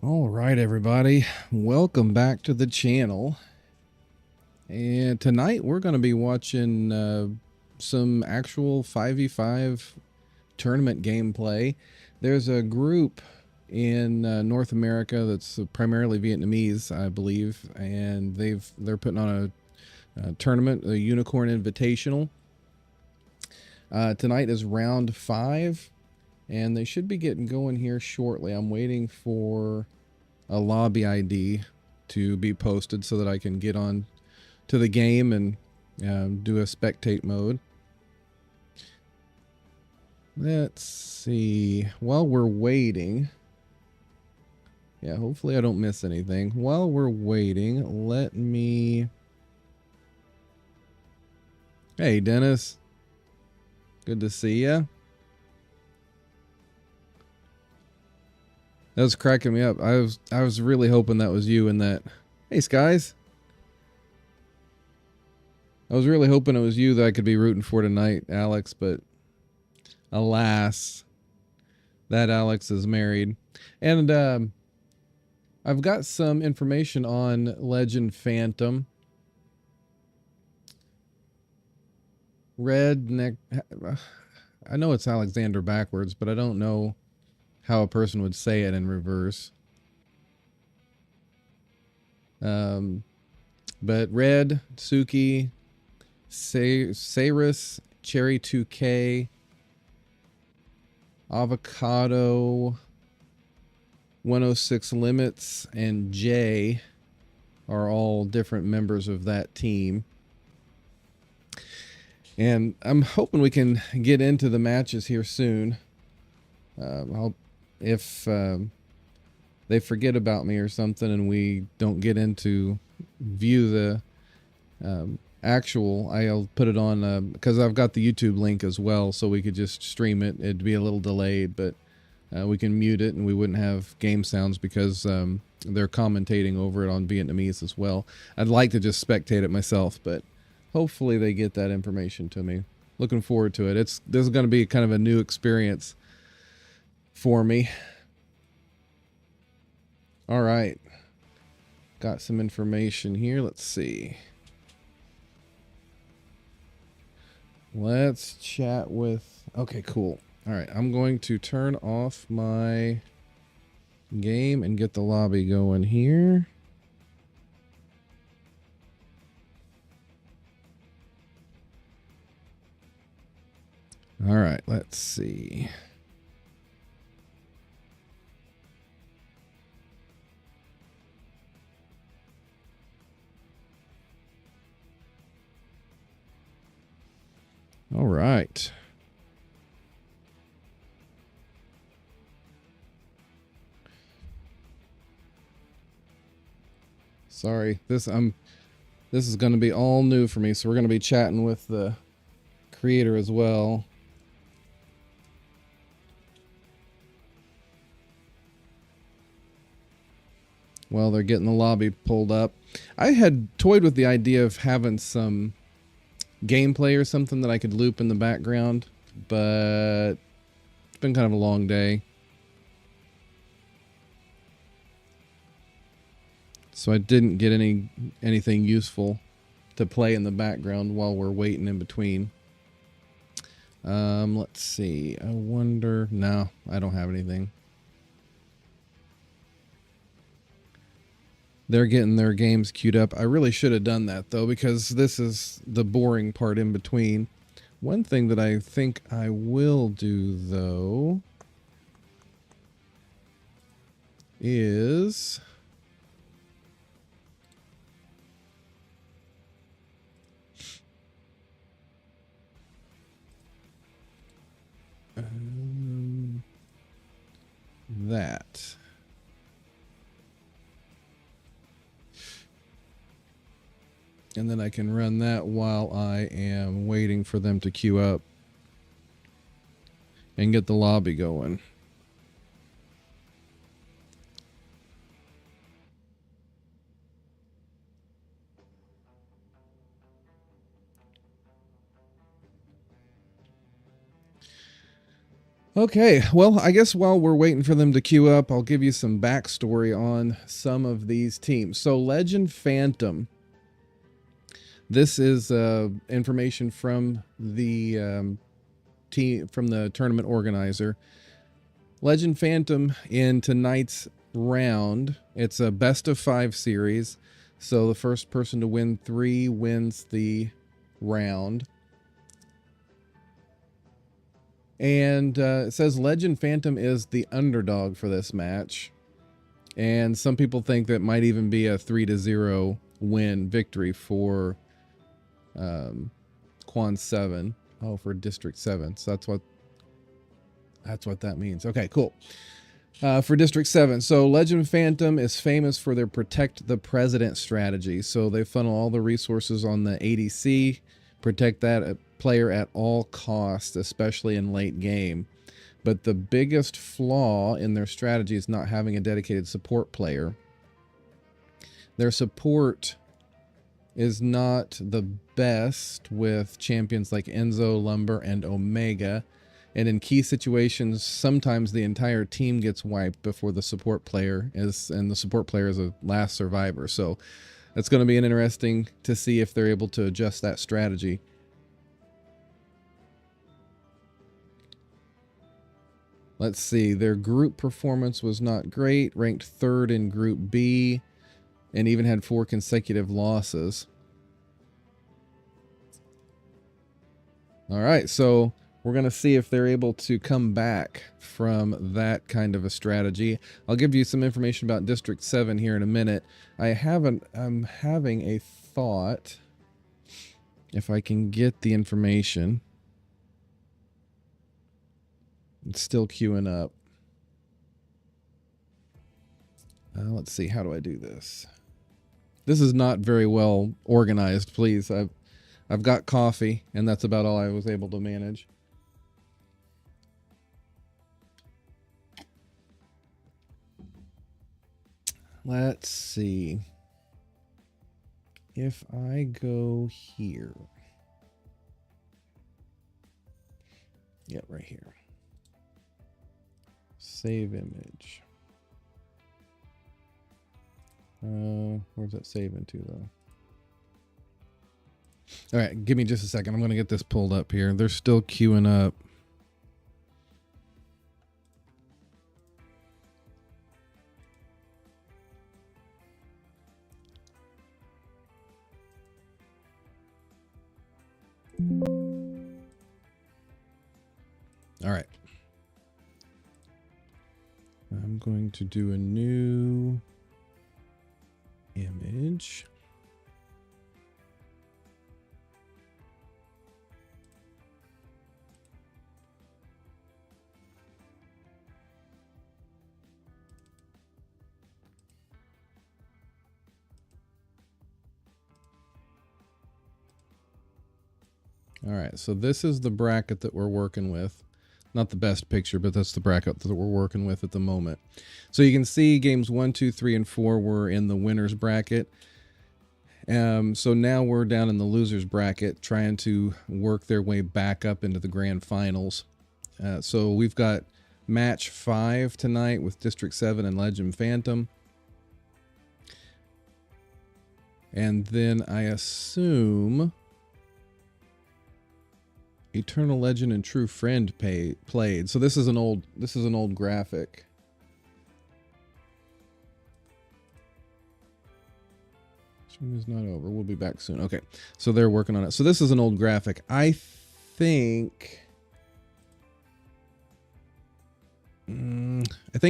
All right, everybody. Welcome back to the channel. And tonight we're going to be watching some actual 5v5 tournament gameplay. There's a group in North America that's primarily Vietnamese, I believe, and they're putting on a tournament, a Unicorn Invitational. Tonight is round 5, and they should be getting going here shortly. I'm waiting for a lobby ID to be posted so that I can get on to the game and do a spectate mode. Let's see. While we're waiting, yeah, hopefully I don't miss anything. While we're waiting, let me... Hey, Dennis. Good to see ya. That was cracking me up. I was really hoping that was you in that. Hey, Skies. I was really hoping it was you that I could be rooting for tonight, Alex, but alas, that Alex is married. And I've got some information on Legend Phantom. Redneck. I know it's Alexander backwards, but I don't know how a person would say it in reverse. But Red, Suki, Cyrus, Cherry 2K, Avocado, 106 Limits, and Jay are all different members of that team. And I'm hoping we can get into the matches here soon. If they forget about me or something and we don't get into view the actual, I'll put it on because I've got the YouTube link as well, so we could just stream it. It'd be a little delayed, but we can mute it and we wouldn't have game sounds because they're commentating over it on Vietnamese as well. I'd like to just spectate it myself, but hopefully they get that information to me. Looking forward to it. This is going to be kind of a new experience for me. All right. Got some information here. Let's see. Let's chat with... Okay, cool. All right. I'm going to turn off my game and get the lobby going here. All right. Let's see. All right. Sorry, this is going to be all new for me, so we're going to be chatting with the creator as well. Well, they're getting the lobby pulled up. I had toyed with the idea of having some gameplay or something that I could loop in the background, but it's been kind of a long day. So I didn't get anything useful to play in the background while we're waiting in between. Let's see. I wonder... No, I don't have anything. They're getting their games queued up. I really should have done that, though, because this is the boring part in between. One thing that I think I will do, though, is... that. And then I can run that while I am waiting for them to queue up and get the lobby going. Okay, well, I guess while we're waiting for them to queue up, I'll give you some backstory on some of these teams. So Legend Phantom. This is information from the team, from the tournament organizer. Legend Phantom in tonight's round, it's a best of 5 series. So the first person to win 3 wins the round. And it says Legend Phantom is the underdog for this match. And some people think that might even be a 3-0 win victory for Quan 7. Oh, for District 7. So that's what that means. Okay, cool. For District 7. So Legend Phantom is famous for their Protect the President strategy. So they funnel all the resources on the ADC, protect that player at all costs, especially in late game. But the biggest flaw in their strategy is not having a dedicated support player. Their support is not the best with champions like Enzo, Lumber, and Omega. And in key situations, sometimes the entire team gets wiped before the support player is, and the support player is a last survivor. So that's going to be interesting to see if they're able to adjust that strategy. Let's see, their group performance was not great, ranked 3rd in Group B, and even had 4 consecutive losses. All right, so we're going to see if they're able to come back from that kind of a strategy. I'll give you some information about District 7 here in a minute. I'm having a thought, if I can get the information. It's still queuing up. Let's see, how do I do this? This is not very well organized, please. I've got coffee, and that's about all I was able to manage. Let's see. If I go here. Yep, right here. Save image. Where's that save into, though? All right, give me just a second. I'm going to get this pulled up here. They're still queuing up. All right. I'm going to do a new image. All right, so this is the bracket that we're working with. Not the best picture, but that's the bracket that we're working with at the moment. So you can see games 1, 2, 3, and 4 were in the winners bracket. So now we're down in the losers bracket, trying to work their way back up into the grand finals. So we've got match 5 tonight with District 7 and Legend Phantom. And then I assume Eternal Legend and True Friend played. So this is an old graphic. Stream is not over. We'll be back soon. Okay, so they're working on it. So this is an old graphic. I think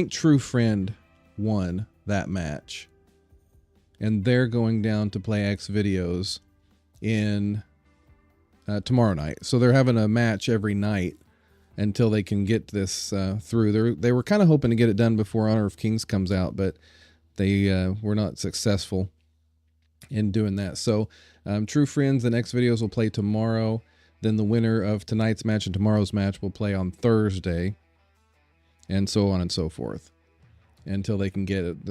True Friend won that match, and they're going down to play X videos in tomorrow night. So they're having a match every night until they can get this through. They were kind of hoping to get it done before Honor of Kings comes out, but they were not successful in doing that. So True Friends and X videos will play tomorrow. Then the winner of tonight's match and tomorrow's match will play on Thursday, and so on and so forth until they can get it.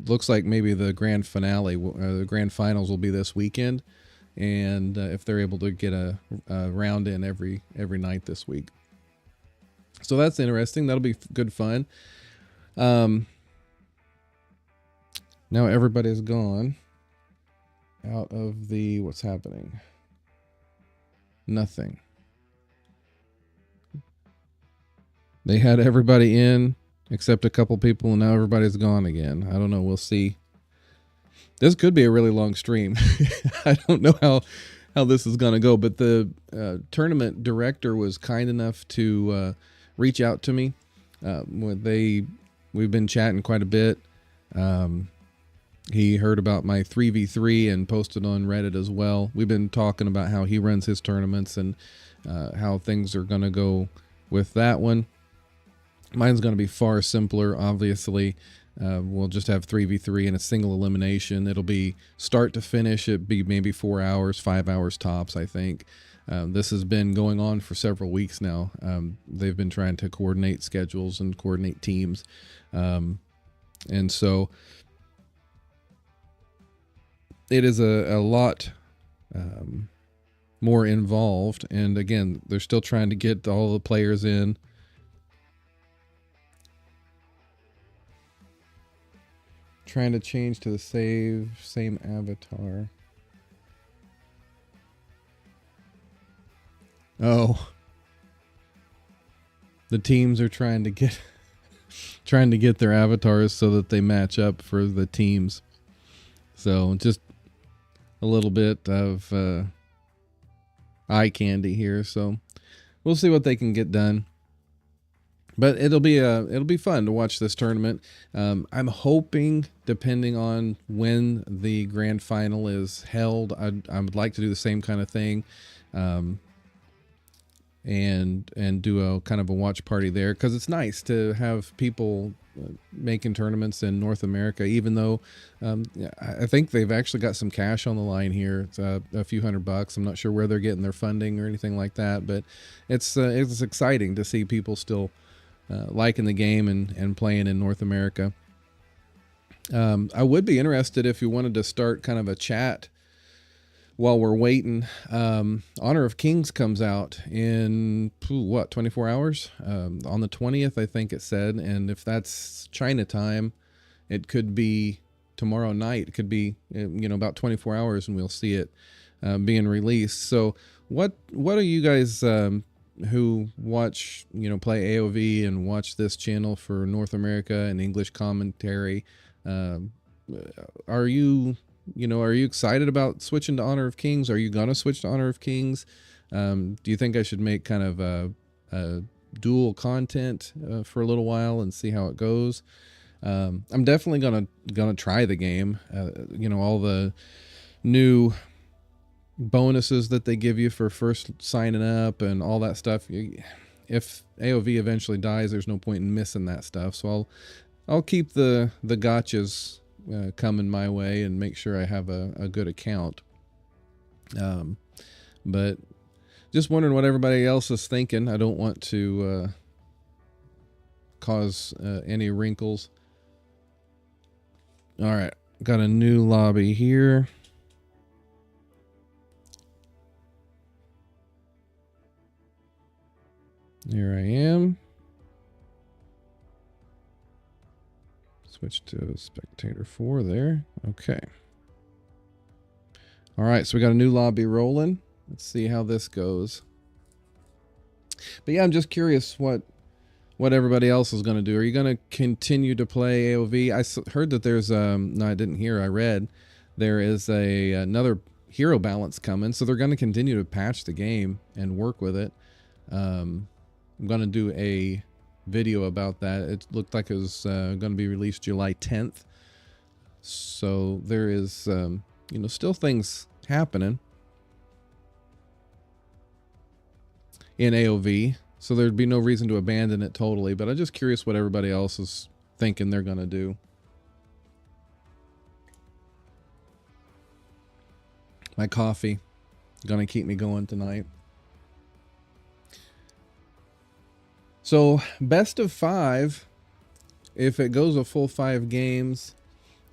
Looks like maybe the grand finale, the grand finals will be this weekend. And if they're able to get a round in every night this week. So that's interesting. That'll be good fun. Now everybody's gone out of the, what's happening? Nothing. They had everybody in except a couple people, and now everybody's gone again. I don't know. We'll see. This could be a really long stream. I don't know how this is going to go, but the tournament director was kind enough to reach out to me. We've been chatting quite a bit. He heard about my 3v3 and posted on Reddit as well. We've been talking about how he runs his tournaments and how things are going to go with that one. Mine's going to be far simpler, obviously. We'll just have 3v3 and a single elimination. It'll be start to finish. It'll be maybe 4 hours, 5 hours tops, I think. This has been going on for several weeks now. They've been trying to coordinate schedules and coordinate teams. And so it is a lot more involved. And again, they're still trying to get all the players in. Trying to change to the same avatar. Oh. The teams are trying to get their avatars so that they match up for the teams. So just a little bit of eye candy here. So we'll see what they can get done. But it'll be fun to watch this tournament. I'm hoping, depending on when the grand final is held, I would like to do the same kind of thing, and do a kind of a watch party there, because it's nice to have people making tournaments in North America. Even though I think they've actually got some cash on the line here. It's a few $100. I'm not sure where they're getting their funding or anything like that, but it's exciting to see people still liking the game and playing in North America. I would be interested if you wanted to start kind of a chat while we're waiting. Honor of Kings comes out in 24 hours? On the 20th, I think it said. And if that's China time, it could be tomorrow night. It could be about 24 hours, and we'll see it being released. So what are you guys who watch, play AOV and watch this channel for North America and English commentary, are you excited about switching to Honor of Kings? Are you gonna switch to Honor of Kings? Do you think I should make kind of a dual content for a little while and see how it goes? I'm definitely gonna try the game. All the new bonuses that they give you for first signing up and all that stuff. If AOV eventually dies, there's no point in missing that stuff. So I'll keep the gotchas coming my way and make sure I have a good account. But just wondering what everybody else is thinking. I don't want to cause any wrinkles. All right, got a new lobby here. Here I am. Switch to spectator 4 there. Okay. All right, so we got a new lobby rolling. Let's see how this goes. But yeah, I'm just curious what everybody else is going to do. Are you going to continue to play AOV? I heard that there's no, I didn't hear. I read there is another hero balance coming, so they're going to continue to patch the game and work with it. I'm going to do a video about that. It looked like it was going to be released July 10th. So there is, still things happening in AOV. So there'd be no reason to abandon it totally. But I'm just curious what everybody else is thinking they're going to do. My coffee going to keep me going tonight. So best of 5, if it goes a full 5 games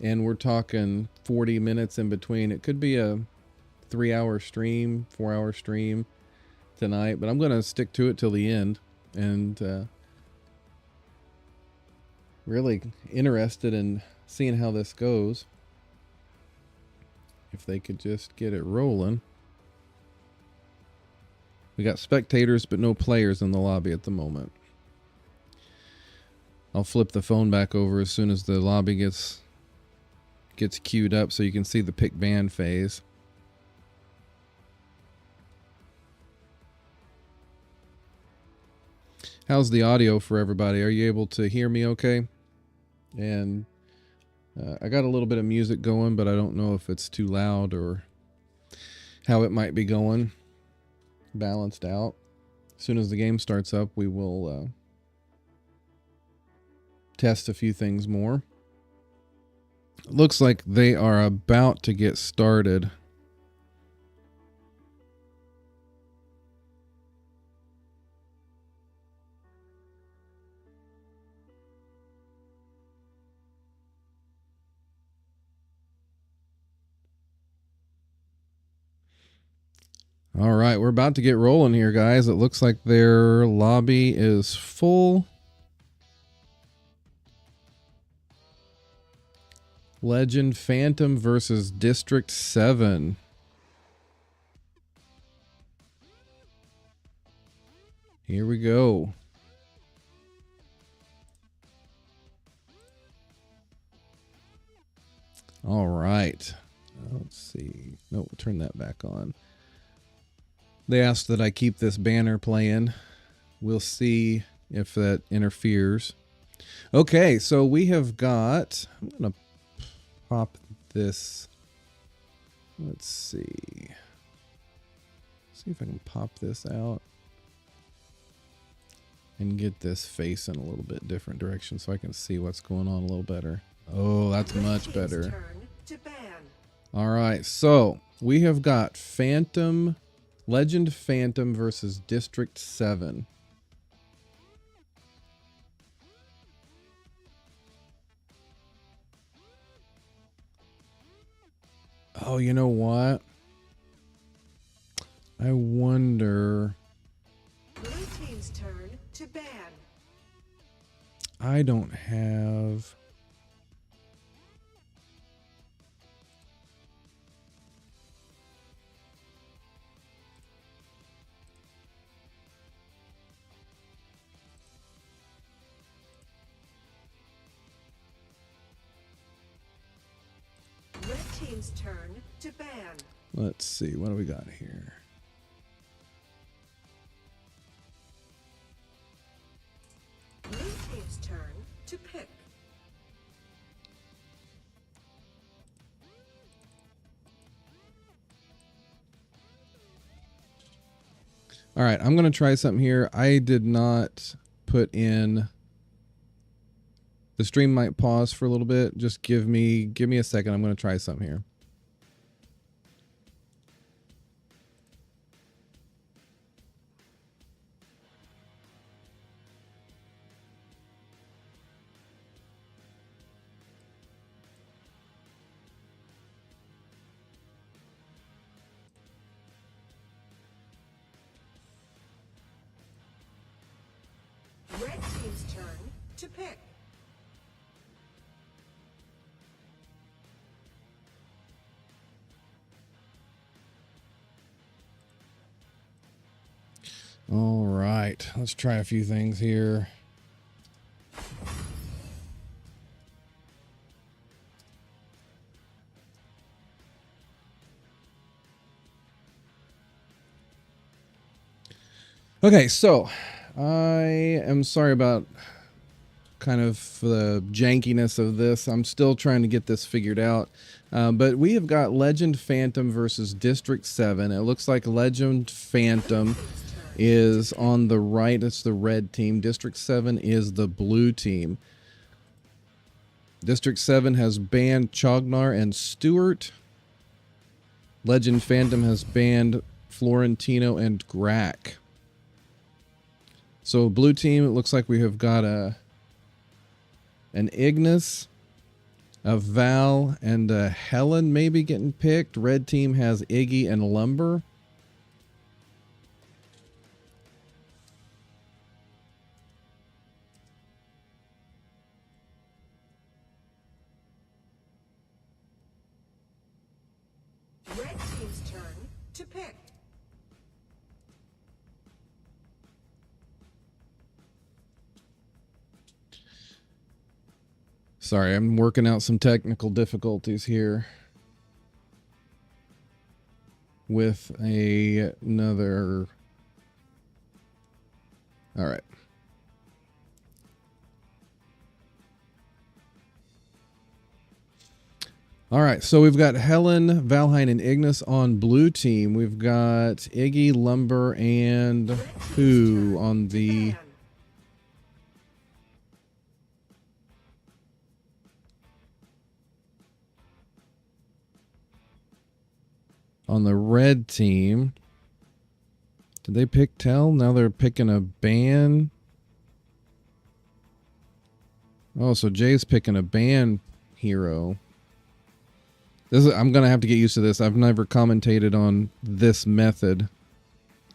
and we're talking 40 minutes in between, it could be a 3-hour stream, 4-hour stream tonight, but I'm going to stick to it till the end. and really interested in seeing how this goes. If they could just get it rolling. We got spectators, but no players in the lobby at the moment. I'll flip the phone back over as soon as the lobby gets queued up so you can see the pick ban phase. How's the audio for everybody? Are you able to hear me okay? And I got a little bit of music going, but I don't know if it's too loud or how it might be going. Balanced out. As soon as the game starts up, we will test a few things more. It looks like they are about to get started. All right, we're about to get rolling here, guys. It looks like their lobby is full. Legend Phantom versus District 7. Here we go. All right. Let's see. No, we'll turn that back on. They asked that I keep this banner playing. We'll see if that interferes. Okay, so we have got... I'm going to pop this. Let's see. See if I can pop this out and get this face in a little bit different direction so I can see what's going on a little better. Oh, that's much better. All right, so we have got Phantom, Legend Phantom versus District 7. Oh, you know what? I wonder... Blue team's turn to ban. I don't have... Red team's turn to ban. Let's see, what do we got here? Blue team's turn to pick. All right, I'm going to try something here. I did not put in... The stream might pause for a little bit. Just give me a second. I'm going to try something here. Red team's turn to pick. All right, let's try a few things here. Okay, so I am sorry about kind of the jankiness of this. I'm still trying to get this figured out. But we have got Legend Phantom versus District 7. It looks like Legend Phantom is on the right. It's the red team. District 7 is the blue team. District 7 has banned Chognar and Stewart. Legend Phantom has banned Florentino and Grack. So blue team, it looks like we have got an Ignis, a Val, and a Helen maybe getting picked. Red team has Iggy and Lumber. Red team's turn to pick. Sorry, I'm working out some technical difficulties here with another. All right. All right, so we've got Helen, Valheim, and Ignis on blue team. We've got Iggy, Lumber, and who on the... On the red team. Did they pick Tell? Now they're picking a ban. Oh, so Jay's picking a ban hero. I'm going to have to get used to this. I've never commentated on this method.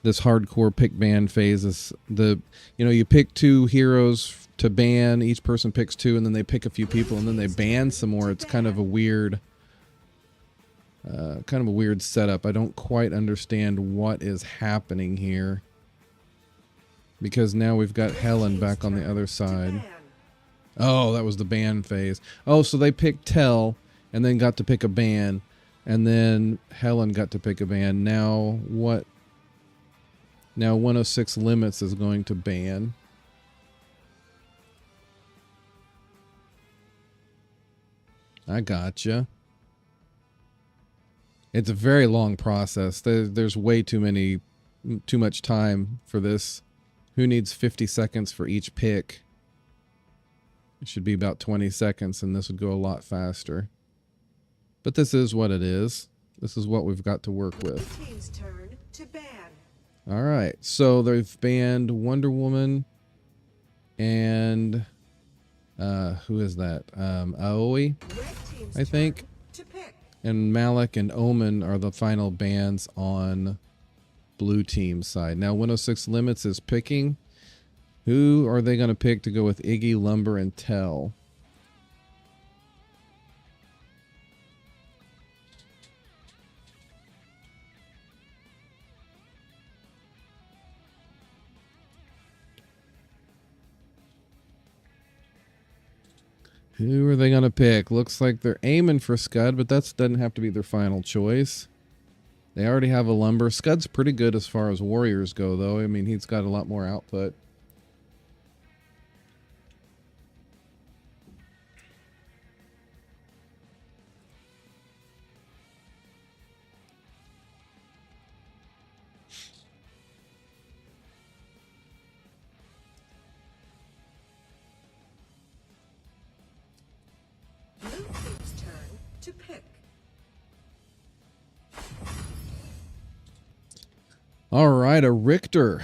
This hardcore pick ban phase is you pick 2 heroes to ban. Each person picks 2 and then they pick a few people and then they ban some more. It's kind of a weird setup. I don't quite understand what is happening here. Because now we've got Helen back on the other side. Oh, that was the ban phase. Oh, so they picked Tell and then got to pick a ban, and then Helen got to pick a ban. Now what? Now 106 Limits is going to ban. I gotcha. It's a very long process. There's way too much time for this. Who needs 50 seconds for each pick? It should be about 20 seconds, and this would go a lot faster. But this is what it is. This is what we've got to work with. Team's turn to ban. All right. So they've banned Wonder Woman and who is that? Aoi, I think. To pick. And Malik and Omen are the final bans on blue team side. Now 106 Limits is picking. Who are they going to pick to go with Iggy, Lumber, and Tell? Who are they going to pick? Looks like they're aiming for Scud, but that doesn't have to be their final choice. They already have a Lumber. Scud's pretty good as far as warriors go, though. I mean, he's got a lot more output. To pick. All right, a Richter.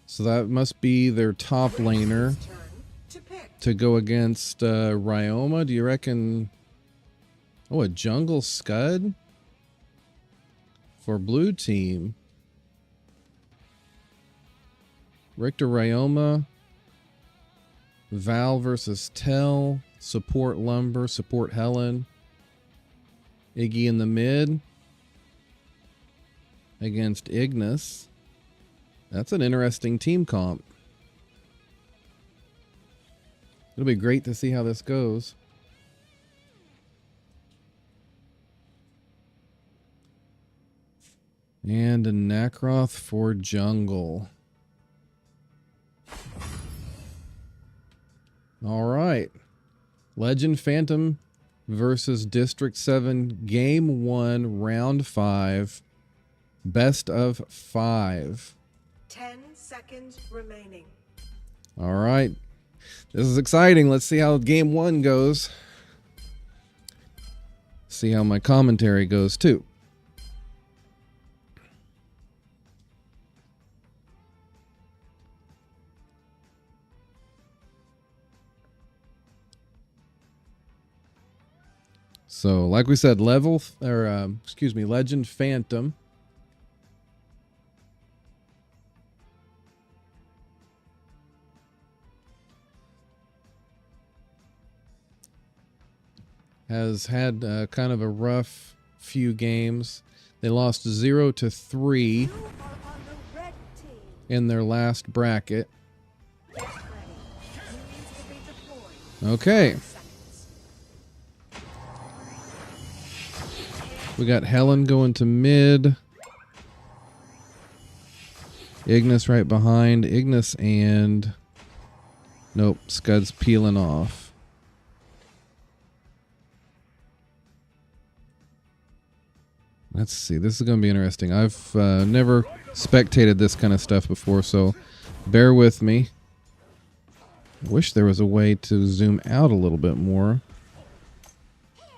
So that must be their top laner to go against Ryoma. Do you reckon? Oh, a jungle Scud for blue team. Richter, Ryoma. Val versus Tell. Support Lumber. Support Helen. Iggy in the mid against Ignis. That's an interesting team comp. It'll be great to see how this goes. And a Nakroth for jungle. All right. Legend Phantom versus District 7, Game 1, Round 5, Best of 5. 10 seconds remaining. All right. This is exciting. Let's see how Game 1 goes. See how my commentary goes, too. So, like we said, Legend Phantom. Has had kind of a rough few games. They lost 0-3 You are on the red team. in their last bracket. Get ready. Minions will be deployed. Okay. 5 seconds. We got Helen going to mid. Ignis right behind. Ignis and... Nope, Scud's peeling off. Let's see. This is going to be interesting. I've never spectated this kind of stuff before, so bear with me. I wish there was a way to zoom out a little bit more.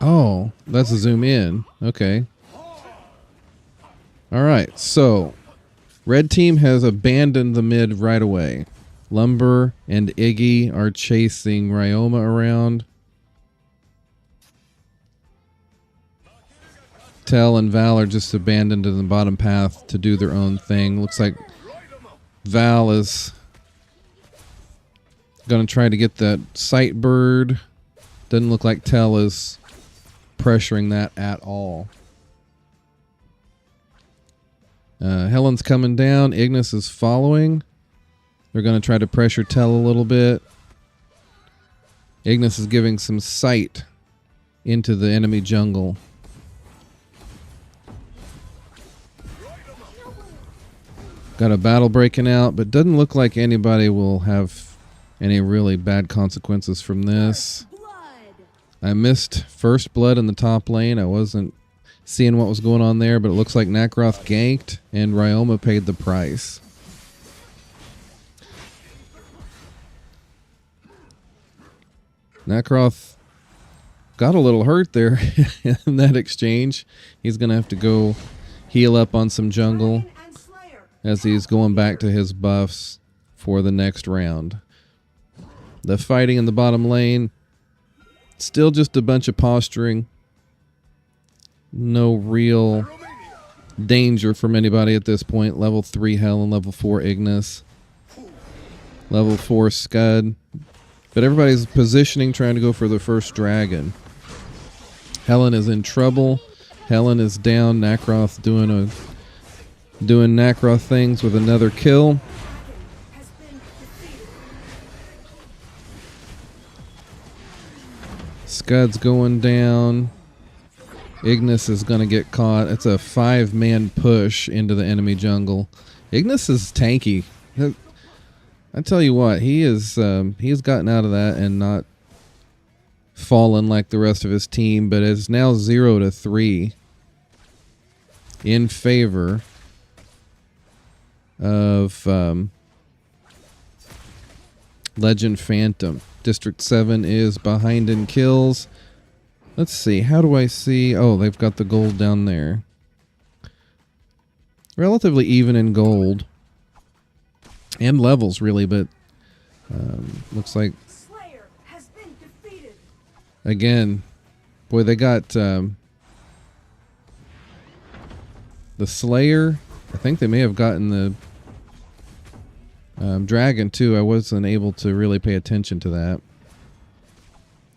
Oh, that's a zoom in. Okay. All right, so red team has abandoned the mid right away. Lumber and Iggy are chasing Ryoma around. Tell and Valor just abandoned in the bottom path to do their own thing. Looks like Val is going to try to get that sight bird. Doesn't look like Tell is pressuring that at all. Helen's coming down. Ignis is following. They're going to try to pressure Tell a little bit. Ignis is giving some sight into the enemy jungle. Got a battle breaking out, but doesn't look like anybody will have any really bad consequences from this. I missed first blood in the top lane. I wasn't seeing what was going on there, but it looks like Nakaroth ganked and Ryoma paid the price. Nakaroth got a little hurt there in that exchange. He's going to have to go heal up on some jungle as he's going back to his buffs for the next round. The fighting in the bottom lane, still just a bunch of posturing. No real danger from anybody at this point. Level 3 Helen, level 4 Ignis, level 4 Scud. But everybody's positioning, trying to go for the first dragon. Helen is in trouble. Helen is down. Nakaroth doing Nakaroth things with another kill. Scud's going down. Ignis is going to get caught. It's a 5-man push into the enemy jungle. Ignis is tanky. I tell you what, he's gotten out of that and not fallen like the rest of his team, but it's now 0-3 in favor of Legend Phantom. District 7 is behind in kills. Let's see, how do I see? Oh, they've got the gold down there. Relatively even in gold. And levels, really, but looks like... Slayer has been defeated. Again, boy, they got the Slayer. I think they may have gotten the dragon, too. I wasn't able to really pay attention to that.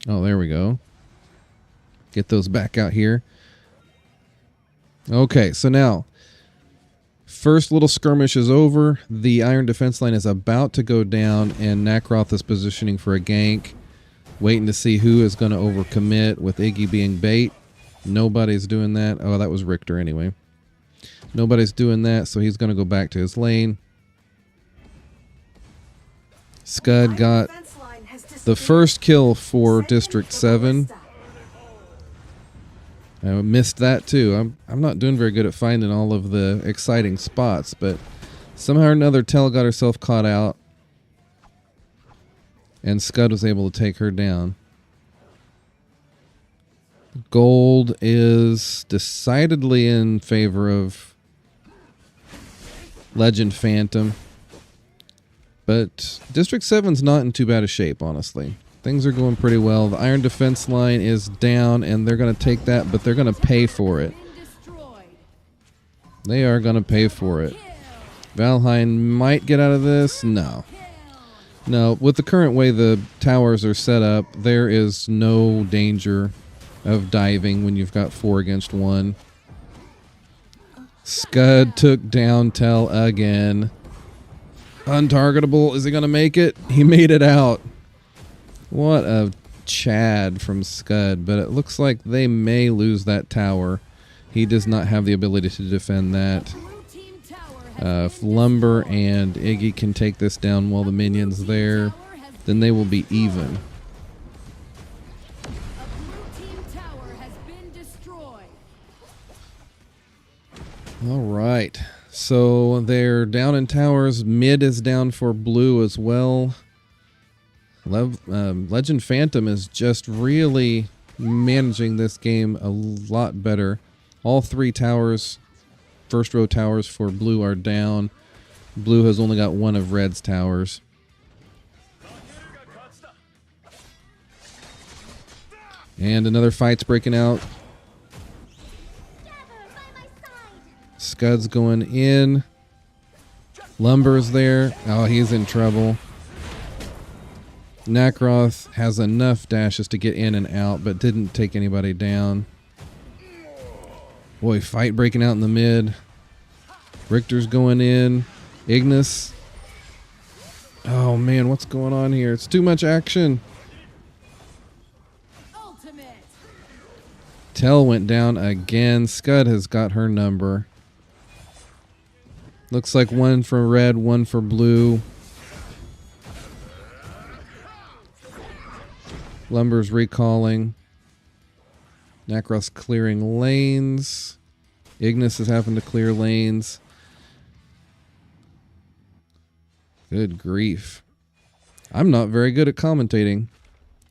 Oh, there we go. Get those back out here. Okay, so now... First little skirmish is over. The iron defense line is about to go down, and Nakaroth is positioning for a gank. Waiting to see who is going to overcommit with Iggy being bait. Nobody's doing that. Oh, that was Richter anyway. Nobody's doing that, so he's going to go back to his lane. Scud got the first kill for District 7. I missed that too. I'm not doing very good at finding all of the exciting spots, but somehow or another Tell got herself caught out, and Scud was able to take her down. Gold is decidedly in favor of Legend Phantom, but District 7's not in too bad a shape, honestly. Things are going pretty well. The iron defense line is down, and they're going to take that, but they're going to pay for it. They are going to pay for it. Valheim might get out of this. No. No, with the current way the towers are set up, there is no danger of diving when you've got 4 against 1. Scud took down Tell again. Untargetable. Is he going to make it? He made it out. What a Chad from Scud. But it looks like they may lose that tower. He does not have the ability to defend that. If Lumber and Iggy can take this down while the minion's there, then they will be even. All right. So they're down in towers. Mid is down for blue as well. Legend Phantom is just really managing this game a lot better. All three towers, first row towers for blue are down. Blue has only got one of red's towers. And another fight's breaking out. Scud's going in. Lumber's there. Oh, he's in trouble. Nakroth has enough dashes to get in and out, but didn't take anybody down. Boy, fight breaking out in the mid. Richter's going in. Ignis. Oh, man, what's going on here? It's too much action. Tell went down again. Scud has got her number. Looks like one for red, one for blue. Lumber's recalling. Nakroth's clearing lanes. Ignis is having to clear lanes. Good grief. I'm not very good at commentating.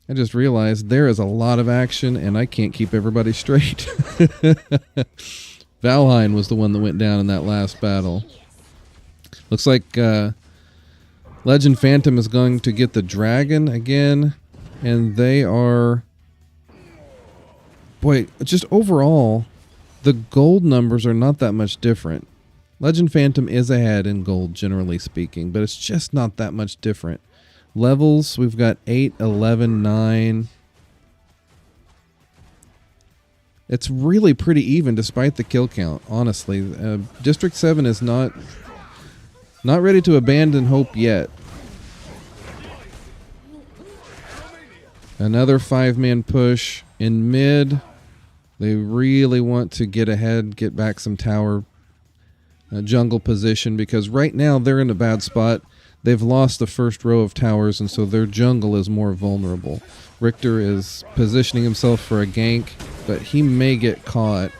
I just realized there is a lot of action and I can't keep everybody straight. Valheim was the one that went down in that last battle. Looks like Legend Phantom is going to get the dragon again. And they are... Boy, just overall, the gold numbers are not that much different. Legend Phantom is ahead in gold, generally speaking, but it's just not that much different. Levels, we've got 8, 11, 9. It's really pretty even despite the kill count, honestly. District 7 is not ready to abandon hope yet. Another 5-man push in mid. They really want to get ahead, get back some tower jungle position, because right now they're in a bad spot. They've lost the first row of towers, and so their jungle is more vulnerable. Richter is positioning himself for a gank, but he may get caught.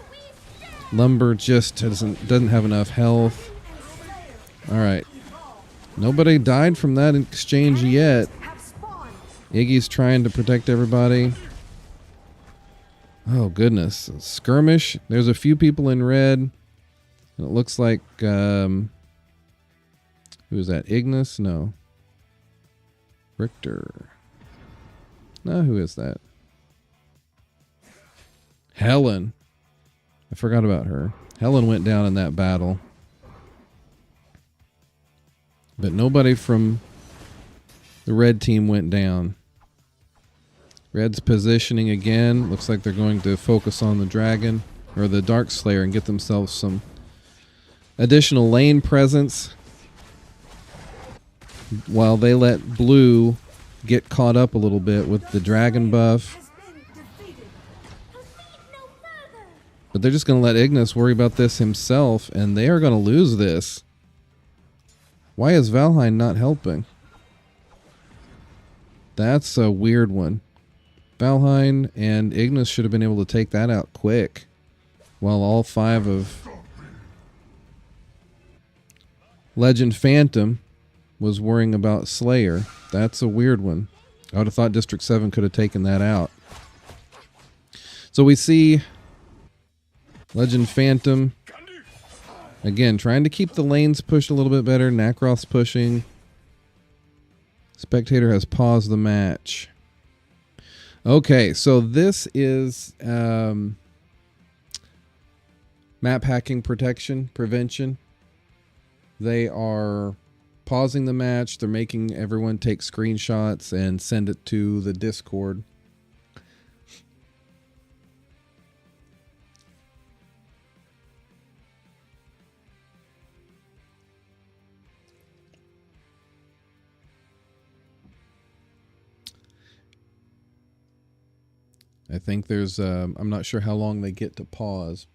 Lumber just doesn't have enough health. All right. Nobody died from that exchange yet. Iggy's trying to protect everybody. Oh, goodness. Skirmish. There's a few people in red. It looks like... who is that? Ignis? No. Richter. No, who is that? Helen. I forgot about her. Helen went down in that battle. But nobody from the red team went down. Red's positioning again. Looks like they're going to focus on the dragon or the Dark Slayer and get themselves some additional lane presence while they let blue get caught up a little bit with the dragon buff. But they're just going to let Ignis worry about this himself, and they are going to lose this. Why is Valheim not helping? That's a weird one. Valheim and Ignis should have been able to take that out quick, while all 5 of Legend Phantom was worrying about Slayer. That's a weird one. I would have thought District 7 could have taken that out. So we see Legend Phantom again trying to keep the lanes pushed a little bit better. Nakroth's pushing. Spectator has paused the match. Okay, so this is map hacking protection, prevention. They are pausing the match. They're making everyone take screenshots and send it to the Discord. I think there's, I'm not sure how long they get to pause.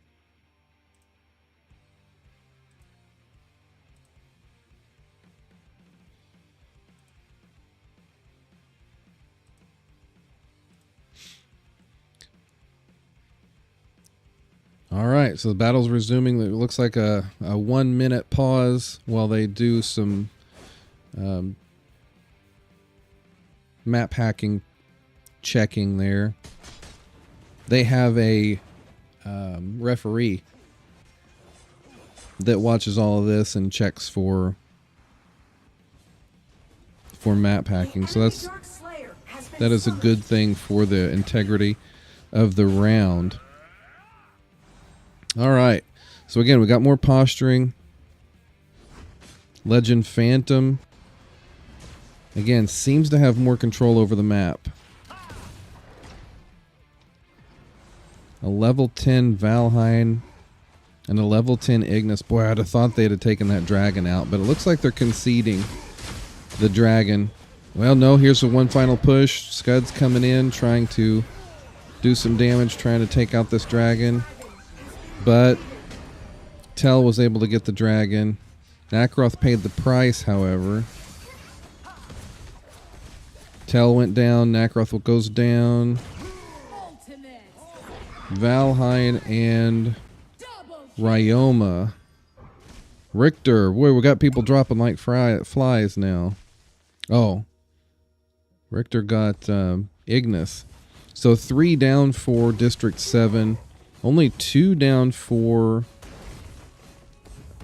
All right, so the battle's resuming. It looks like a 1 minute pause while they do some map hacking checking there. They have a referee that watches all of this and checks for map hacking. So that is a good thing for the integrity of the round. All right. So again, we got more posturing. Legend Phantom again seems to have more control over the map. A level 10 Valheim and a level 10 Ignis. Boy, I'd have thought they'd have taken that dragon out, but it looks like they're conceding the dragon. Well, no, here's the one final push. Scud's coming in, trying to do some damage, trying to take out this dragon. But Tell was able to get the dragon. Nakaroth paid the price, however. Tell went down. Nakaroth goes down. Valheim and Ryoma. Richter. Boy, we got people dropping like flies now. Oh. Richter got Ignis. So 3 down for District 7. Only 2 down for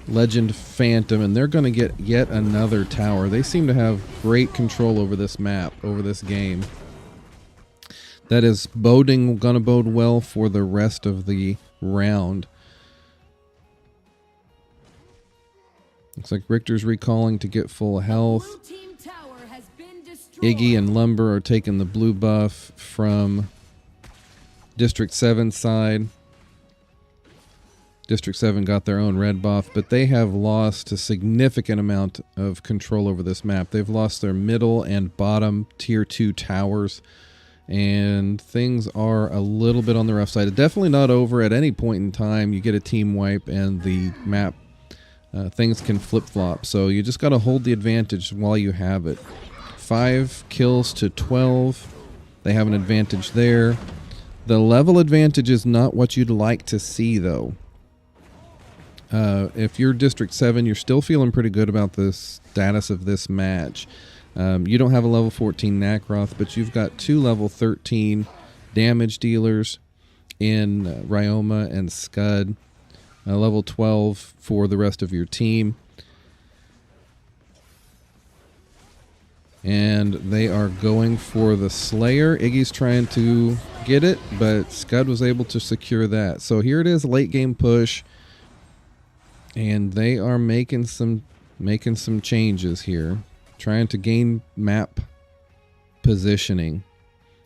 Legend Phantom, and they're going to get yet another tower. They seem to have great control over this map, over this game. That is going to bode well for the rest of the round. Looks like Richter's recalling to get full health. Iggy and Lumber are taking the blue buff from District 7 side. District 7 got their own red buff, but they have lost a significant amount of control over this map. They've lost their middle and bottom tier 2 towers, and things are a little bit on the rough side. It's definitely not over. At any point in time, you get a team wipe and the map, things can flip-flop. So you just got to hold the advantage while you have it. 5 kills to 12. They have an advantage there. The level advantage is not what you'd like to see, though. If you're District 7, you're still feeling pretty good about the status of this match. You don't have a level 14 Nakaroth, but you've got 2 level 13 damage dealers in Ryoma and Scud. Level 12 for the rest of your team. And they are going for the Slayer. Iggy's trying to get it, but Scud was able to secure that. So here it is, late game push. And they are making some changes here, trying to gain map positioning.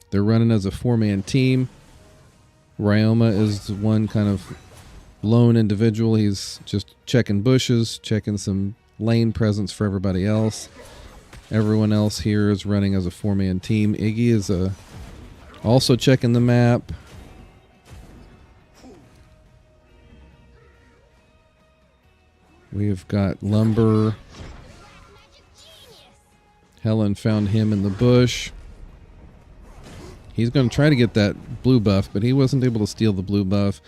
They're running as a 4-man team. Ryoma is one kind of lone individual. He's just checking bushes, checking some lane presence for everybody else. Everyone else here is running as a 4-man team. Iggy is also checking the map. We've got Lumber. Helen found him in the bush. He's going to try to get that blue buff, but he wasn't able to steal the blue buff.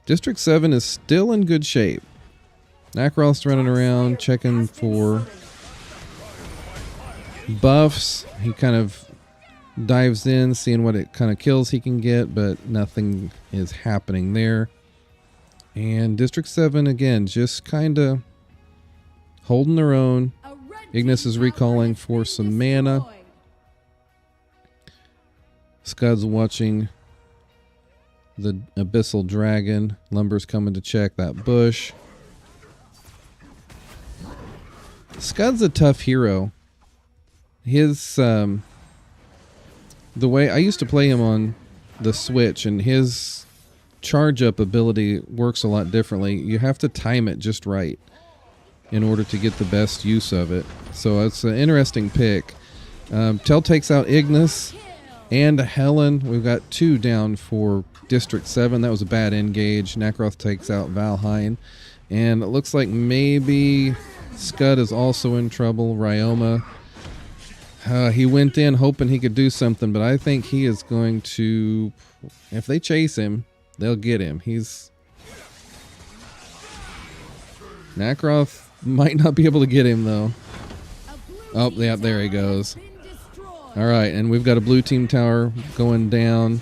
District 7 is still in good shape. Nakaroth's running around checking for buffs. He kind of dives in, seeing what it kind of kills he can get, but nothing is happening there. And District 7, again, just kind of holding their own. Ignis is recalling for some mana. Scud's watching the Abyssal Dragon. Lumber's coming to check that bush. Scud's a tough hero. His, the way I used to play him on the Switch, and his charge up ability works a lot differently. You have to time it just right in order to get the best use of it. So it's an interesting pick. Tell takes out Ignis. and Helen. We've got 2 down for District 7. That was a bad engage. Nakaroth takes out Valheim. And it looks like maybe Scud is also in trouble. Ryoma. He went in hoping he could do something, but I think he is going to... If they chase him, they'll get him. Nakaroth might not be able to get him, though. Oh, yeah, there he goes. All right, and we've got a blue team tower going down.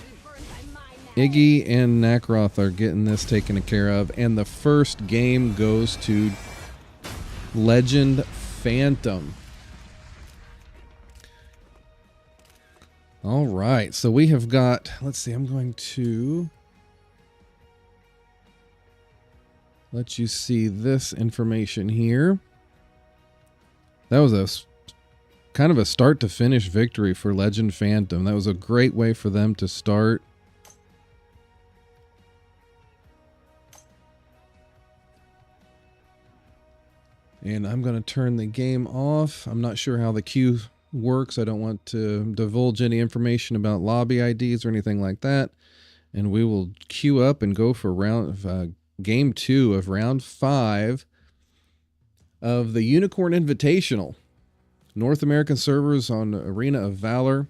Iggy and Nakaroth are getting this taken care of, and the first game goes to Legend Phantom. All right, so we have got, let's see, I'm going to let you see this information here. That was a kind of a start to finish victory for Legend Phantom. That was a great way for them to start. And I'm going to turn the game off. I'm not sure how the queue works. I don't want to divulge any information about lobby IDs or anything like that. And we will queue up and go for game 2 of round 5 of the Unicorn Invitational. North American servers on Arena of Valor.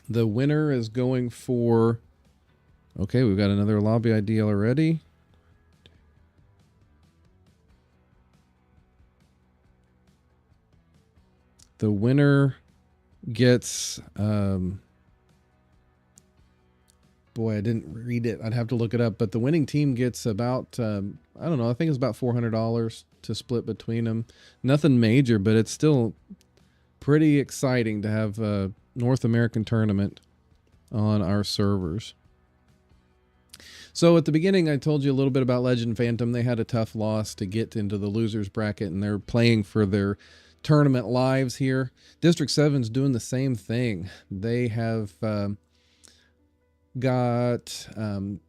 The winner is going for... Okay, we've got another lobby ID already. The winner gets... boy, I didn't read it. I'd have to look it up. But the winning team gets about, I don't know, I think it's about $400 to split between them. Nothing major, but it's still pretty exciting to have a North American tournament on our servers. So at the beginning, I told you a little bit about Legend Phantom. They had a tough loss to get into the losers bracket, and they're playing for their tournament lives here. District 7's doing the same thing. They have got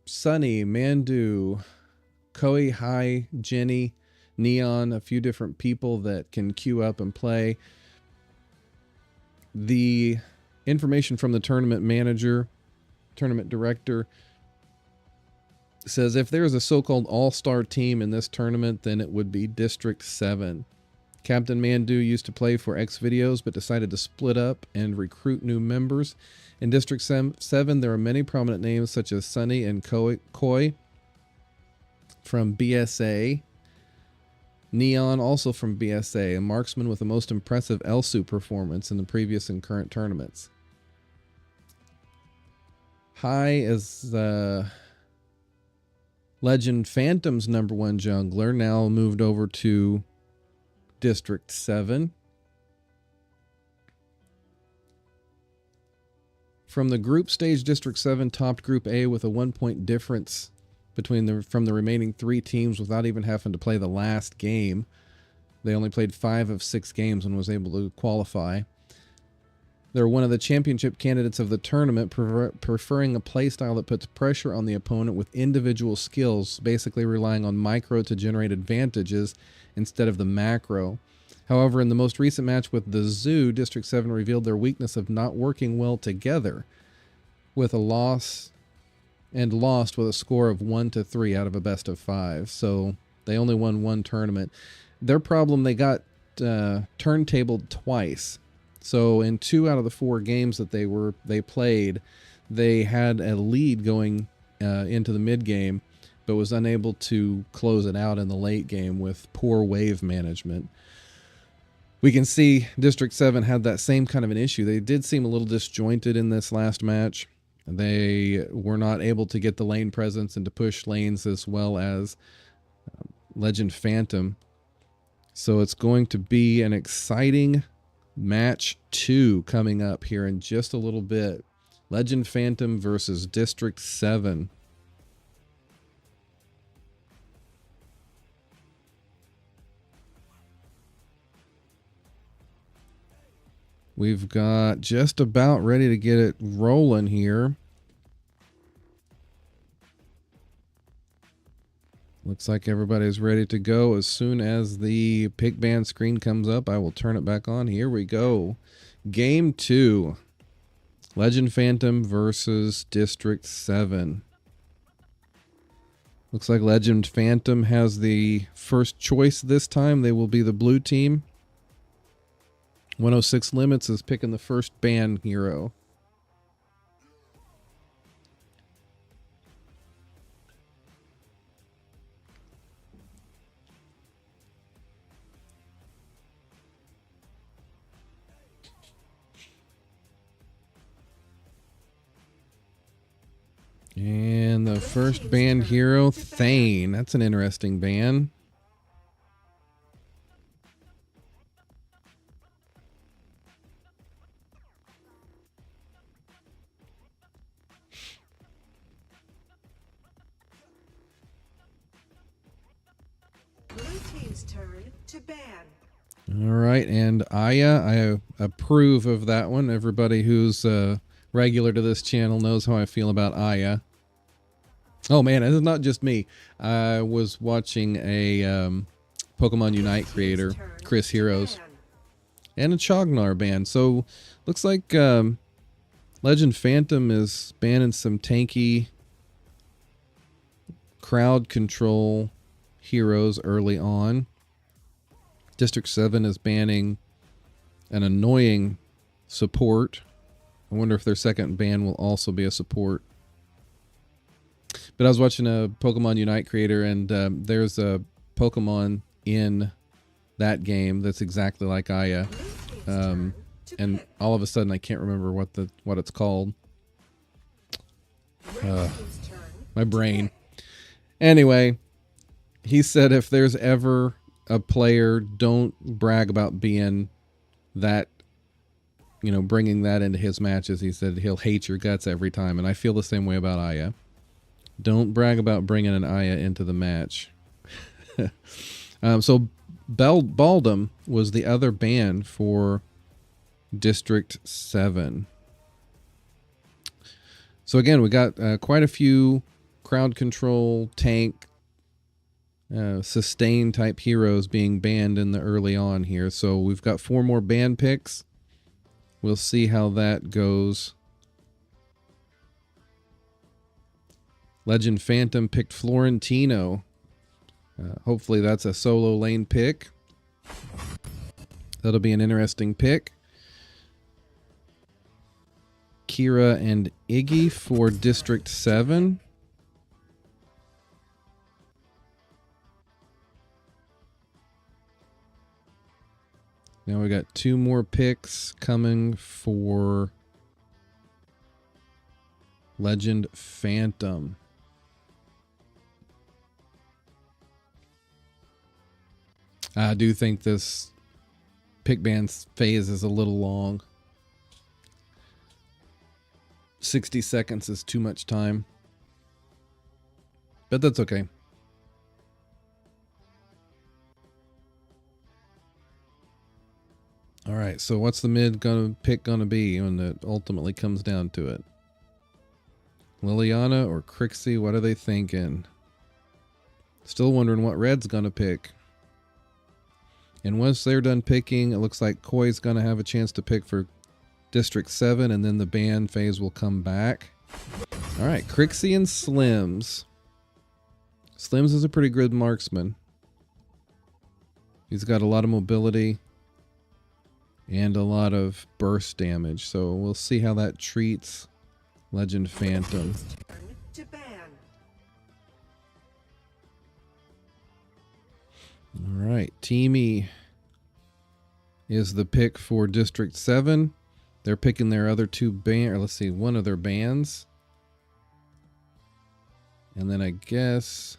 Sunny, Mandu, Koi, Hai, Jenny, Neon, a few different people that can queue up and play. The information from the tournament manager, tournament director, says if there's a so-called all-star team in this tournament, then it would be District 7. Captain Mandu used to play for X Videos, but decided to split up and recruit new members. In District 7, there are many prominent names such as Sunny and Koi from BSA. Neon, also from BSA, a marksman with the most impressive Elsu performance in the previous and current tournaments. Hai is Legend Phantom's #1 jungler, now moved over to District 7. From the group stage, District 7 topped Group A with a 1-point difference from the remaining 3 teams without even having to play the last game. They only played 5 of 6 games and was able to qualify. They're one of the championship candidates of the tournament, preferring a playstyle that puts pressure on the opponent with individual skills, basically relying on micro to generate advantages instead of the macro. However, in the most recent match with the Zoo, District 7 revealed their weakness of not working well together, with a lost with a score of 1-3 out of a best of 5. So they only won 1 tournament. Their problem, they got turntabled twice. So in 2 out of the 4 games that they played, they had a lead going into the mid game, but was unable to close it out in the late game with poor wave management. We can see District 7 had that same kind of an issue. They did seem a little disjointed in this last match. They were not able to get the lane presence and to push lanes as well as Legend Phantom. So it's going to be an exciting match 2 coming up here in just a little bit. Legend Phantom versus District 7. We've got just about ready to get it rolling here. Looks like everybody's ready to go. As soon as the pick band screen comes up, I will turn it back on. Here we go. Game 2. Legend Phantom versus District 7. Looks like Legend Phantom has the first choice this time. They will be the blue team. 106 Limits is picking the first ban hero. And the first banned hero, Thane. That's an interesting ban. Blue team's turn to ban. All right, and Aya, I approve of that one. Everybody who's regular to this channel knows how I feel about Aya. Oh man, it's not just me. I was watching a Pokemon Unite creator, Chris Heroes, and a Chognar ban. So looks like Legend Phantom is banning some tanky crowd control heroes early on. District 7 is banning an annoying support. I wonder if their second ban will also be a support. But I was watching a Pokemon Unite creator, and there's a Pokemon in that game that's exactly like Aya. And all of a sudden I can't remember what it's called. My brain. Anyway, he said if there's ever a player, don't brag about being that, bringing that into his matches. He said he'll hate your guts every time, and I feel the same way about Aya. Don't brag about bringing an Aya into the match. So Baldum was the other ban for District 7. So again, we got quite a few crowd control, tank, sustain type heroes being banned in the early on here. So we've got 4 more ban picks. We'll see how that goes. Legend Phantom picked Florentino. Hopefully that's a solo lane pick. That'll be an interesting pick. Kira and Iggy for District 7. Now we got 2 more picks coming for Legend Phantom. I do think this pick ban phase is a little long. 60 seconds is too much time. But that's okay. All right, so what's the mid pick gonna be when it ultimately comes down to it? Liliana or Crixie? What are they thinking? Still wondering what Red's gonna pick. And once they're done picking, it looks like Koi's gonna have a chance to pick for District 7, and then the ban phase will come back. All right, Crixie and Slims. Slims is a pretty good marksman. He's got a lot of mobility and a lot of burst damage, so we'll see how that treats Legend Phantom. All right, Teamy is the pick for District 7. They're picking their other 2 ban, or let's see, one of their bans. And then I guess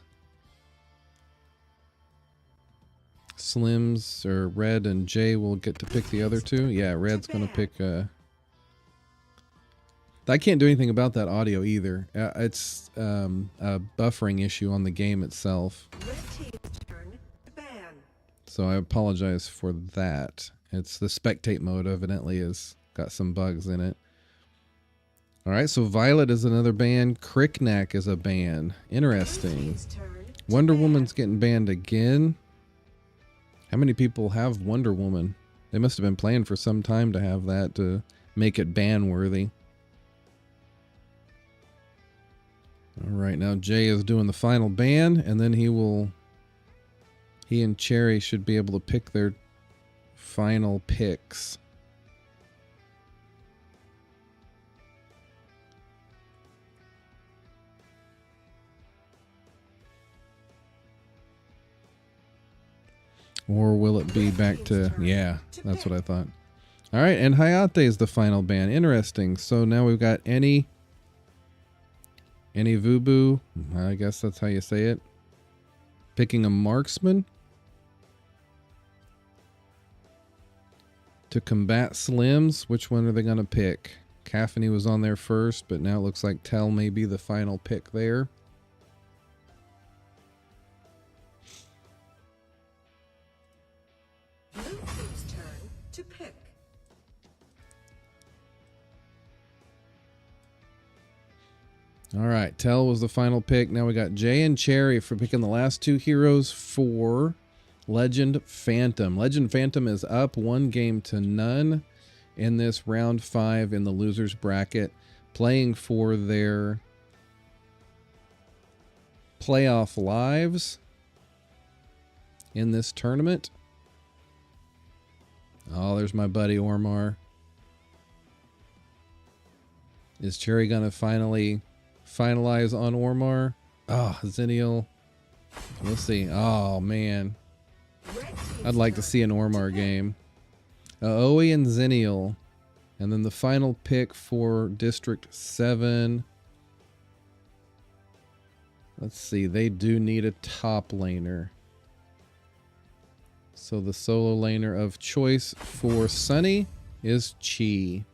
Slims or Red and Jay will get to pick the other 2. Yeah, Red's going to pick I can't do anything about that audio either. It's a buffering issue on the game itself. So I apologize for that. It's the spectate mode evidently has got some bugs in it. All right, so Violet is another ban. Cricknack is a ban. Interesting. Wonder Woman's getting banned again. How many people have Wonder Woman? They must have been playing for some time to have that to make it ban worthy. All right, now Jay is doing the final ban, and then he and Cherry should be able to pick their final picks. Or will it be back to... Yeah, that's what I thought. All right, and Hayate is the final ban. Interesting. So now we've got any Vubu. I guess that's how you say it. Picking a marksman to combat Slims. Which one are they going to pick? Caffany was on there first, but now it looks like Tell may be the final pick there. Turn to pick. All right, Tell was the final pick. Now we got Jay and Cherry for picking the last two heroes for Legend Phantom. Legend Phantom is up 1-0 in this round 5 in the losers bracket, playing for their playoff lives in this tournament. Oh, there's my buddy Ormar. Is Cherry gonna finalize on Ormar? Oh, Xennial. We'll see. Oh, man. I'd like to see an Ormar game. Aoi and Xennial. And then the final pick for District 7. Let's see. They do need a top laner. So the solo laner of choice for Sunny is Chi.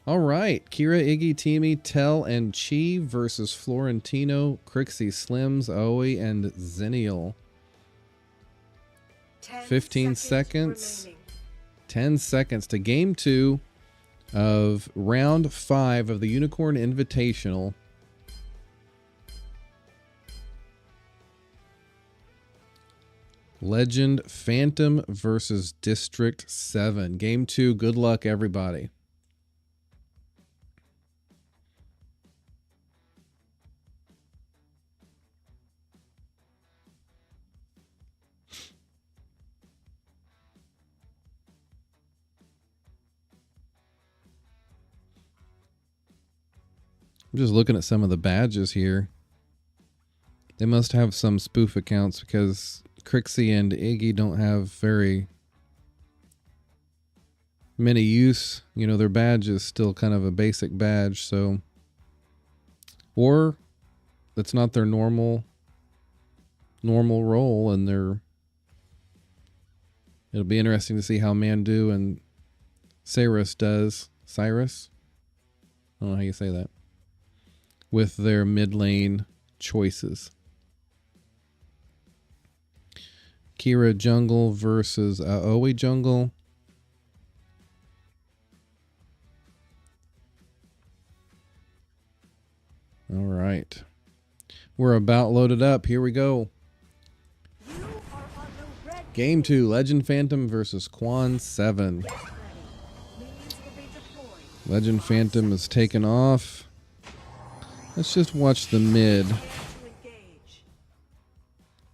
All right, Kira, Iggy, Teamy, Tell, and Chi versus Florentino, Crixie, Slims, Aoi, and Xennial. 15 seconds. Remaining. 10 seconds to game 2 of round 5 of the Unicorn Invitational. Legend Phantom versus District 7. Game 2. Good luck, everybody. I'm just looking at some of the badges here. They must have some spoof accounts because Crixie and Iggy don't have very many use. You know, their badge is still kind of a basic badge, so... Or that's not their normal role, and they're... It'll be interesting to see how Mandu and Cyrus does. Cyrus? I don't know how you say that. With their mid lane choices. Kira jungle versus Aoi jungle. All right. We're about loaded up. Here we go. Game 2, Legend Phantom versus Quan 7. Legend Phantom is taken off. Let's just watch the mid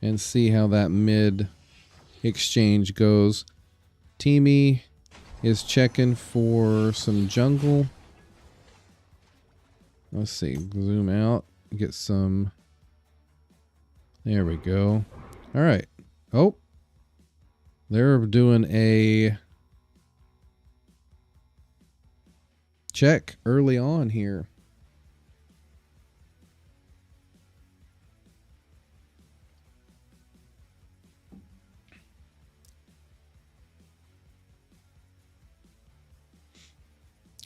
and see how that mid exchange goes. Teamy is checking for some jungle. Let's see. Zoom out. Get some. There we go. All right. Oh. They're doing a check early on here.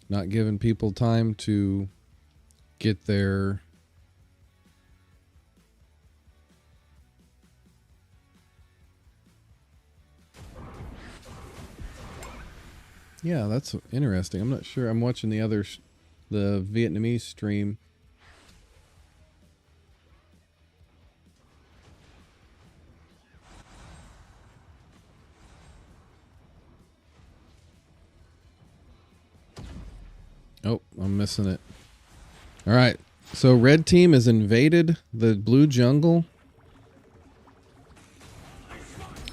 Not giving people time to get their yeah, that's interesting. I'm not sure. I'm watching the Vietnamese stream. Oh, I'm missing it. All right. So red team has invaded the blue jungle.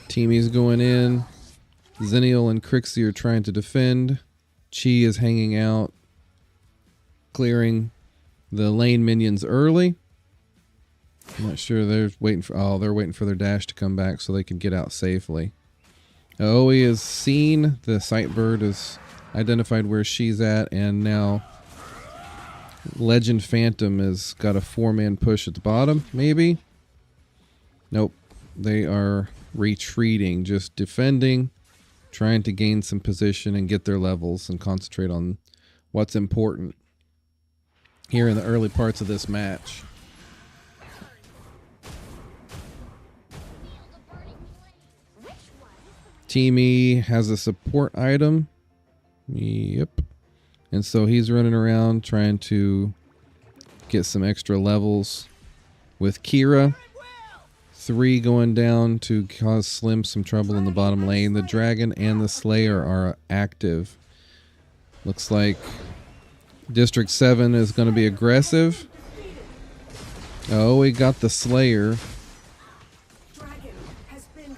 Teamy's going in. Xennial and Crixie are trying to defend. Chi is hanging out, clearing the lane minions early. I'm not sure they're waiting for. Oh, they're waiting for their dash to come back so they can get out safely. Aoi is seen. The sight bird is identified where she's at, and now Legend Phantom has got a 4-man push at the bottom. Maybe. Nope. They are retreating, just defending, trying to gain some position and get their levels and concentrate on what's important here in the early parts of this match. Team E has a support item. Yep. And so he's running around trying to get some extra levels with Kira. 3 going down to cause Slim some trouble in the bottom lane. The Dragon and the Slayer are active. Looks like District 7 is going to be aggressive. Oh, we got the Slayer.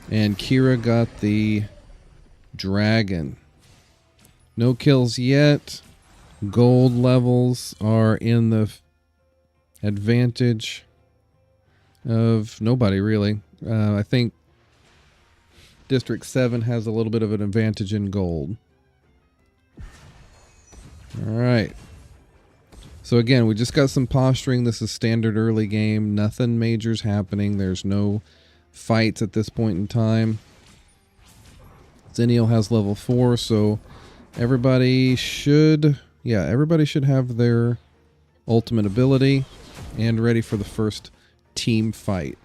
And Kira got the Dragon. No kills yet. Gold levels are in the advantage of nobody, really. I think District 7 has a little bit of an advantage in gold. All right. So again, we just got some posturing. This is standard early game. Nothing major's happening. There's no fights at this point in time. Xennial has level 4, so everybody should have their ultimate ability and ready for the first team fight.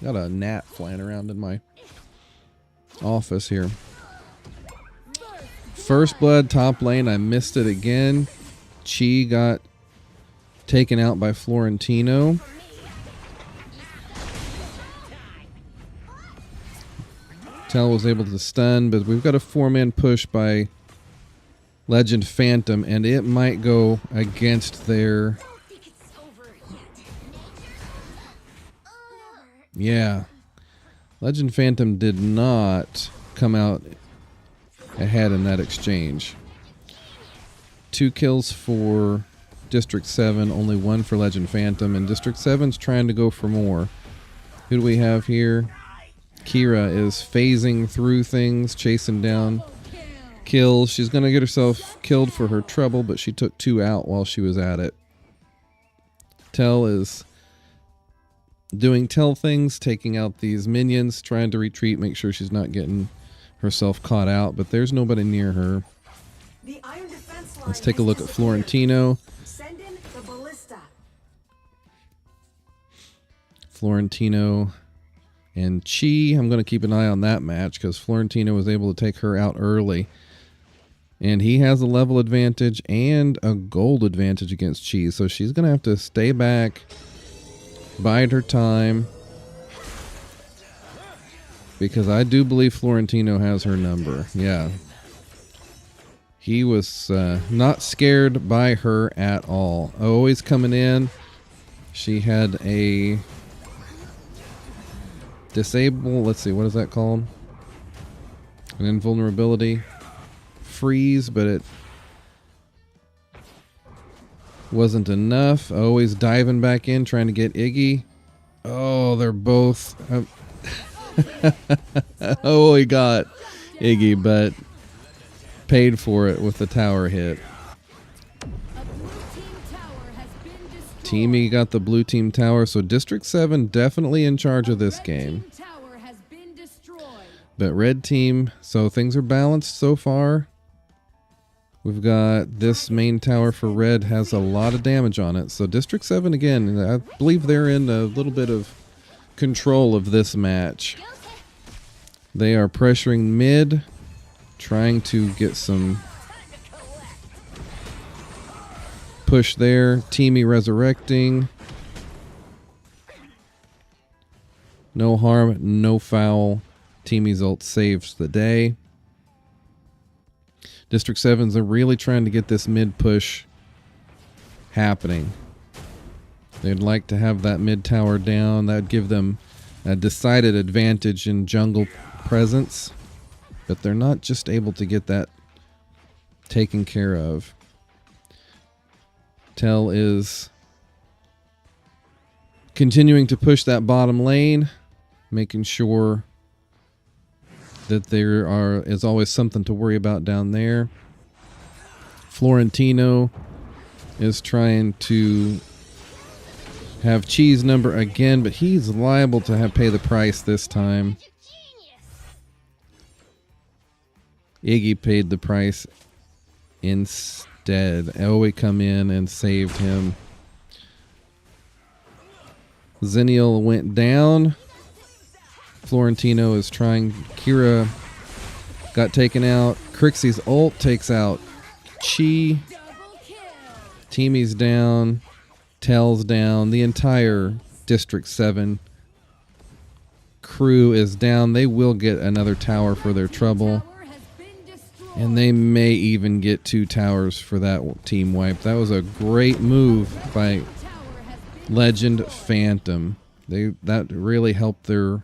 Got a gnat flying around in my office here. First blood top lane, I missed it again. Chi got taken out by Florentino. Tell was able to stun, but we've got a 4-man push by Legend Phantom, and it might go against their... Yeah. Legend Phantom did not come out ahead in that exchange. 2 kills for District 7, only 1 for Legend Phantom, and District 7's trying to go for more. Who do we have here? Kira is phasing through things, chasing down kills. She's going to get herself killed for her trouble, but she took 2 out while she was at it. Tell is doing Tell things, taking out these minions, trying to retreat, make sure she's not getting herself caught out, but there's nobody near her. Let's take a look at Florentino. Florentino and Chi. I'm going to keep an eye on that match because Florentino was able to take her out early. And he has a level advantage and a gold advantage against Chi. So she's going to have to stay back, bide her time. Because I do believe Florentino has her number. Yeah. He was not scared by her at all. Always coming in. She had a disable, let's see, what is that called? An invulnerability. Freeze, but it wasn't enough. Always diving back in, trying to get Iggy. Oh, they're both... oh, he got Iggy, but paid for it with the tower hit. Team E got the blue team tower, so District 7 definitely in charge of this game. But red team, so things are balanced so far. We've got this main tower for red has a lot of damage on it. So District 7 again, I believe they're in a little bit of control of this match. They are pressuring mid, trying to get some push there. Teamy resurrecting. No harm, no foul. Teamy's ult saves the day. District 7's are really trying to get this mid push happening. They'd like to have that mid tower down. That would give them a decided advantage in jungle presence. But they're not just able to get that taken care of. Tell is continuing to push that bottom lane, making sure that there is always something to worry about down there. Florentino is trying to have cheese number again, but he's liable to pay the price this time. Iggy paid the price instead. AOV come in and saved him. Xennial went down. Florentino is trying. Kira got taken out. Crixie's ult takes out Chi. Teamy's down. Tell's down. The entire District 7 crew is down. They will get another tower for their trouble. And they may even get 2 towers for that team wipe. That was a great move by Legend Phantom. That really helped their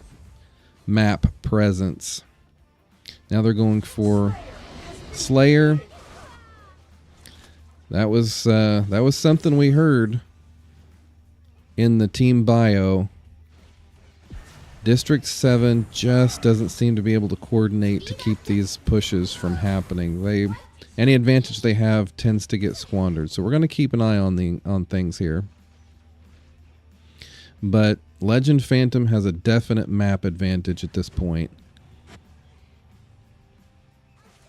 map presence. Now they're going for Slayer. That was something we heard in the team bio. District 7 just doesn't seem to be able to coordinate to keep these pushes from happening. Any advantage they have tends to get squandered. So we're going to keep an eye on things here. But Legend Phantom has a definite map advantage at this point,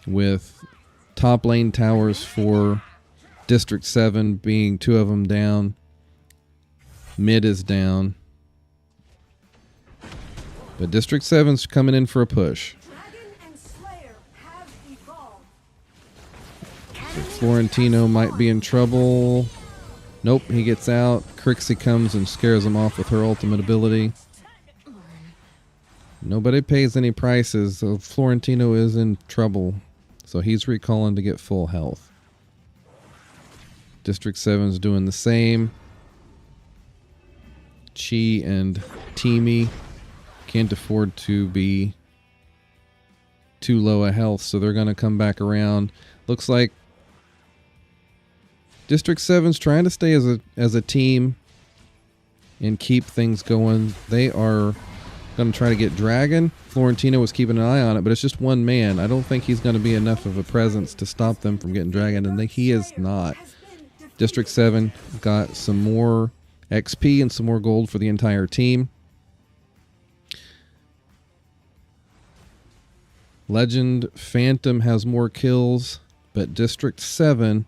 with top lane towers for District 7 being 2 of them down. Mid is down. But District 7's coming in for a push. So Florentino might be in trouble. Nope, he gets out. Crixie comes and scares him off with her ultimate ability. Nobody pays any prices, so Florentino is in trouble. So he's recalling to get full health. District 7's doing the same. Chi and Teamy can't afford to be too low a health, so they're going to come back around. Looks like District 7's trying to stay as a team and keep things going. They are going to try to get Dragon. Florentino was keeping an eye on it, but it's just one man. I don't think he's going to be enough of a presence to stop them from getting Dragon, and he is not. District 7 got some more XP and some more gold for the entire team. Legend Phantom has more kills, but District 7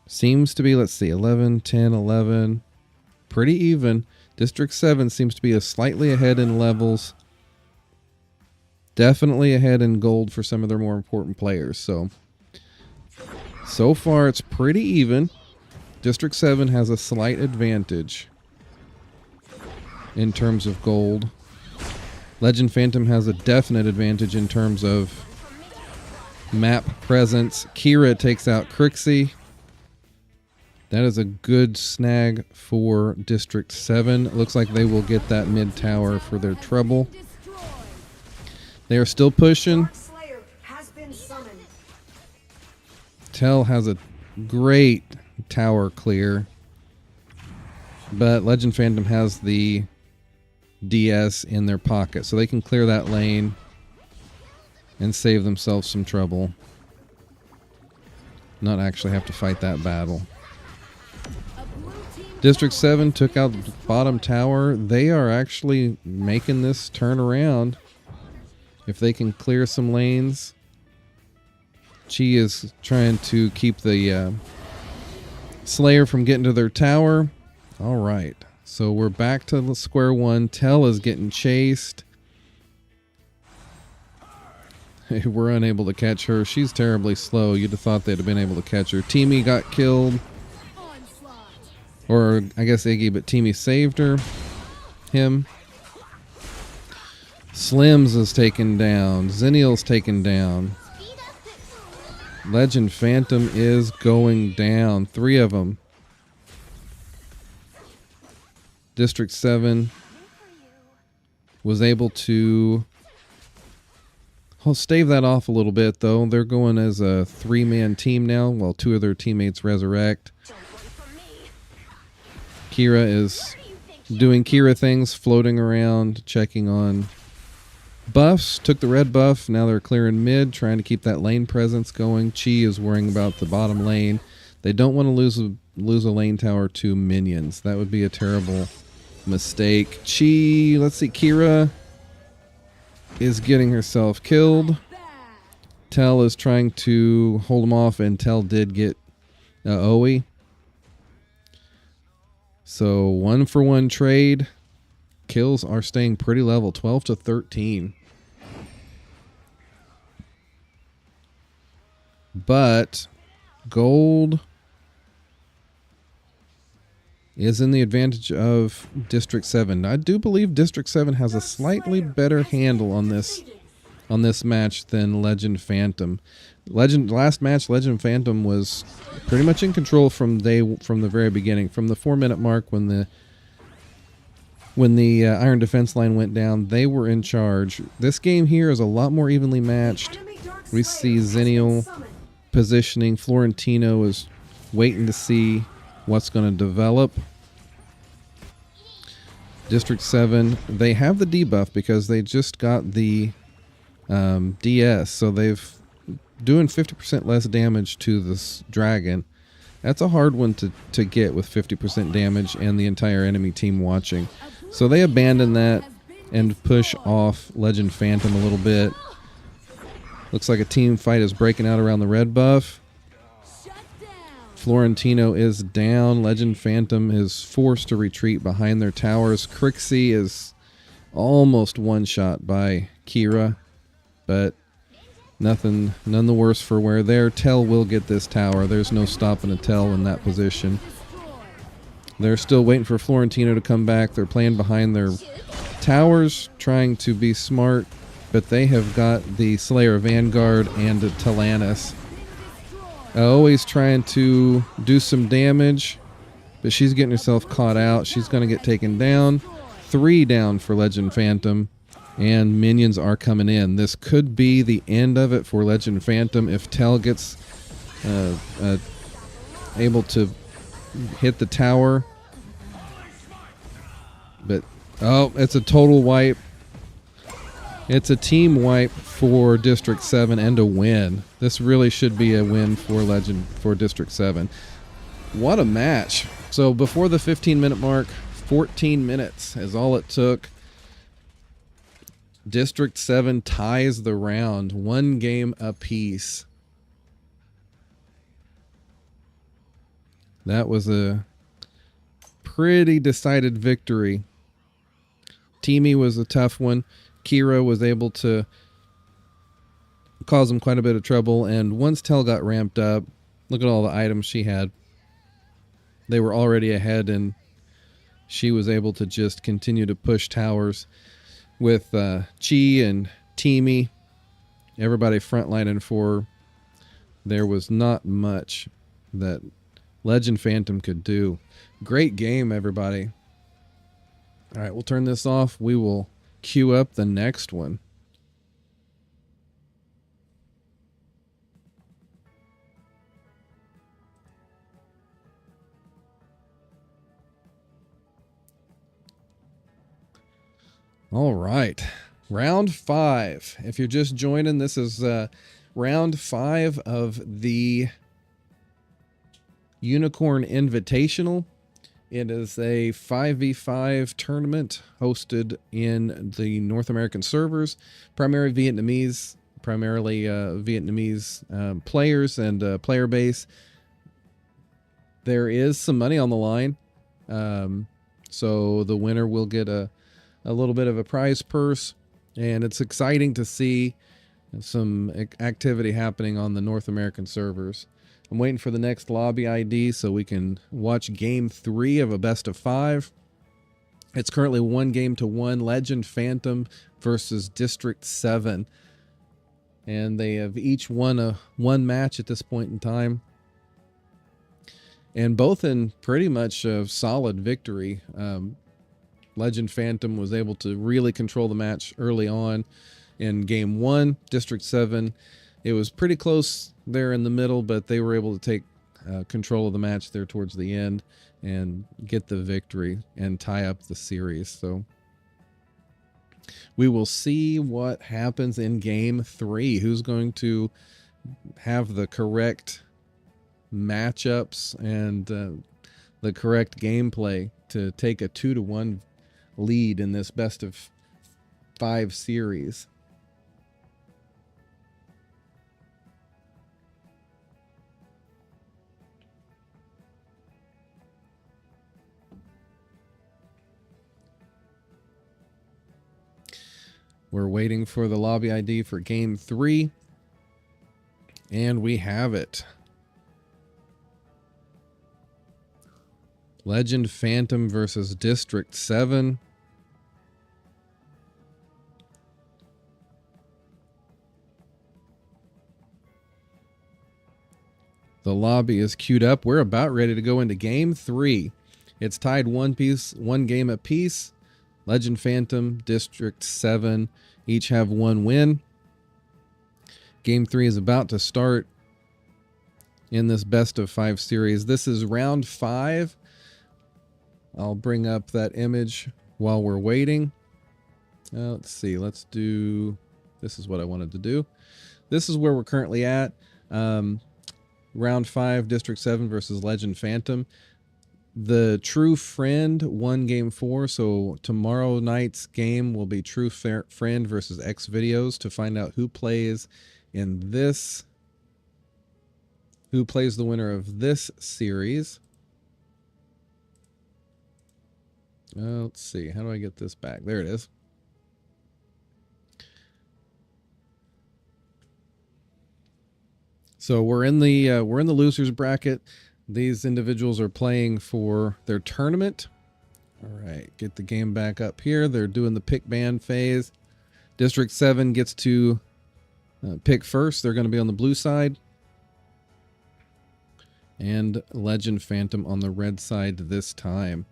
seems to be, let's see, 11, 10, 11, pretty even. District 7 seems to be slightly ahead in levels, definitely ahead in gold for some of their more important players. So far it's pretty even. District 7 has a slight advantage in terms of gold. Legend Phantom has a definite advantage in terms of map presence. Kira takes out Crixie. That is a good snag for District 7. It looks like they will get that mid tower for their trouble. They are still pushing. Tell has a great tower clear, but Legend Phantom has the DS in their pocket, so they can clear that lane and save themselves some trouble. Not actually have to fight that battle. District 7 took out the bottom tower. They are actually making this turn around. If they can clear some lanes. Chi is trying to keep the Slayer from getting to their tower. All right. So we're back to square one. Tell is getting chased. We're unable to catch her. She's terribly slow. You'd have thought they'd have been able to catch her. Teamy got killed. Or I guess Iggy, but Teamy saved him. Slims is taken down. Xennial's taken down. Legend Phantom is going down. 3 of them. District 7 was able to stave that off a little bit, though. They're going as a 3-man team now, while 2 of their teammates resurrect. Kira is doing Kira things, floating around, checking on buffs. Took the red buff. Now they're clearing mid, trying to keep that lane presence going. Chi is worrying about the bottom lane. They don't want to lose a lane tower to minions. That would be a terrible mistake. Chi, let's see, Kira is getting herself killed. Tell is trying to hold him off, and Tell did get Oe. So 1-for-1 trade. Kills are staying pretty level, 12-13. But gold is in the advantage of District 7. I do believe District 7 has a slightly better handle on this match than Legend Phantom. Last match, Legend Phantom was pretty much in control from the very beginning. From the 4-minute mark when the Iron Defense line went down, they were in charge. This game here is a lot more evenly matched. We see Xennial positioning. Florentino is waiting to see what's going to develop. District 7, they have the debuff because they just got the DS, so they've doing 50% less damage to this dragon. That's a hard one to get with 50% damage and the entire enemy team watching. So they abandon that and push off Legend Phantom a little bit. Looks like a team fight is breaking out around the red buff. Florentino is down. Legend Phantom is forced to retreat behind their towers. Crixie is almost one-shot by Kira, but none the worse for wear there. Tell will get this tower. There's no stopping a Tell in that position. They're still waiting for Florentino to come back. They're playing behind their towers, trying to be smart, but they have got the Slayer Vanguard and a Talanis. Always trying to do some damage, but she's getting herself caught out. She's going to get taken down. 3 down for Legend Phantom, and minions are coming in. This could be the end of it for Legend Phantom if Tell gets able to hit the tower. But, oh, it's a total wipe. It's a team wipe for District 7 and a win. This really should be a win for District 7. What a match. So before the 15-minute mark, 14 minutes is all it took. District 7 ties the round, 1 game apiece. That was a pretty decided victory. Teamy was a tough one. Kira was able to cause him quite a bit of trouble, and once Tell got ramped up, look at all the items she had. They were already ahead, and she was able to just continue to push towers with Chi and Teamy. Everybody frontlining for her. There was not much that Legend Phantom could do. Great game, everybody. All right, we'll turn this off. We will queue up the next one. All right, round 5. If you're just joining, this is round 5 of the Unicorn Invitational. It is a 5v5 tournament hosted in the North American servers, primarily Vietnamese players and player base. There is some money on the line, so the winner will get a little bit of a prize purse, and it's exciting to see some activity happening on the North American servers. I'm waiting for the next lobby ID so we can watch game 3 of a best of 5. It's currently 1-1, Legend Phantom versus District 7. And they have each won one match at this point in time. And both in pretty much a solid victory. Legend Phantom was able to really control the match early on in game 1. District 7, it was pretty close there in the middle, but they were able to take control of the match there towards the end and get the victory and tie up the series. So we will see what happens in game 3. Who's going to have the correct matchups and the correct gameplay to take a 2-1 lead in this best of 5 series. We're waiting for the lobby ID for game 3. And we have it. Legend Phantom versus District 7. The lobby is queued up. We're about ready to go into game 3. It's tied one game apiece. Legend Phantom, District 7 each have 1 win. Game 3 is about to start in this best of 5 series. This is round 5. I'll bring up that image while we're waiting. Let's see. Let's do... This is what I wanted to do. This is where we're currently at. Round 5, District 7 versus Legend Phantom. The True Friend won game 4, so tomorrow night's game will be True Friend versus X Videos to find out who plays in this, who plays the winner of this series. Let's see, how do I get this back? There it is. So we're in the losers bracket. These individuals are playing for their tournament. All right, get the game back up here. They're doing the pick band phase. District 7 gets to pick first. They're going to be on the blue side. And Legend Phantom on the red side this time.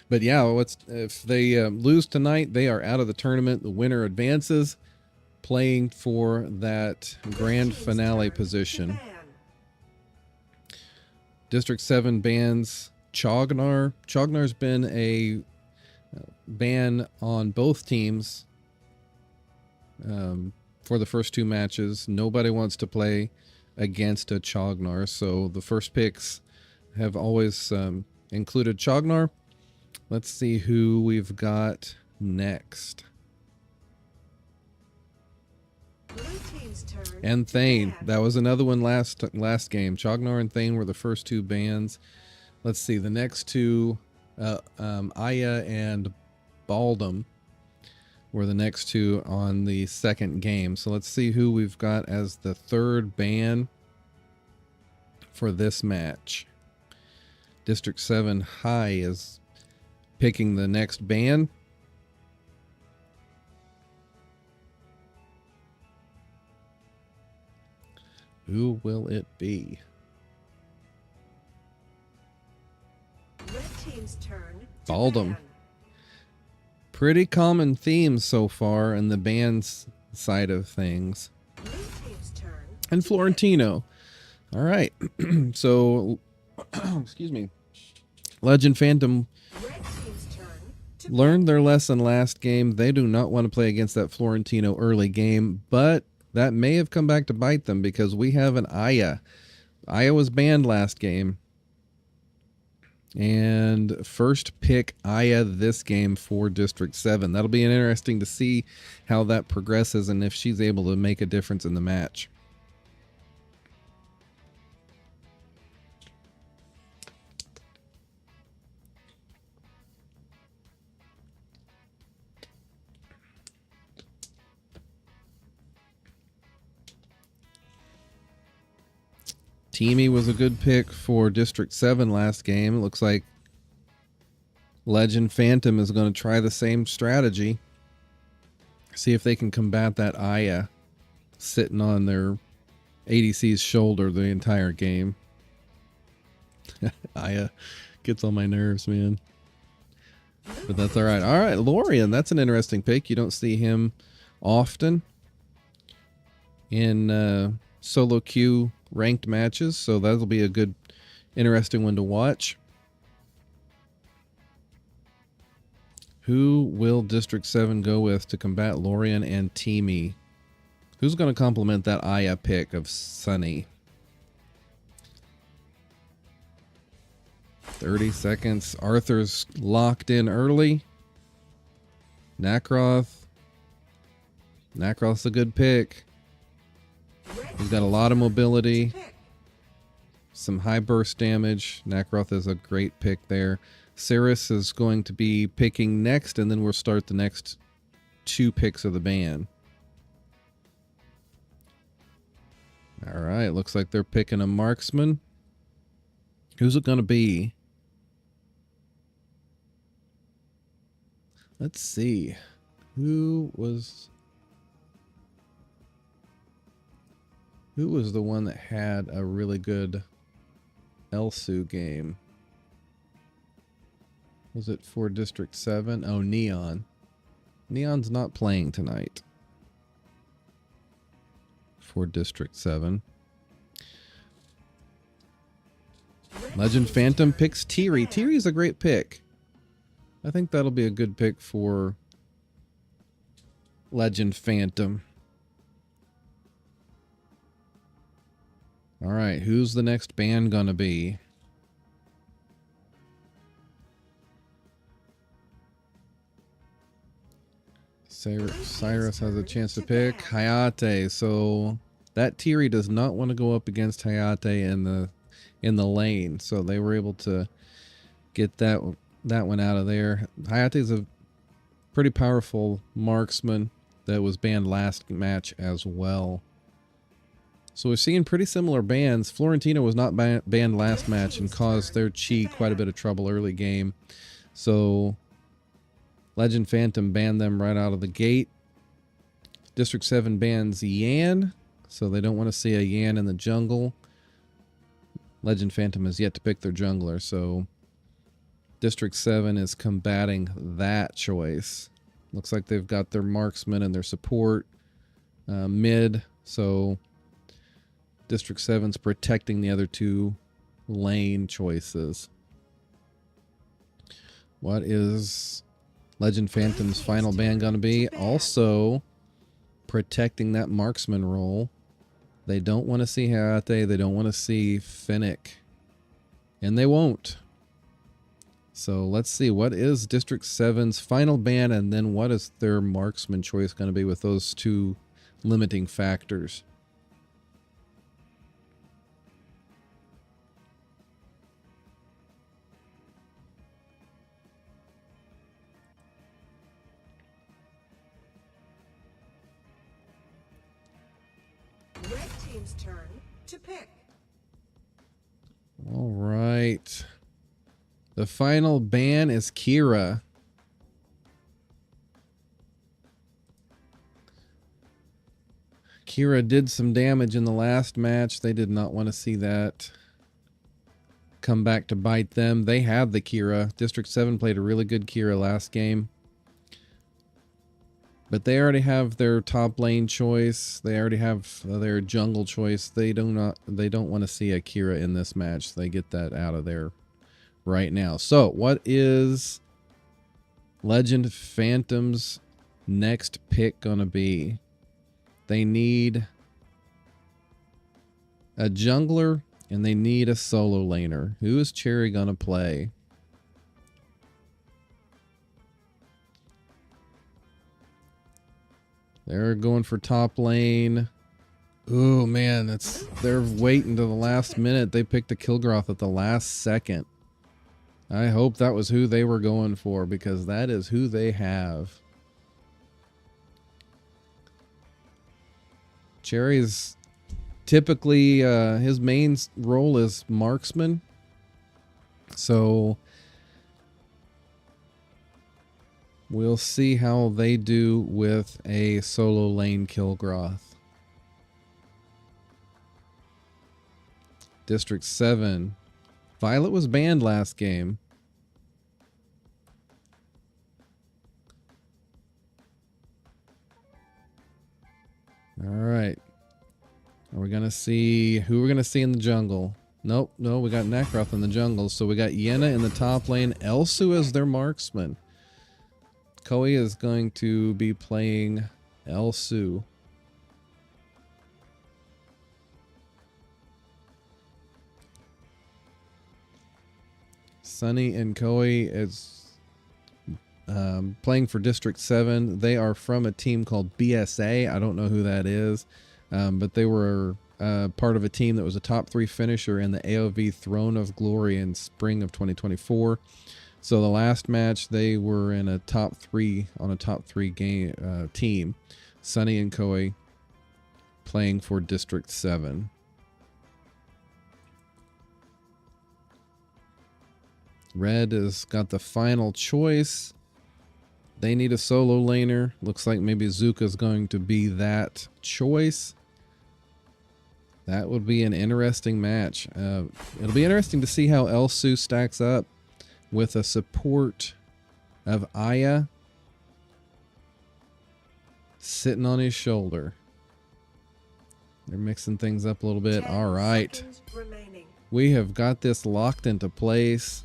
But yeah, if they lose tonight, they are out of the tournament. The winner advances, playing for that grand finale position. District 7 bans Chognar. Chognar's been a ban on both teams for the first 2 matches. Nobody wants to play against a Chognar, so the first picks have always included Chognar. Let's see who we've got next. And Thane. That was another one last game. Chognar and Thane were the first 2 bans. Let's see. The next 2, Aya and Baldum were the next 2 on the second game. So let's see who we've got as the 3rd ban for this match. District 7 High is picking the next ban. Who will it be? Red team's turn. Baldum. Pretty common themes so far in the band's side of things. Blue team's turn. And Florentino. All right. So, excuse me. Legend Phantom Red team's turn. learned their lesson last game. They do not want to play against that Florentino early game, but that may have come back to bite them because we have an Aya. Aya was banned last game. And first pick Aya this game for District 7. That'll be interesting to see how that progresses and if she's able to make a difference in the match. Teamy was a good pick for District 7 last game. It looks like Legend Phantom is going to try the same strategy. See if they can combat that Aya sitting on their ADC's shoulder the entire game. Aya gets on my nerves, man. But that's all right. All right, Lorian, that's an interesting pick. You don't see him often in solo queue ranked matches, so that'll be a good, interesting one to watch. Who will District 7 go with to combat Lorian and Teamy? Who's going to complement that Aya pick of Sunny? 30 seconds. Arthur's locked in early. Nakroth. Nakroth's a good pick. He's got a lot of mobility. Some high burst damage. Nakroth is a great pick there. Cirrus is going to be picking next, and then we'll start the next 2 picks of the ban. All right, looks like they're picking a marksman. Who's it going to be? Let's see. Who was the one that had a really good Elsu game? Was it for District 7? Oh, Neon. Neon's not playing tonight for District 7. Legend Phantom picks Tiri. Tiri's a great pick. I think that'll be a good pick for Legend Phantom. All right, who's the next band gonna be? Cyrus has a chance to pick Hayate. So that Tiri does not want to go up against Hayate in the lane. So they were able to get that one out of there. Hayate's a pretty powerful marksman that was banned last match as well. So we're seeing pretty similar bans. Florentino was not banned last match and caused their Chi quite a bit of trouble early game. So Legend Phantom banned them right out of the gate. District 7 bans Yan, so they don't want to see a Yan in the jungle. Legend Phantom has yet to pick their jungler, so District 7 is combating that choice. Looks like they've got their marksman and their support mid, so District 7's protecting the other 2 lane choices. What is Legend Phantom's final ban going to be? Also protecting that marksman role. They don't want to see Hayate. They don't want to see Finnick. And they won't. So let's see. What is District 7's final ban? And then what is their marksman choice going to be with those 2 limiting factors? Red team's turn to pick. All right. The final ban is Kira. Kira did some damage in the last match. They did not want to see that come back to bite them. They have the Kira. District 7 played a really good Kira last game. But they already have their top lane choice. They already have their jungle choice. They don't want to see a Kira in this match. They get that out of there right now. So, what is Legend Phantom's next pick gonna be? They need a jungler and they need a solo laner. Who is Cherry gonna play? They're going for top lane. Oh man, they're waiting to the last minute. They picked a Kilgroth at the last second. I hope that was who they were going for, because that is who they have. Cherry's typically his main role is marksman. So we'll see how they do with a solo lane Kilgroth. District 7 Violet was banned last game. All right. Are we going to see who we're going to see in the jungle? Nope. No, we got Nekroth in the jungle. So we got Yenna in the top lane. Elsu as their marksman. Koei is going to be playing Elsu. Sunny and Koei is playing for District 7. They are from a team called BSA. I don't know who that is, but they were part of a team that was a top 3 finisher in the AOV Throne of Glory in spring of 2024. So the last match, they were in a top 3 game team. Sunny and Koei playing for District 7. Red has got the final choice. They need a solo laner. Looks like maybe Zuka's going to be that choice. That would be an interesting match. It'll be interesting to see how Elsu stacks up with a support of Aya sitting on his shoulder. They're mixing things up a little bit. All right. We have got this locked into place.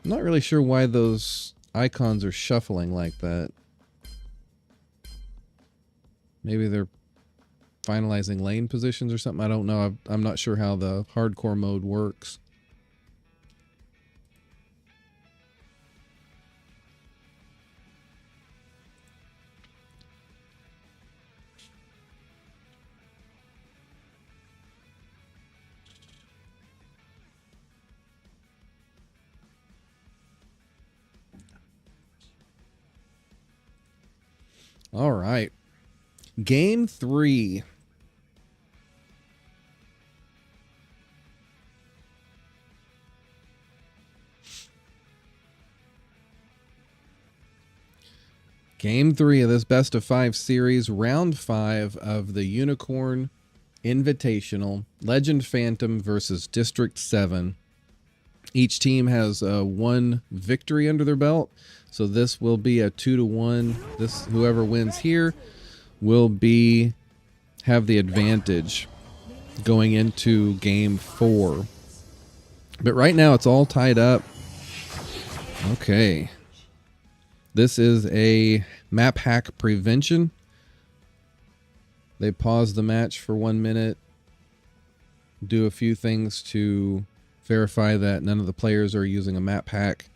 I'm not really sure why those icons are shuffling like that. Maybe they're finalizing lane positions or something. I don't know. I'm not sure how the hardcore mode works. All right. Game 3. Game 3 of this best of 5 series, round 5 of the Unicorn Invitational, Legend Phantom versus District 7. Each team has one victory under their belt, so this will be a 2-1. This whoever wins here will have the advantage going into game 4. But right now it's all tied up. Okay. This is a map hack prevention. They pause the match for 1 minute, do a few things to verify that none of the players are using a map hack,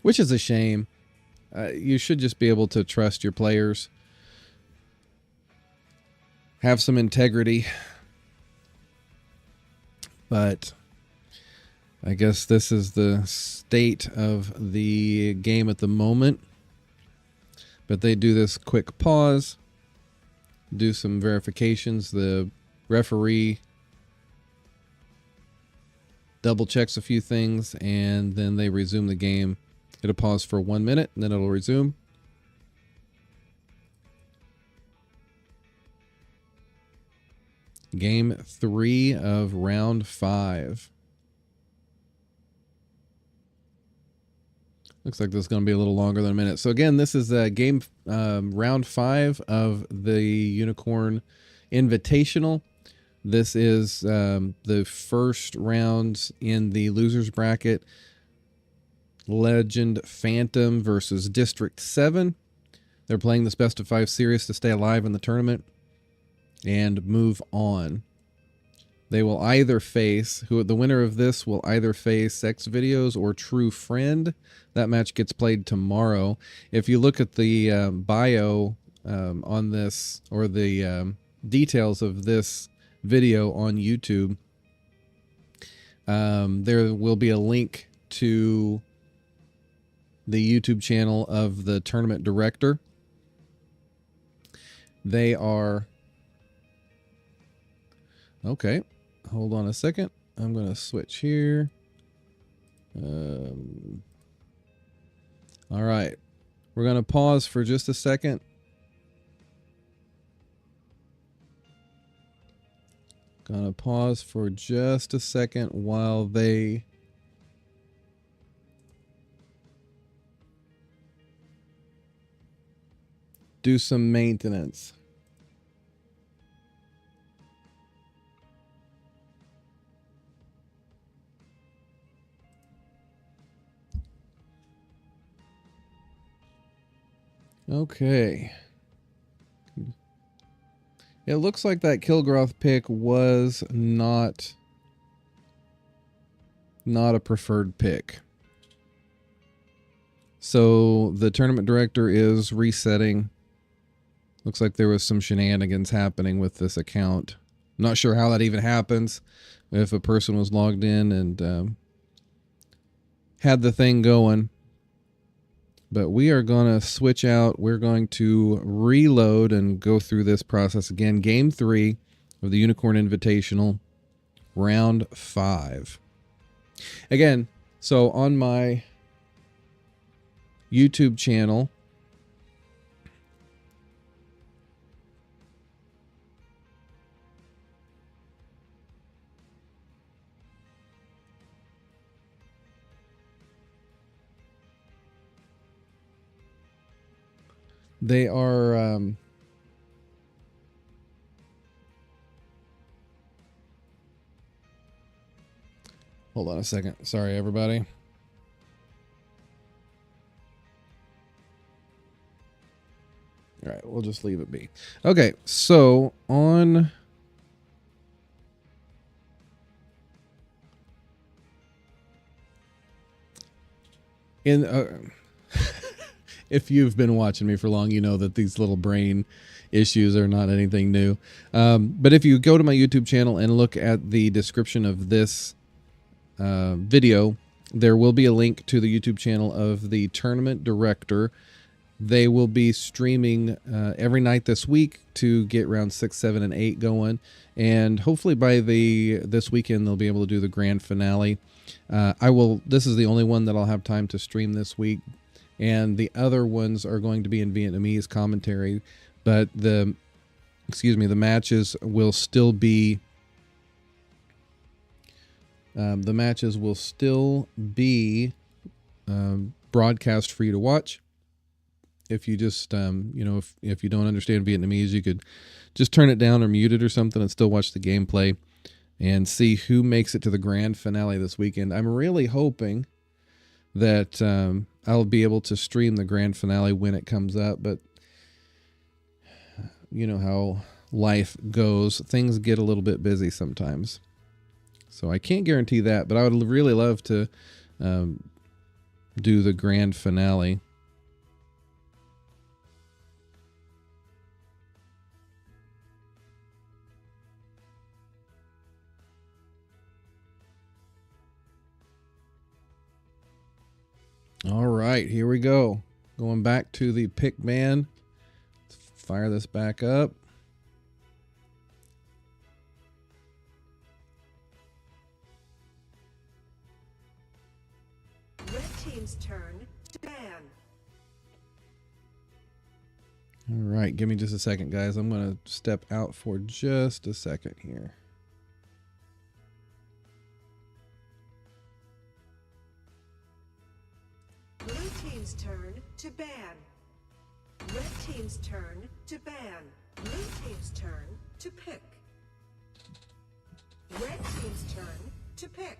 which is a shame. You should just be able to trust your players. Have some integrity. But I guess this is the state of the game at the moment. But they do this quick pause, do some verifications. The referee double checks a few things, and then they resume the game. It'll pause for 1 minute, and then it'll resume. Game 3 of round 5. Looks like this is going to be a little longer than a minute. So again, this is game round 5 of the Unicorn Invitational. This is the first round in the losers bracket. Legend Phantom versus District 7. They're playing this best of 5 series to stay alive in the tournament and move on. They will either face, the winner of this will either face Sex Videos or True Friend. That match gets played tomorrow. If you look at the bio on this, or the details of this video on YouTube, there will be a link to the YouTube channel of the tournament director. They are... Okay, hold on a second. I'm going to switch here. All right. We're going to pause for just a second. Gonna pause for just a second while they do some maintenance. Okay. It looks like that Kilgroth pick was not a preferred pick. So the tournament director is resetting. Looks like there was some shenanigans happening with this account. Not sure how that even happens. If a person was logged in and had the thing going. But we are going to switch out. We're going to reload and go through this process again. Game 3 of the Unicorn Invitational, round 5. Again, so on my YouTube channel, they are hold on a second. Sorry, everybody. All right, we'll just leave it be. Okay, so on in if you've been watching me for long, you know that these little brain issues are not anything new. But if you go to my YouTube channel and look at the description of this video, there will be a link to the YouTube channel of the tournament director. They will be streaming every night this week to get round 6, 7, and 8 going. And hopefully by this weekend, they'll be able to do the grand finale. This is the only one that I'll have time to stream this week. And the other ones are going to be in Vietnamese commentary. But the matches will still be broadcast for you to watch. If you just, if you don't understand Vietnamese, you could just turn it down or mute it or something and still watch the gameplay and see who makes it to the grand finale this weekend. I'm really hoping that I'll be able to stream the grand finale when it comes up, but you know how life goes. Things get a little bit busy sometimes. So I can't guarantee that, but I would really love to do the grand finale. All right, here we go. Going back to the pick man. Let's fire this back up. Red team's turn to ban. All right, give me just a second, guys. I'm going to step out for just a second here. Blue team's turn to ban. Red team's turn to ban. Blue team's turn to pick. Red team's turn to pick.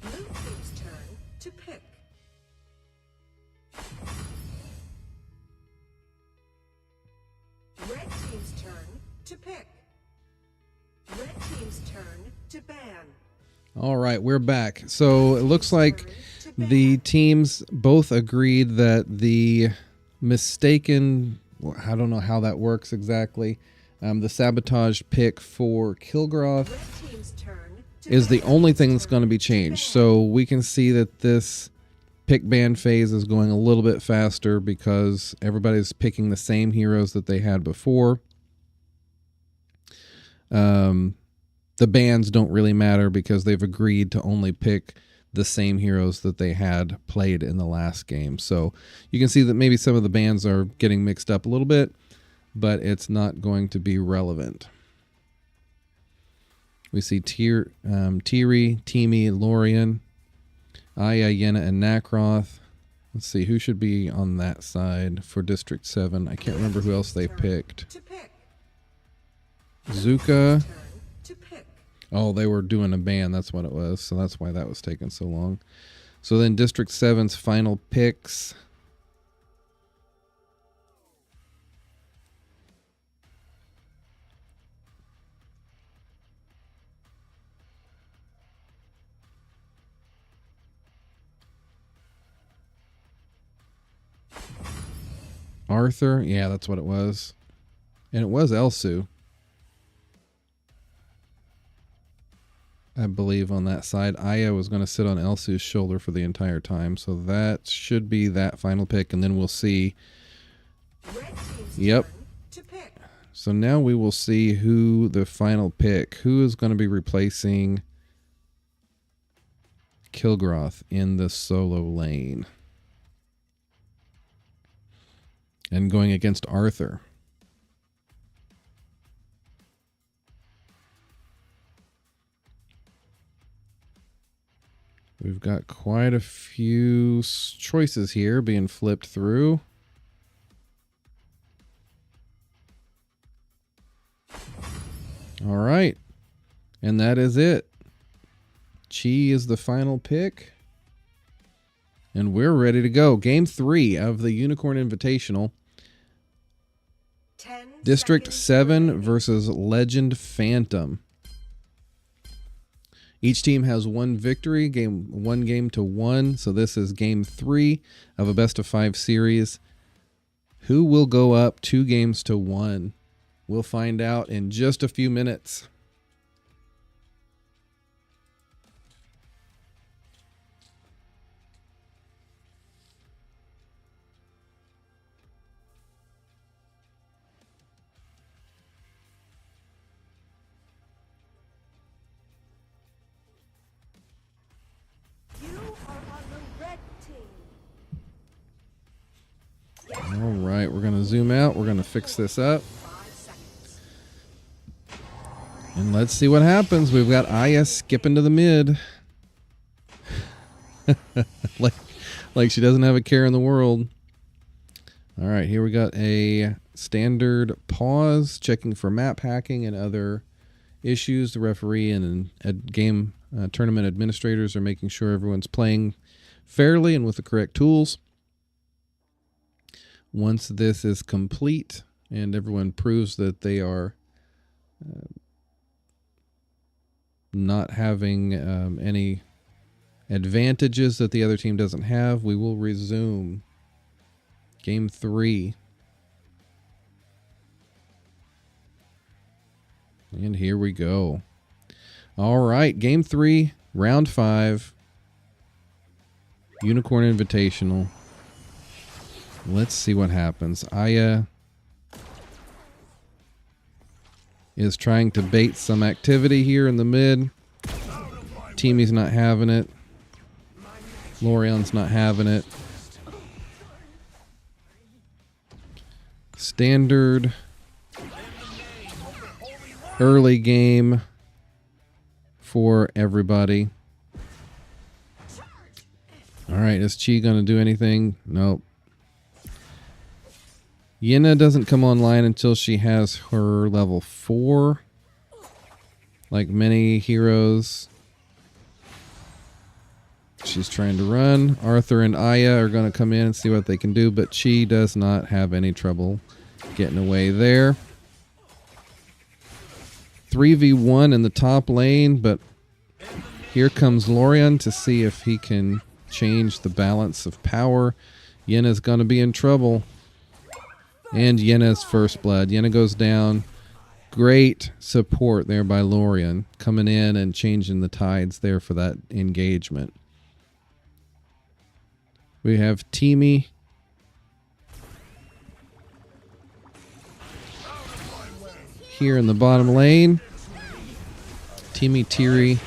Blue team's turn to pick. Red team's turn to pick. Red team's turn to ban. All right, we're back. So it looks like the teams both agreed that the mistaken, I don't know how that works exactly, the sabotage pick for Kilgroth is the only thing that's going to be changed. So we can see that this pick ban phase is going a little bit faster because everybody's picking the same heroes that they had before. The bans don't really matter because they've agreed to only pick the same heroes that they had played in the last game. So you can see that maybe some of the bans are getting mixed up a little bit, but it's not going to be relevant. We see Tiri, Teamy, Lorian, Aya, Yenna, and Nakroth. Let's see, who should be on that side for District 7? I can't remember who else they picked. Zuka. Oh, they were doing a ban. That's what it was. So that's why that was taking so long. So then District 7's final picks. Arthur. Yeah, that's what it was. And it was Elsu, I believe, on that side. Aya was going to sit on Elsu's shoulder for the entire time. So that should be that final pick. And then we'll see. Yep. So now we will see who the final pick. Who is going to be replacing Kilgroth in the solo lane. And going against Arthur. We've got quite a few choices here being flipped through. All right. And that is it. Chi is the final pick. And we're ready to go. Game 3 of the Unicorn Invitational. District 7 versus Legend Phantom. Each team has one victory, one game to one. So this is game 3 of a best of 5 series. Who will go up 2 games to 1? We'll find out in just a few minutes. All right, we're going to zoom out. We're going to fix this up. And let's see what happens. We've got Aya skipping to the mid. like she doesn't have a care in the world. All right, here we got a standard pause, checking for map hacking and other issues. The referee and game tournament administrators are making sure everyone's playing fairly and with the correct tools. Once this is complete and everyone proves that they are not having any advantages that the other team doesn't have, we will resume game 3. And here we go. All right, game 3, round 5, Unicorn Invitational. Let's see what happens. Aya is trying to bait some activity here in the mid. Teamy's not having it. Lorion's not having it. Standard early game for everybody. All right, is Chi going to do anything? Nope. Yenna doesn't come online until she has her level 4. Like many heroes. She's trying to run. Arthur and Aya are going to come in and see what they can do, but Chi does not have any trouble getting away there. 3v1 in the top lane, but here comes Lorian to see if he can change the balance of power. Yenna's going to be in trouble. And Yenna's first blood. Yenna goes down. Great support there by Lorian, coming in and changing the tides there for that engagement. We have Teamy. Here in the bottom lane. Teamy, Tiri.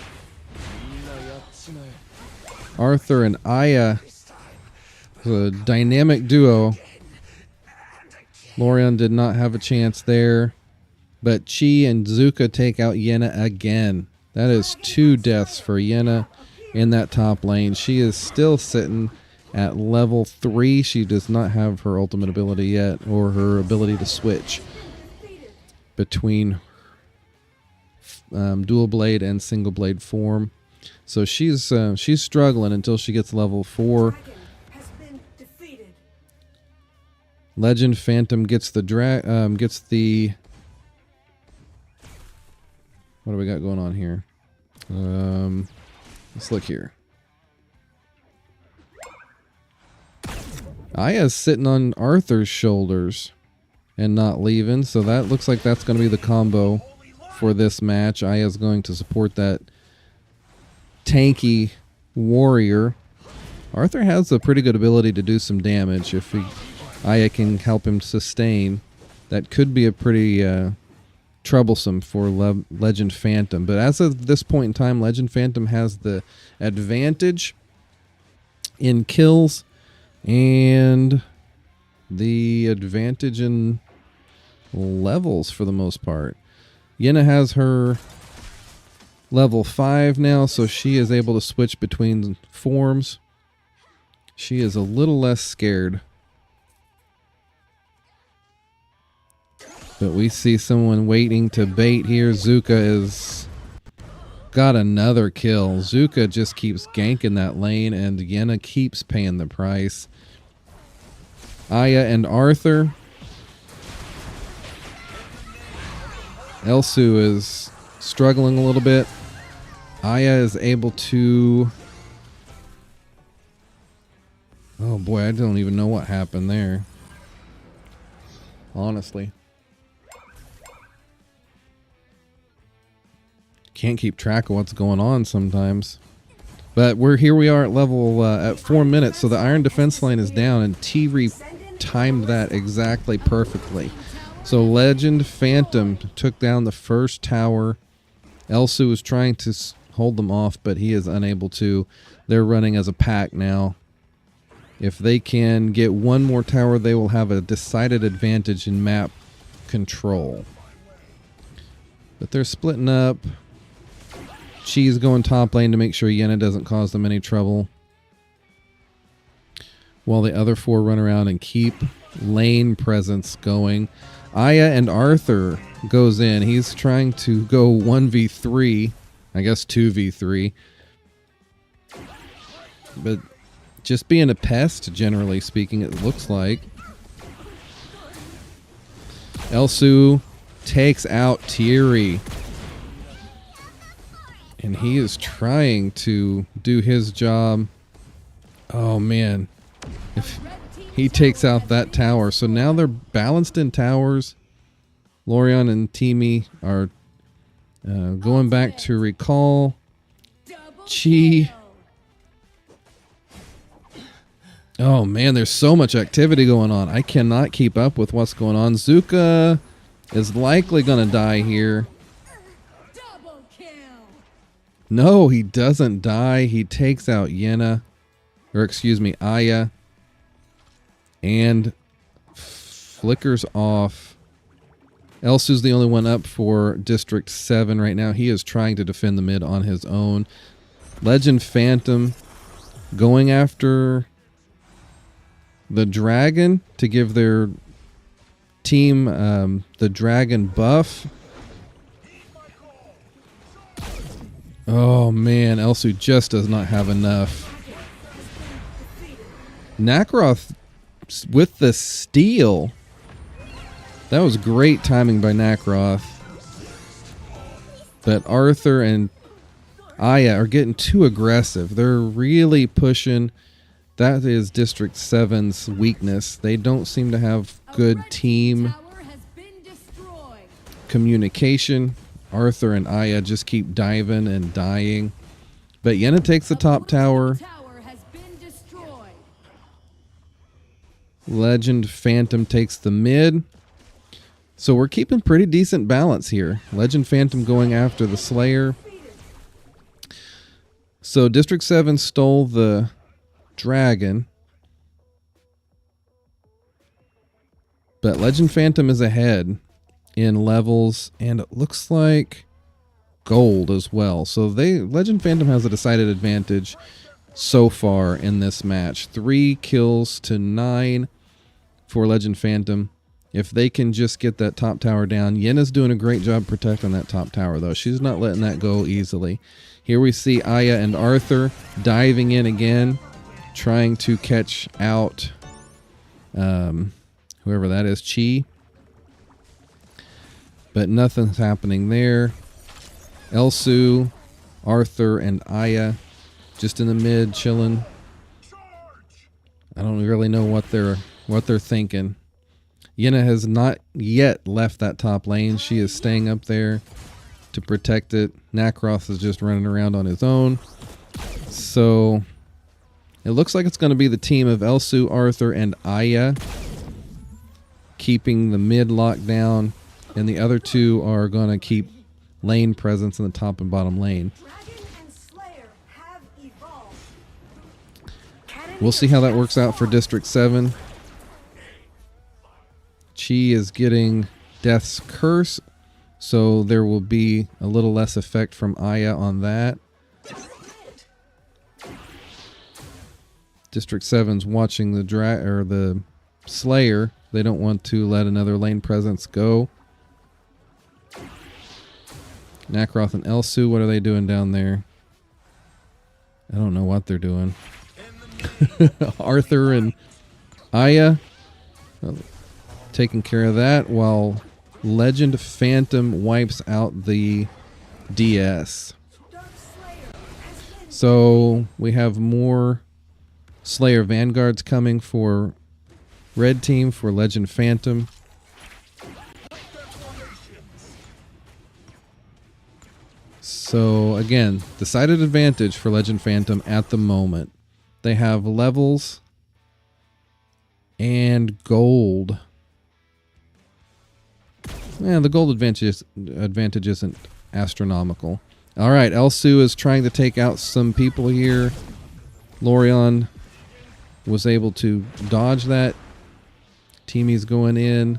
Arthur and Aya. A dynamic duo. Lorion did not have a chance there. But Chi and Zuka take out Yenna again. That is 2 deaths for Yenna in that top lane. She is still sitting at level 3. She does not have her ultimate ability yet, or her ability to switch between dual blade and single blade form. So she's struggling until she gets level 4. Legend Phantom gets the what do we got going on here? Let's look here. Aya's sitting on Arthur's shoulders and not leaving, so that looks like that's going to be the combo for this match. Aya's going to support that tanky warrior. Arthur has a pretty good ability to do some damage. If Aya can help him sustain, that could be a pretty troublesome for Legend Phantom. But as of this point in time, Legend Phantom has the advantage in kills and the advantage in levels for the most part. Yenna has her level 5 now, so she is able to switch between forms. She is a little less scared. But we see someone waiting to bait here. Zuka is got another kill. Zuka just keeps ganking that lane, and Yenna keeps paying the price. Aya and Arthur. Elsu is struggling a little bit. Aya is able to... Oh boy, I don't even know what happened there. Honestly. Can't keep track of what's going on sometimes. But we are at level at 4 minutes, so the Iron Defense line is down, and T-Re timed that exactly perfectly. So Legend Phantom took down the first tower. Elsu was trying to hold them off, but he is unable to. They're running as a pack now. If they can get one more tower, they will have a decided advantage in map control. But they're splitting up. Chi's going top lane to make sure Yenna doesn't cause them any trouble, while the other 4 run around and keep lane presence going. Aya and Arthur goes in. He's trying to go 1v3. I guess 2v3. But just being a pest, generally speaking, it looks like. Elsu takes out Tiri. And he is trying to do his job. Oh, man. If he takes out that tower. So now they're balanced in towers. Lorion and Teamy are going back to recall. Chi. Oh, man, there's so much activity going on. I cannot keep up with what's going on. Zuka is likely going to die here. No, he doesn't die. He takes out Yenna, or excuse me, Aya, and flickers off. Elsu's the only one up for District 7 right now. He is trying to defend the mid on his own. Legend Phantom going after the dragon to give their team the dragon buff. Oh man, Elsu just does not have enough. Nakaroth with the steal. That was great timing by Nakaroth. But Arthur and Aya are getting too aggressive. They're really pushing. That is District 7's weakness. They don't seem to have good team communication. Arthur and Aya just keep diving and dying. But Yenna takes the top tower. Legend Phantom takes the mid. So we're keeping pretty decent balance here. Legend Phantom going after the Slayer. So District 7 stole the dragon. But Legend Phantom is ahead in levels, and it looks like gold as well. So Legend Phantom has a decided advantage so far in this match. 3 kills to 9 for Legend Phantom. If they can just get that top tower down. Yenna's doing a great job protecting that top tower, though. She's not letting that go easily. Here we see Aya and Arthur diving in again, trying to catch out whoever that is, Chi. But nothing's happening there. Elsu, Arthur, and Aya just in the mid, chilling. I don't really know what they're thinking. Yenna has not yet left that top lane. She is staying up there to protect it. Nacroth is just running around on his own. So it looks like it's going to be the team of Elsu, Arthur, and Aya keeping the mid locked down, and the other two are going to keep lane presence in the top and bottom lane. We'll see how that works out for District 7. Chi is getting Death's Curse, so there will be a little less effect from Aya on that. District 7's watching the Slayer. They don't want to let another lane presence go. Nacroth and Elsu, what are they doing down there? I don't know what they're doing. Arthur and Aya taking care of that while Legend Phantom wipes out the DS. So we have more Slayer Vanguards coming for red team for Legend Phantom. So again, decided advantage for Legend Phantom at the moment. They have levels and gold. Yeah, the gold advantage isn't astronomical. All right, Elsu is trying to take out some people here. Lorion was able to dodge that. Teamy's going in.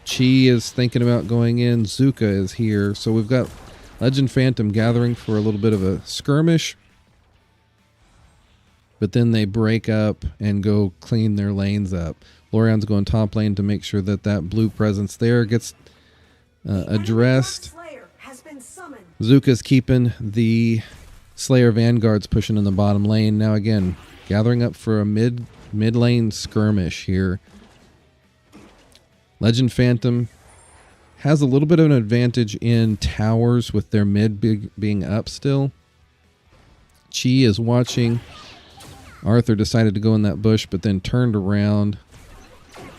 Chi is thinking about going in. Zuka is here. So we've got Legend Phantom gathering for a little bit of a skirmish. But then they break up and go clean their lanes up. Lorion's going top lane to make sure that that blue presence there gets addressed. Zuka's keeping the Slayer Vanguards pushing in the bottom lane. Now again, gathering up for a mid lane skirmish here. Legend Phantom has a little bit of an advantage in towers with their mid being up still. Chi is watching. Arthur decided to go in that bush, but then turned around.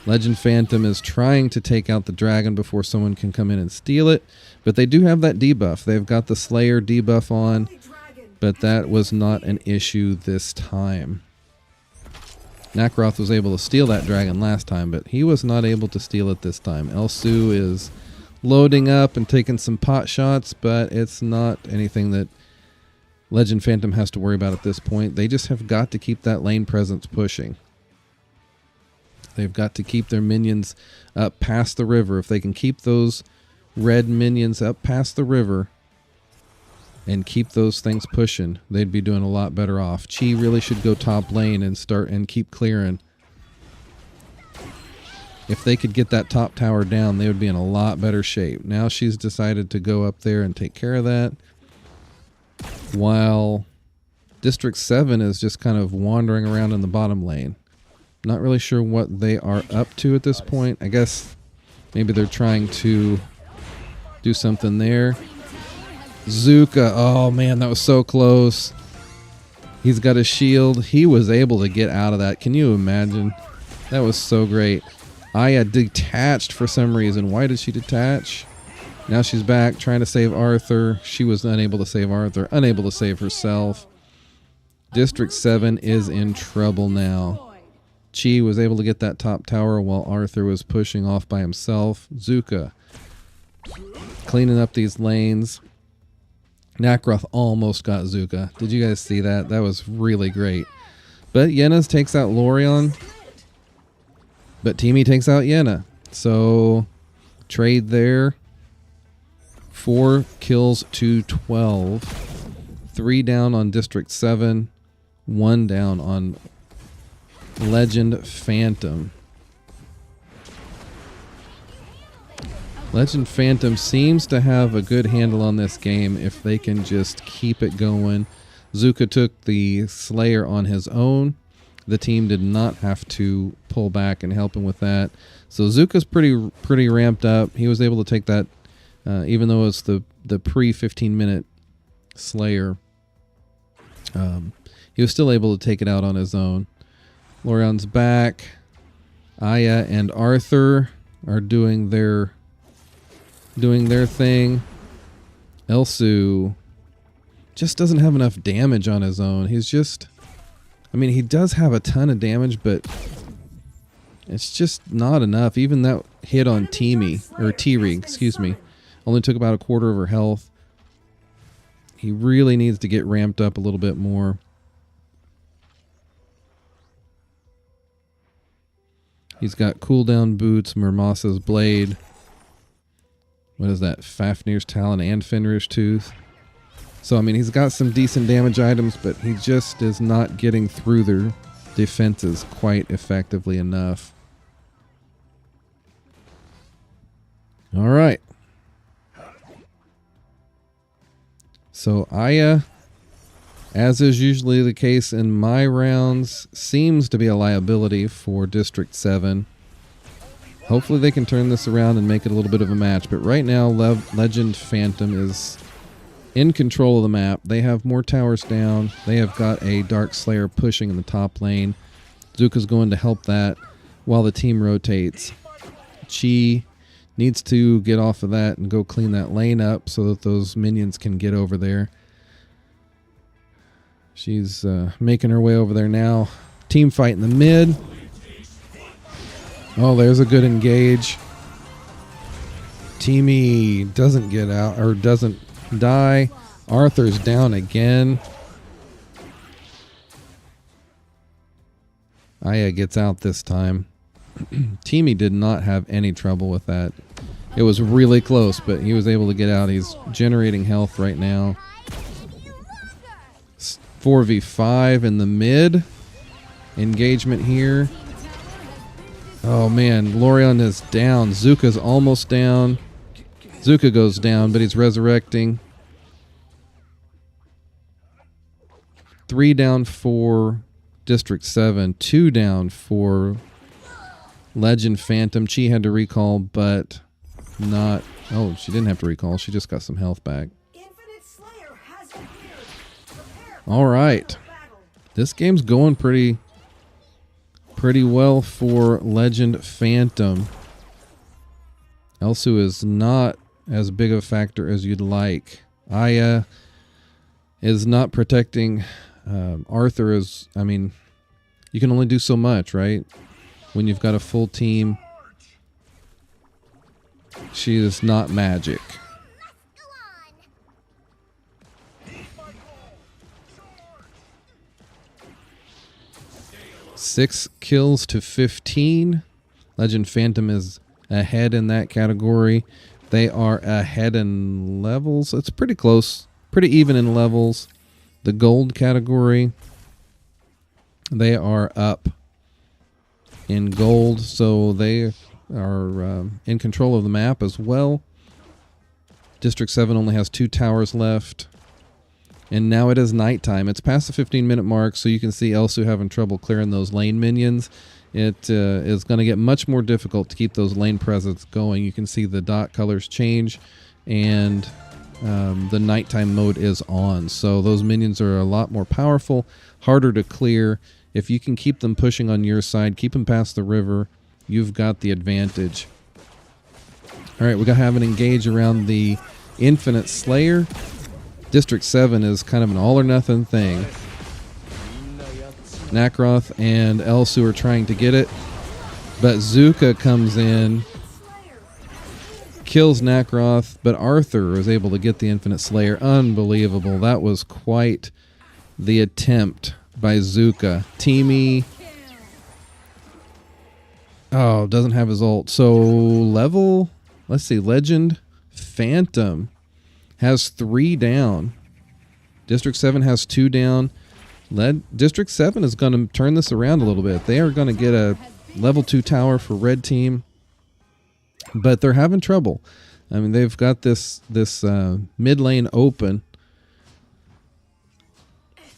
Legend Phantom is trying to take out the dragon before someone can come in and steal it, but they do have that debuff. They've got the Slayer debuff on, but that was not an issue this time. Nacroth was able to steal that dragon last time, but he was not able to steal it this time. Elsu is loading up and taking some pot shots, but it's not anything that Legend Phantom has to worry about at this point. They just have got to keep that lane presence pushing. They've got to keep their minions up past the river. If they can keep those red minions up past the river and keep those things pushing, they'd be doing a lot better off. Chi really should go top lane and start and keep clearing. If they could get that top tower down, they would be in a lot better shape. Now she's decided to go up there and take care of that, while District 7 is just kind of wandering around in the bottom lane. Not really sure what they are up to at this point. I guess maybe they're trying to do something there. Zuka, oh man, that was so close. He's got a shield. He was able to get out of that. Can you imagine? That was so great. Aya detached for some reason. Why did she detach? Now she's back trying to save Arthur. She was unable to save Arthur, unable to save herself. District 7 is in trouble now. Chi was able to get that top tower while Arthur was pushing off by himself. Zuka cleaning up these lanes. Nakaroth almost got Zuka. Did you guys see that? That was really great. But Yenna's takes out Lorion. But Teamy takes out Yenna. So trade there. 4 kills to 12. 3 down on District 7. 1 down on Legend Phantom. Legend Phantom seems to have a good handle on this game if they can just keep it going. Zuka took the Slayer on his own. The team did not have to pull back and help him with that. So Zuka's pretty ramped up. He was able to take that, even though it's the pre-15-minute Slayer. He was still able to take it out on his own. Lorion's back. Aya and Arthur are doing their thing. Elsu just doesn't have enough damage on his own. He's just, I mean, he does have a ton of damage, but it's just not enough. Even that hit on Tiri, excuse me, only took about a quarter of her health. He really needs to get ramped up a little bit more. He's got cooldown boots, Murmasa's blade. What is that? Fafnir's talon and Fenrir's tooth. So, I mean, he's got some decent damage items, but he just is not getting through their defenses quite effectively enough. All right. So, Aya, as is usually the case in my rounds, seems to be a liability for District 7. Hopefully they can turn this around and make it a little bit of a match. But right now, Legend Phantom is in control of the map. They have more towers down. They have got a Dark Slayer pushing in the top lane. Zuka's going to help that while the team rotates. Chi needs to get off of that and go clean that lane up so that those minions can get over there. She's making her way over there now. Team fight in the mid. Oh, there's a good engage. Teamy doesn't get out or doesn't die. Arthur's down again. Aya gets out this time. Teamy did not have any trouble with that. It was really close, but he was able to get out. He's generating health right now. 4v5 in the mid. Engagement here. Oh man, Lorion is down. Zuka's almost down. Zuka goes down, but he's resurrecting. 3 down for District 7. 2 down for Legend Phantom. Chi had to recall, but not... Oh, she didn't have to recall. She just got some health back. All right. This game's going pretty well for Legend Phantom. Elsu is not as big of a factor as you'd like. Aya is not protecting. Arthur is, I mean, you can only do so much, right? When you've got a full team. She is not magic. Six kills to 15. Legend Phantom is ahead in that category. They are ahead in levels. It's pretty close. Pretty even in levels. The gold category, they are up in gold. So they are in control of the map as well. District 7 only has 2 towers left. And now it is nighttime. It's past the 15-minute mark, so you can see Elsu having trouble clearing those lane minions. It is going to get much more difficult to keep those lane presence going. You can see the dot colors change, and the nighttime mode is on. So those minions are a lot more powerful, harder to clear. If you can keep them pushing on your side, keep them past the river, you've got the advantage. All right, we're going to have an engage around the Infinite Slayer. District 7 is kind of an all-or-nothing thing. Nakaroth and Elsu are trying to get it, but Zuka comes in, kills Nakaroth, but Arthur is able to get the Infinite Slayer. Unbelievable. That was quite the attempt by Zuka. Teamy. Oh, doesn't have his ult. So level, let's see, Legend Phantom has 3 down. District 7 has 2 down. District 7 is going to turn this around a little bit. They are going to get a level 2 tower for red team, but they're having trouble. I mean, they've got this mid lane open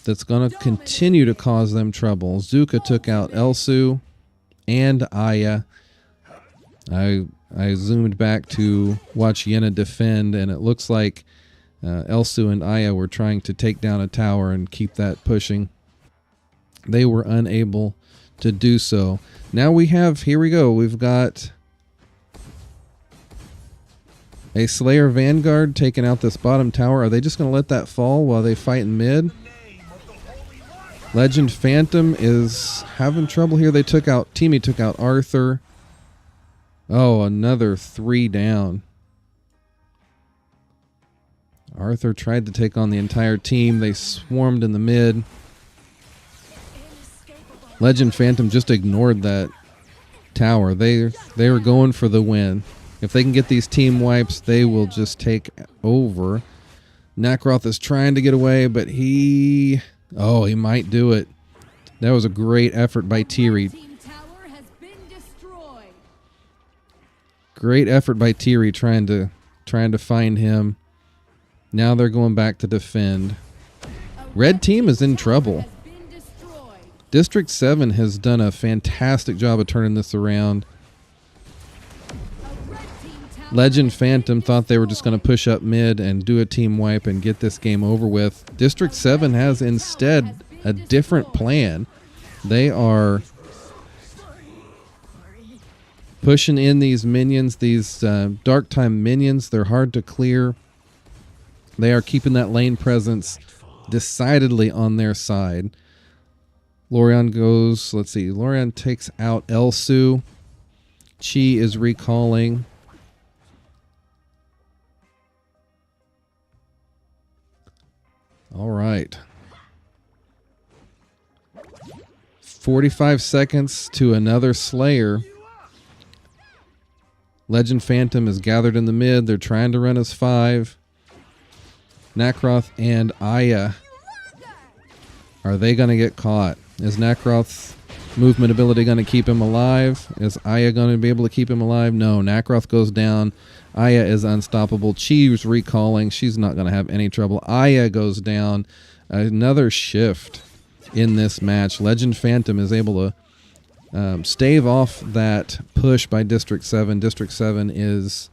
that's going to continue to cause them trouble. Zuka took out Elsu and Aya. I zoomed back to watch Yenna defend, and it looks like Elsu and Aya were trying to take down a tower and keep that pushing. They were unable to do so. Now we have, here we go, we've got a Slayer Vanguard taking out this bottom tower. Are they just going to let that fall while they fight in mid? Legend Phantom is having trouble here. Teamy took out Arthur. Oh, another 3 down. Arthur tried to take on the entire team. They swarmed in the mid. Legend Phantom just ignored that tower. They were going for the win. If they can get these team wipes, they will just take over. Nakaroth is trying to get away, but he might do it. That was a great effort by Tiri. Great effort by Tiri trying to find him. Now they're going back to defend. Red team is in trouble. District 7 has done a fantastic job of turning this around. Legend Phantom thought they were just going to push up mid and do a team wipe and get this game over with. District 7 has instead a different plan. They are pushing in these minions, these Dark Time minions. They're hard to clear. They are keeping that lane presence decidedly on their side. Lorian goes, let's see, Lorian takes out Elsu. Chi is recalling. All right. 45 seconds to another Slayer. Legend Phantom is gathered in the mid. They're trying to run as 5. Nakaroth and Aya. Are they going to get caught? Is Nakaroth's movement ability going to keep him alive? Is Aya going to be able to keep him alive? No. Nakaroth goes down. Aya is unstoppable. Chi's recalling. She's not going to have any trouble. Aya goes down. Another shift in this match. Legend Phantom is able to stave off that push by District 7. District 7 is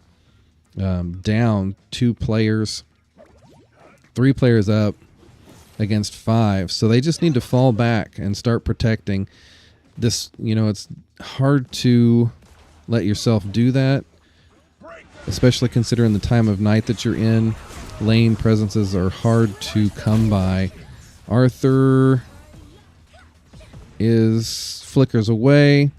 down 2 players. 3 players up against 5. So they just need to fall back and start protecting. This, it's hard to let yourself do that, especially considering the time of night that you're in. Lane presences are hard to come by. Arthur flickers away.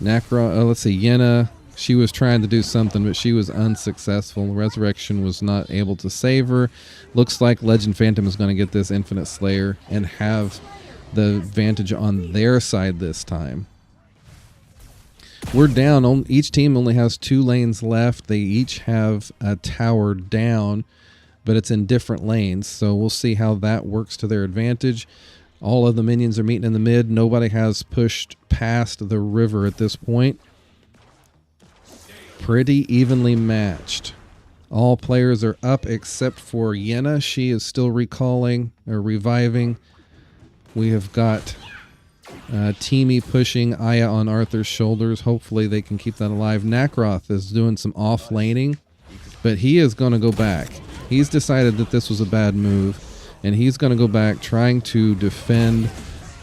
Let's see, Yenna. She was trying to do something, but she was unsuccessful. Resurrection was not able to save her. Looks like Legend Phantom is going to get this Infinite Slayer and have the advantage on their side this time. We're down. Each team only has 2 lanes left. They each have a tower down, but it's in different lanes. So we'll see how that works to their advantage. All of the minions are meeting in the mid. Nobody has pushed past the river at this point. Pretty evenly matched. All players are up except for Yenna. She is still recalling or reviving. We have got Teamy pushing Aya on Arthur's shoulders. Hopefully they can keep that alive. Nakaroth is doing some off laning, but he is going to go back. He's decided that this was a bad move, and he's going to go back trying to defend.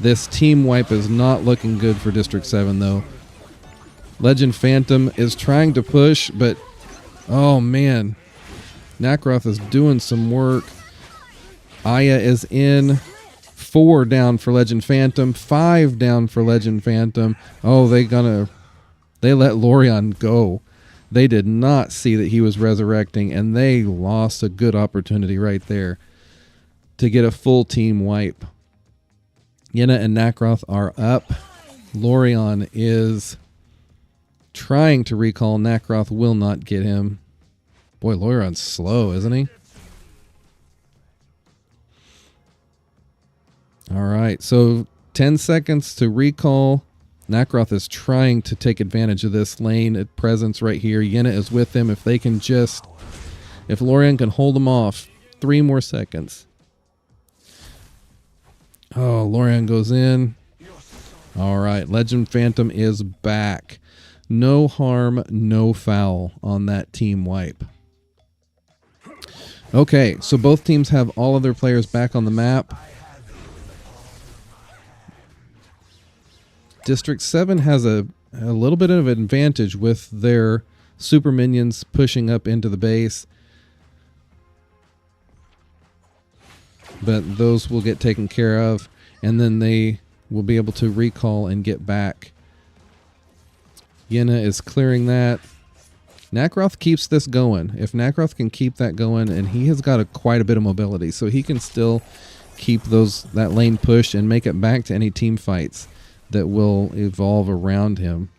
This team wipe is not looking good for District 7, though. Legend Phantom is trying to push, but oh man, Nakaroth is doing some work. Aya is in. 4 down for Legend Phantom. 5 down for Legend Phantom. Oh, they let Lorion go. They did not see that he was resurrecting, and they lost a good opportunity right there to get a full team wipe. Yenna and Nacroth are up. Lorion is trying to recall. Nacroth will not get him. Boy, Lorion's slow, isn't he? All right, so 10 seconds to recall. Nacroth is trying to take advantage of this lane at presence right here. Yenna is with him. If Lorion can hold him off, 3 more seconds. Oh, Lorion goes in. All right, Legend Phantom is back. No harm, no foul on that team wipe. Okay, so both teams have all of their players back on the map. District 7 has a little bit of an advantage with their super minions pushing up into the base. But those will get taken care of, and then they will be able to recall and get back. Yenna is clearing that. Nacroth keeps this going. If Nacroth can keep that going, and he has got quite a bit of mobility, so he can still keep that lane pushed and make it back to any team fights that will evolve around him.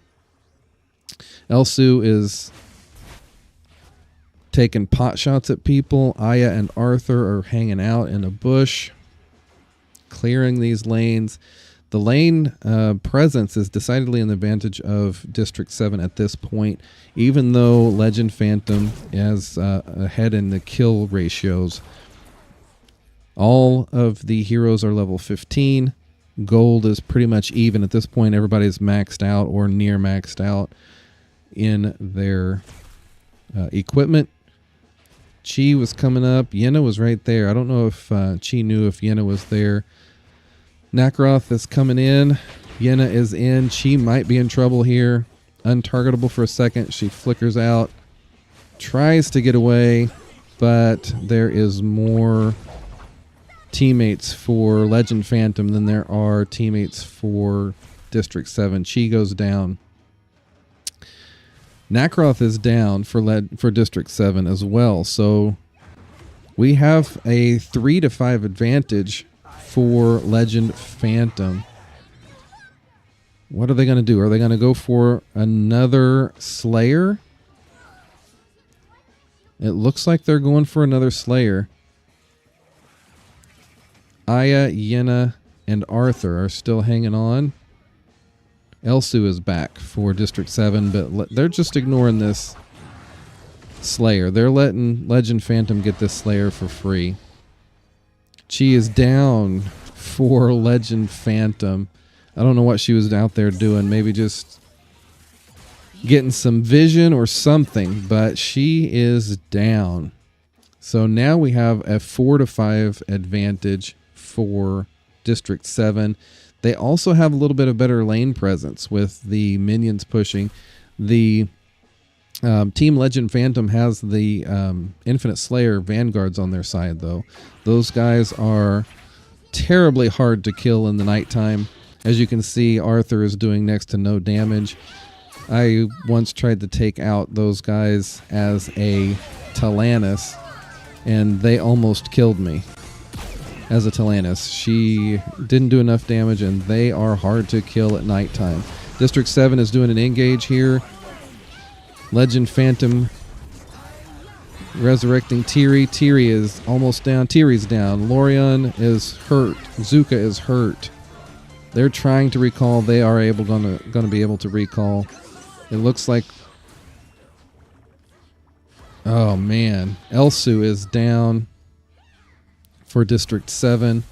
Elsu is taking pot shots at people. Aya and Arthur are hanging out in a bush, clearing these lanes. The lane presence is decidedly an advantage of District 7 at this point, even though Legend Phantom is ahead in the kill ratios. All of the heroes are level 15. Gold is pretty much even at this point. Everybody's maxed out or near maxed out in their equipment. Chi was coming up. Yenna was right there. I don't know if Chi knew if Yenna was there. Nacroth is coming in. Yenna is in. Chi might be in trouble here. Untargetable for a second. She flickers out. Tries to get away, but there is more teammates for Legend Phantom than there are teammates for District 7. Chi goes down. Nacroth is down for District 7 as well. So we have a 3-5 advantage for Legend Phantom. What are they going to do? Are they going to go for another Slayer? It looks like they're going for another Slayer. Aya, Yenna, and Arthur are still hanging on. Elsu is back for District 7, but they're just ignoring this Slayer. They're letting Legend Phantom get this Slayer for free. Chi is down for Legend Phantom. I don't know what she was out there doing. Maybe just getting some vision or something, but she is down. So now we have a 4-5 advantage for District 7. They also have a little bit of better lane presence with the minions pushing. The Team Legend Phantom has the Infinite Slayer Vanguards on their side, though. Those guys are terribly hard to kill in the nighttime. As you can see, Arthur is doing next to no damage. I once tried to take out those guys as a Talanis, and they almost killed me as a Talanis. She didn't do enough damage, and they are hard to kill at nighttime. District 7 is doing an engage here. Legend Phantom resurrecting Tiri. Tiri is almost down. Tiri's down. Lorion is hurt. Zuka is hurt. They're trying to recall. They are going to be able to recall. It looks like... Oh, man. Elsu is down for District 7.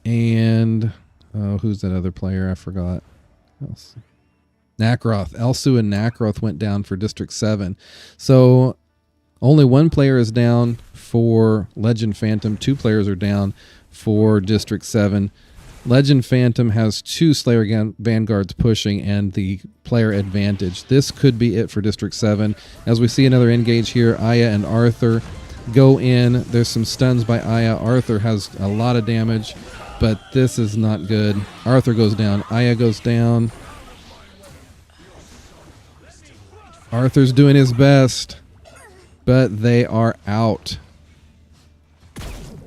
And... oh, who's that other player? I forgot. Elsu. Nacroth. Elsu and Nacroth went down for District 7. So only one player is down for Legend Phantom. 2 players are down for District 7. Legend Phantom has 2 Slayer Vanguards pushing and the player advantage. This could be it for District 7. As we see another engage here, Aya and Arthur. go in. There's some stuns by Aya. Arthur has a lot of damage, but this is not good. Arthur goes down. Aya goes down. Arthur's doing his best, but they are out.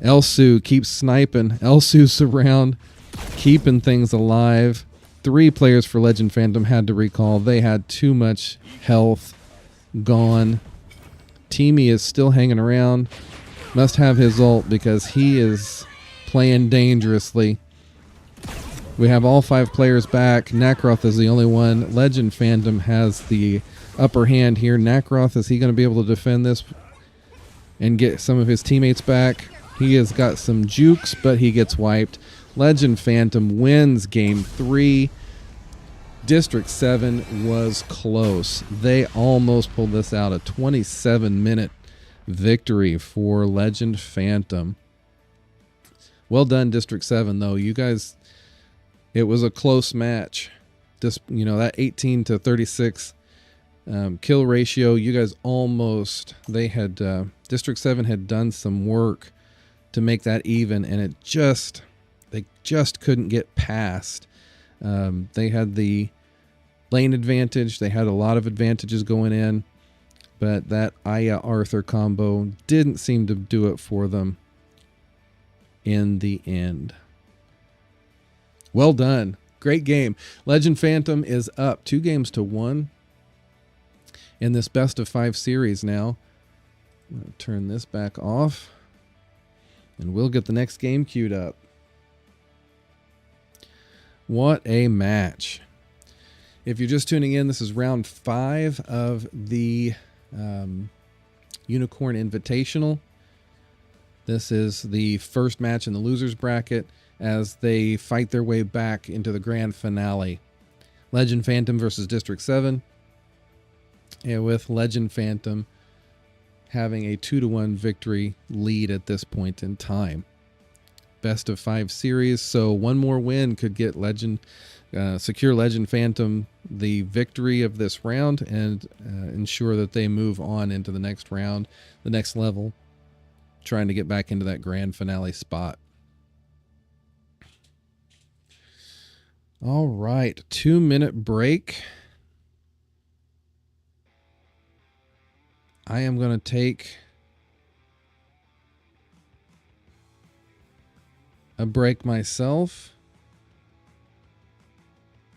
Elsu keeps sniping. Elsu's around, keeping things alive. 3 players for Legend Phantom had to recall. They had too much health gone. Teamy is still hanging around. Must have his ult because he is playing dangerously. We have all 5 players back. Nakroth is the only one. Legend Phantom has the upper hand here. Nakroth, is he going to be able to defend this and get some of his teammates back? He has got some jukes, but he gets wiped. Legend Phantom wins game 3. District 7 was close. They almost pulled this out. A 27-minute victory for Legend Phantom. Well done, District 7, though. You guys, it was a close match. Just, you know, that 18 to 36 kill ratio, you guys almost, they had, District 7 had done some work to make that even, and they just couldn't get past. They had the lane advantage. They had a lot of advantages going in, but that Aya Arthur combo didn't seem to do it for them in the end. Well done. Great game. Legend Phantom is up 2-1 in this best of 5 series now. I'm going to turn this back off, and we'll get the next game queued up. What a match. If you're just tuning in, this is round 5 of the Unicorn Invitational. This is the first match in the losers bracket as they fight their way back into the grand finale. Legend Phantom versus District 7. And with Legend Phantom having a 2-1 victory lead at this point in time. Best of 5 series, so one more win could get secure Legend Phantom the victory of this round and ensure that they move on into the next round, the next level, trying to get back into that grand finale spot. All right, 2-minute break. I am going to take a break myself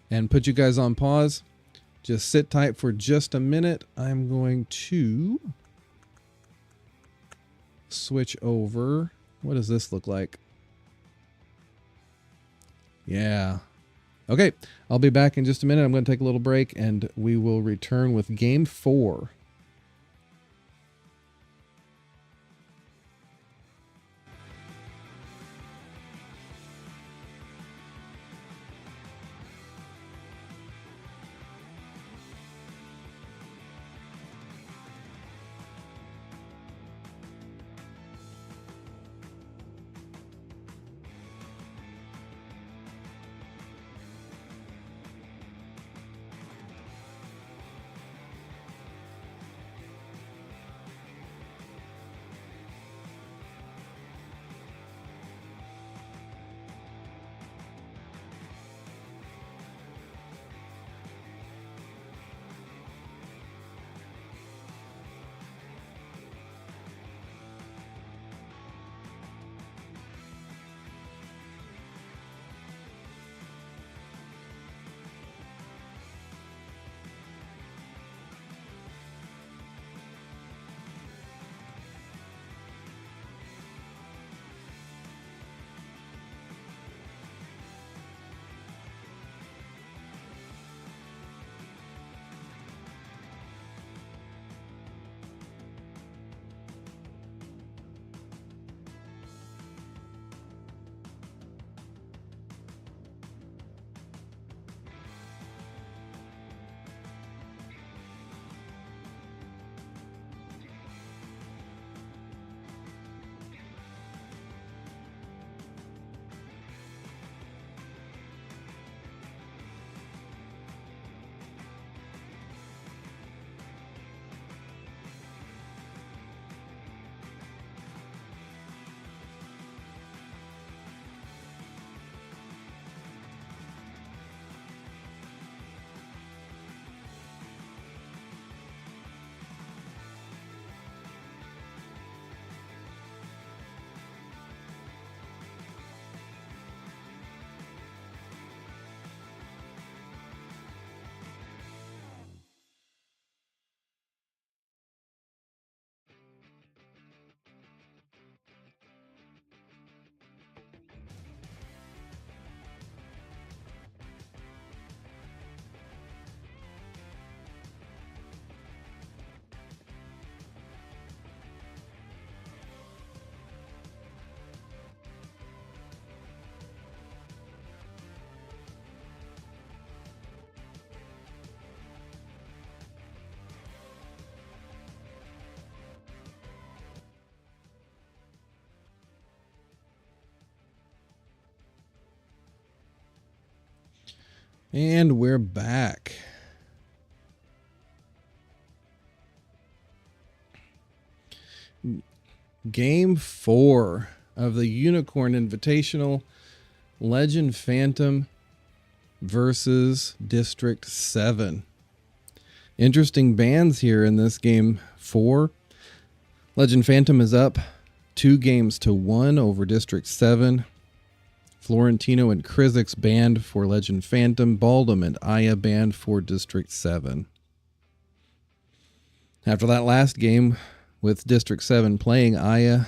and put you guys on pause. Just sit tight for just a minute. I'm going to switch over. What does this look like? Yeah. Okay, I'll be back in just a minute. I'm going to take a little break and we will return with game 4. And we're back. Game 4 of the Unicorn Invitational, Legend Phantom versus District 7. Interesting bands here in this game 4. Legend Phantom is up 2-1 over District 7. Florentino and Krizik's banned for Legend Phantom. Baldum and Aya banned for District 7. After that last game with District 7 playing Aya,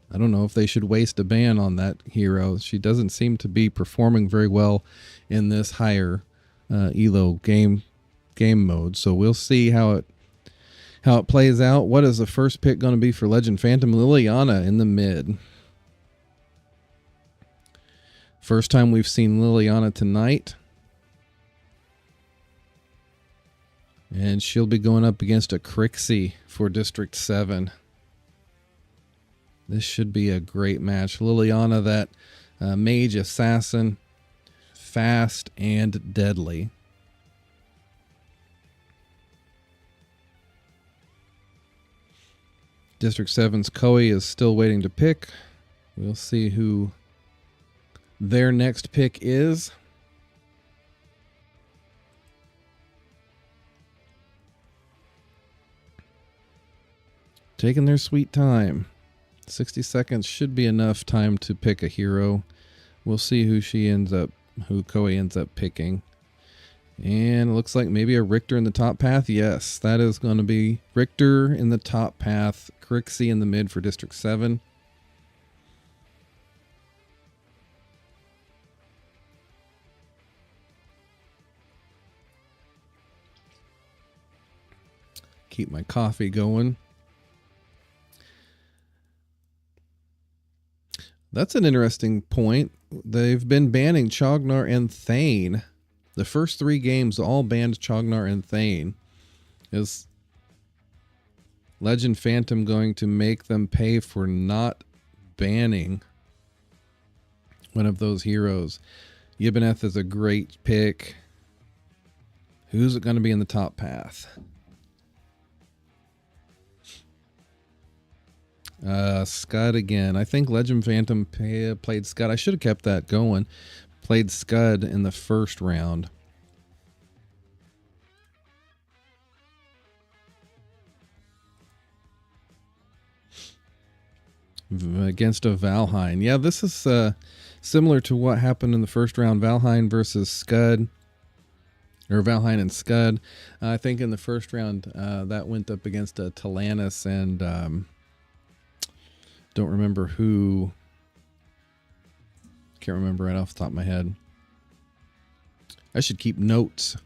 I don't know if they should waste a ban on that hero. She doesn't seem to be performing very well in this higher elo game mode. So we'll see how it plays out. What is the first pick going to be for Legend Phantom? Liliana in the mid. First time we've seen Liliana tonight. And she'll be going up against a Crixie for District 7. This should be a great match. Liliana, that mage assassin, fast and deadly. District 7's Koei is still waiting to pick. We'll see who their next pick is. Taking their sweet time. 60 seconds should be enough time to pick a hero. We'll see who Koei ends up picking. And it looks like maybe a Richter in the top path. Yes, that is going to be Richter in the top path. Crixie in the mid for District 7. Keep my coffee going. That's an interesting point. They've been banning Chognar and Thane. The first 3 games all banned Chognar and Thane. Is Legend Phantom going to make them pay for not banning one of those heroes? Yiboneth is a great pick. Who's it going to be in the top path? Scud again. I think Legend Phantom played Scud. I should have kept that going. Played Scud in the first round. Against a Valheim. Yeah, this is similar to what happened in the first round. Valheim versus Scud. Or Valheim and Scud. I think in the first round that went up against a Talanis and don't remember who. Can't remember right off the top of my head. I should keep notes.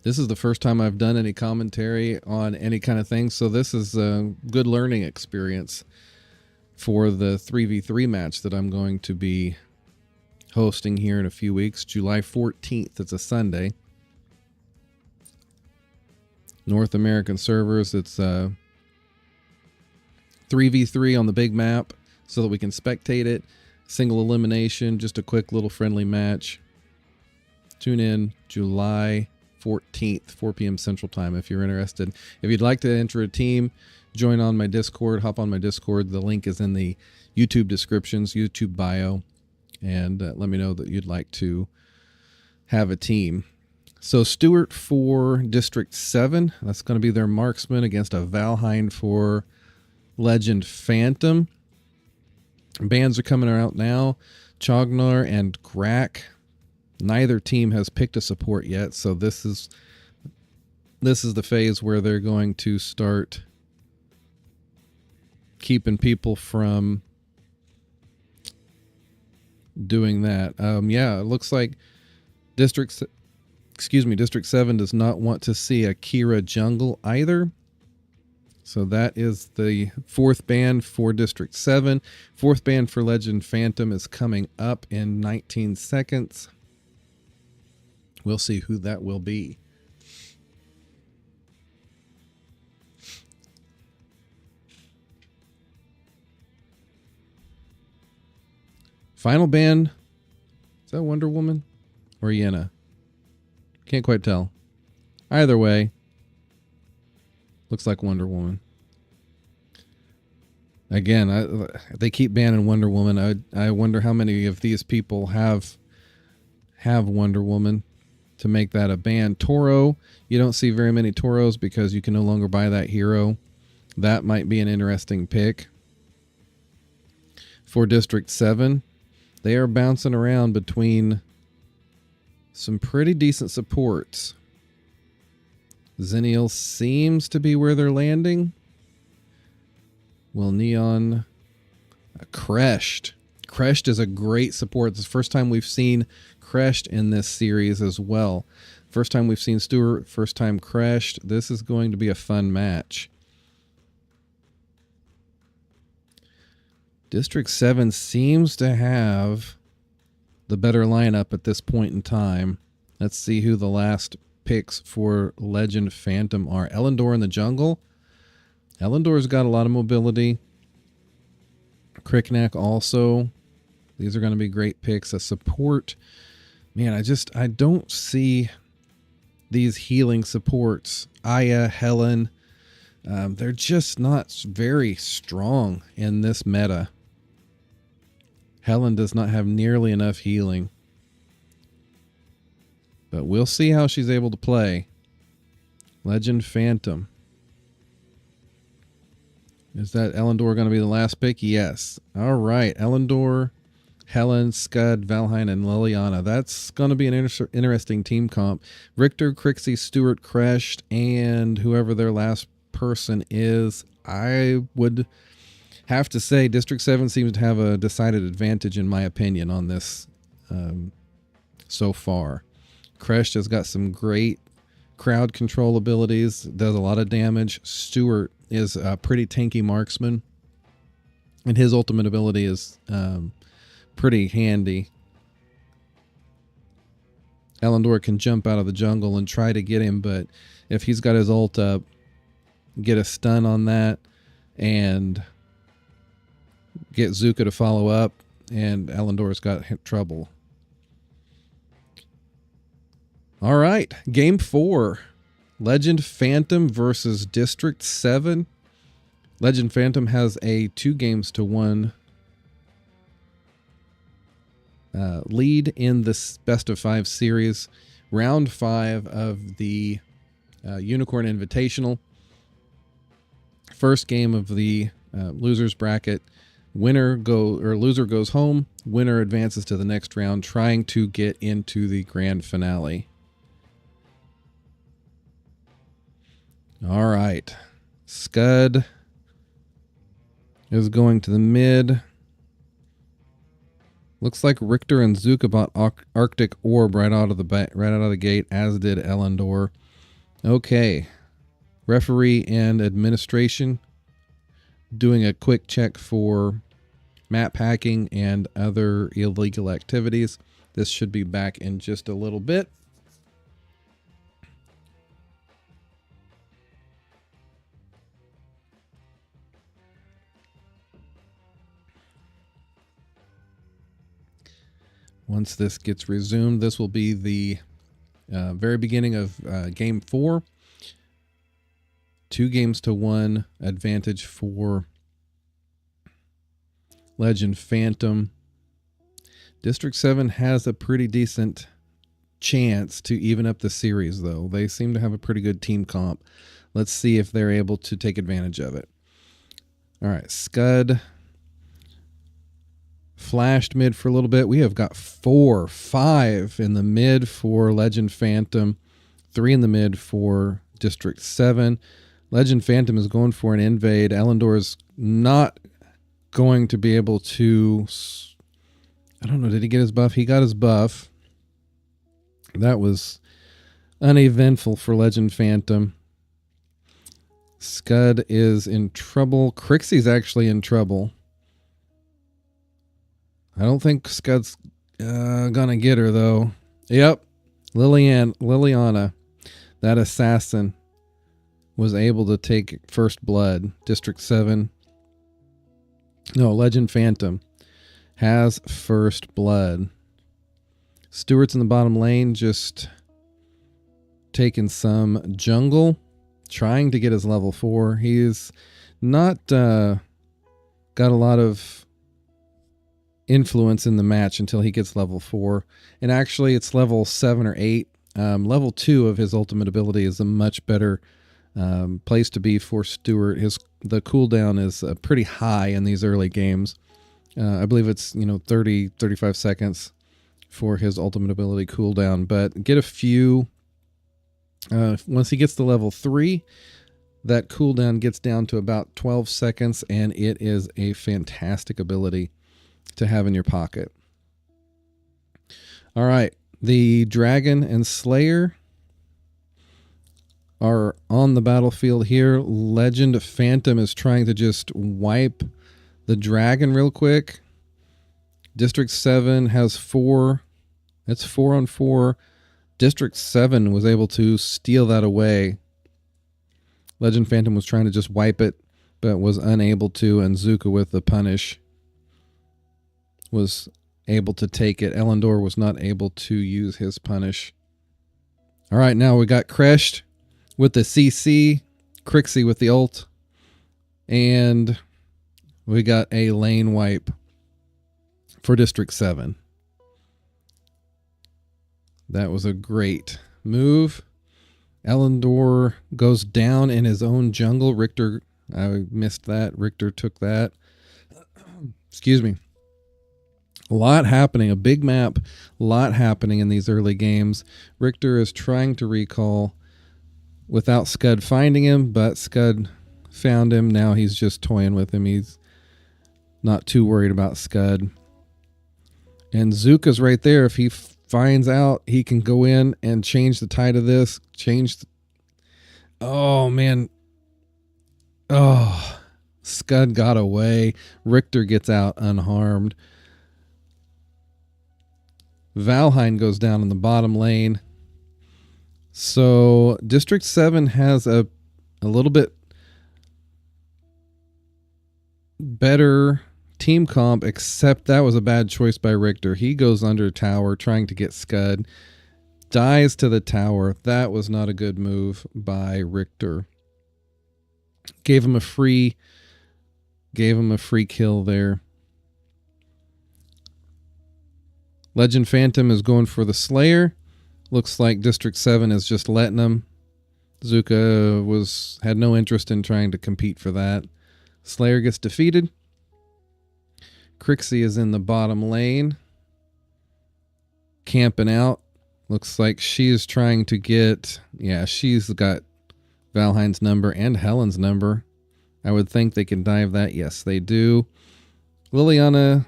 This is the first time I've done any commentary on any kind of thing, so this is a good learning experience for the 3v3 match that I'm going to be hosting here in a few weeks. July 14th, it's a Sunday. North American servers, it's 3v3 on the big map so that we can spectate it. Single elimination, just a quick little friendly match. Tune in July 14th, 4 p.m. Central Time if you're interested. If you'd like to enter a team, join on my Discord, hop on my Discord. The link is in the YouTube descriptions, YouTube bio, and let me know that you'd like to have a team. So Stewart for District 7. That's going to be their marksman against a Valheim for Legend Phantom. Bans are coming out now. Chognar and Grak. Neither team has picked a support yet, so this is the phase where they're going to start keeping people from doing that. Yeah, it looks like District 7 does not want to see a Kira jungle either. So that is the 4th ban for District 7. 4th ban for Legend Phantom is coming up in 19 seconds. We'll see who that will be. Final ban. Is that Wonder Woman or Yenna? Can't quite tell. Either way, looks like Wonder Woman. Again, they keep banning Wonder Woman. I wonder how many of these people have Wonder Woman to make that a ban. Toro, you don't see very many Toros because you can no longer buy that hero. That might be an interesting pick. For District 7, they are bouncing around between some pretty decent supports. Xennial seems to be where they're landing. Well, Neon, Creshed. Creshed is a great support. It's the first time we've seen Creshed in this series as well. First time we've seen Stewart, first time Creshed. This is going to be a fun match. District 7 seems to have the better lineup at this point in time. Let's see who the last picks for Legend Phantom are. Elendor in the jungle. Elendor's got a lot of mobility. Cricknack also. These are going to be great picks. A support. Man, I don't see these healing supports. Aya, Helen. They're just not very strong in this meta. Helen does not have nearly enough healing. But we'll see how she's able to play. Legend Phantom. Is that Elendor going to be the last pick? Yes. All right. Elendor, Helen, Scud, Valheim, and Liliana. That's going to be an interesting team comp. Richter, Crixie, Stewart, Creshed, and whoever their last person is. I would have to say District 7 seems to have a decided advantage, in my opinion, on this so far. Creshed has got some great crowd control abilities, does a lot of damage. Stewart is a pretty tanky marksman, and his ultimate ability is pretty handy. Elendor can jump out of the jungle and try to get him, but if he's got his ult up, get a stun on that, and get Zuka to follow up, and Elendor's got trouble. All right, Game 4. Legend Phantom versus District 7. Legend Phantom has a 2-1 lead in this best of 5 series. Round 5 of the Unicorn Invitational. First game of the losers bracket. Loser goes home. Winner advances to the next round, trying to get into the grand finale. All right. Scud is going to the mid. Looks like Richter and Zuka bought Arctic Orb right out of the gate, as did Elendor. Okay. Referee and administration doing a quick check for map hacking and other illegal activities. This should be back in just a little bit. Once this gets resumed, this will be the very beginning of Game 4. 2-1 advantage for Legend Phantom. District 7 has a pretty decent chance to even up the series, though. They seem to have a pretty good team comp. Let's see if they're able to take advantage of it. All right, Scud flashed mid for a little bit. We have got 5 in the mid for Legend Phantom, 3 in the mid for District 7. Legend Phantom is going for an invade. Elendor is not going to be able to... I don't know, did he get his buff? He got his buff. That was uneventful for Legend Phantom. Scud is in trouble. Crixie's actually in trouble. I don't think Scud's gonna get her, though. Yep. Liliana, that assassin, was able to take first blood. District 7. No, Legend Phantom has first blood. Stewart's in the bottom lane, just taking some jungle, trying to get his level 4. He's not got a lot of influence in the match until he gets level 4. And actually, it's level 7 or 8. Level 2 of his ultimate ability is a much better place to be for Stewart. The cooldown is pretty high in these early games. I believe it's 35 seconds for his ultimate ability cooldown, but get a few. Once he gets to level 3, that cooldown gets down to about 12 seconds, and it is a fantastic ability to have in your pocket. All right, the Dragon and Slayer are on the battlefield here. Legend Phantom is trying to just wipe the dragon real quick. District 7 has 4. It's 4 on 4. District 7 was able to steal that away. Legend Phantom was trying to just wipe it, but was unable to, and Zuka with the punish was able to take it. Elendor was not able to use his punish. All right, now we got Creshed with the CC, Crixie with the ult, and we got a lane wipe for District 7. That was a great move. Elendor goes down in his own jungle. Richter, I missed that. Richter took that. Excuse me. A lot happening. A big map. A lot happening in these early games. Richter is trying to recall without Scud finding him, but Scud found him. Now he's just toying with him. He's not too worried about Scud. And Zuka's right there. If he finds out, he can go in and change the tide of this. Oh, man. Oh, Scud got away. Richter gets out unharmed. Valheim goes down in the bottom lane. So District 7 has a little bit better team comp, except that was a bad choice by Richter. He goes under tower trying to get Scud. Dies to the tower. That was not a good move by Richter. Gave him a free kill there. Legend Phantom is going for the Slayer. Looks like District 7 is just letting him. Zuka had no interest in trying to compete for that. Slayer gets defeated. Crixie is in the bottom lane, camping out. Looks like she is trying to get... Yeah, she's got Valheim's number and Helen's number. I would think they can dive that. Yes, they do. Liliana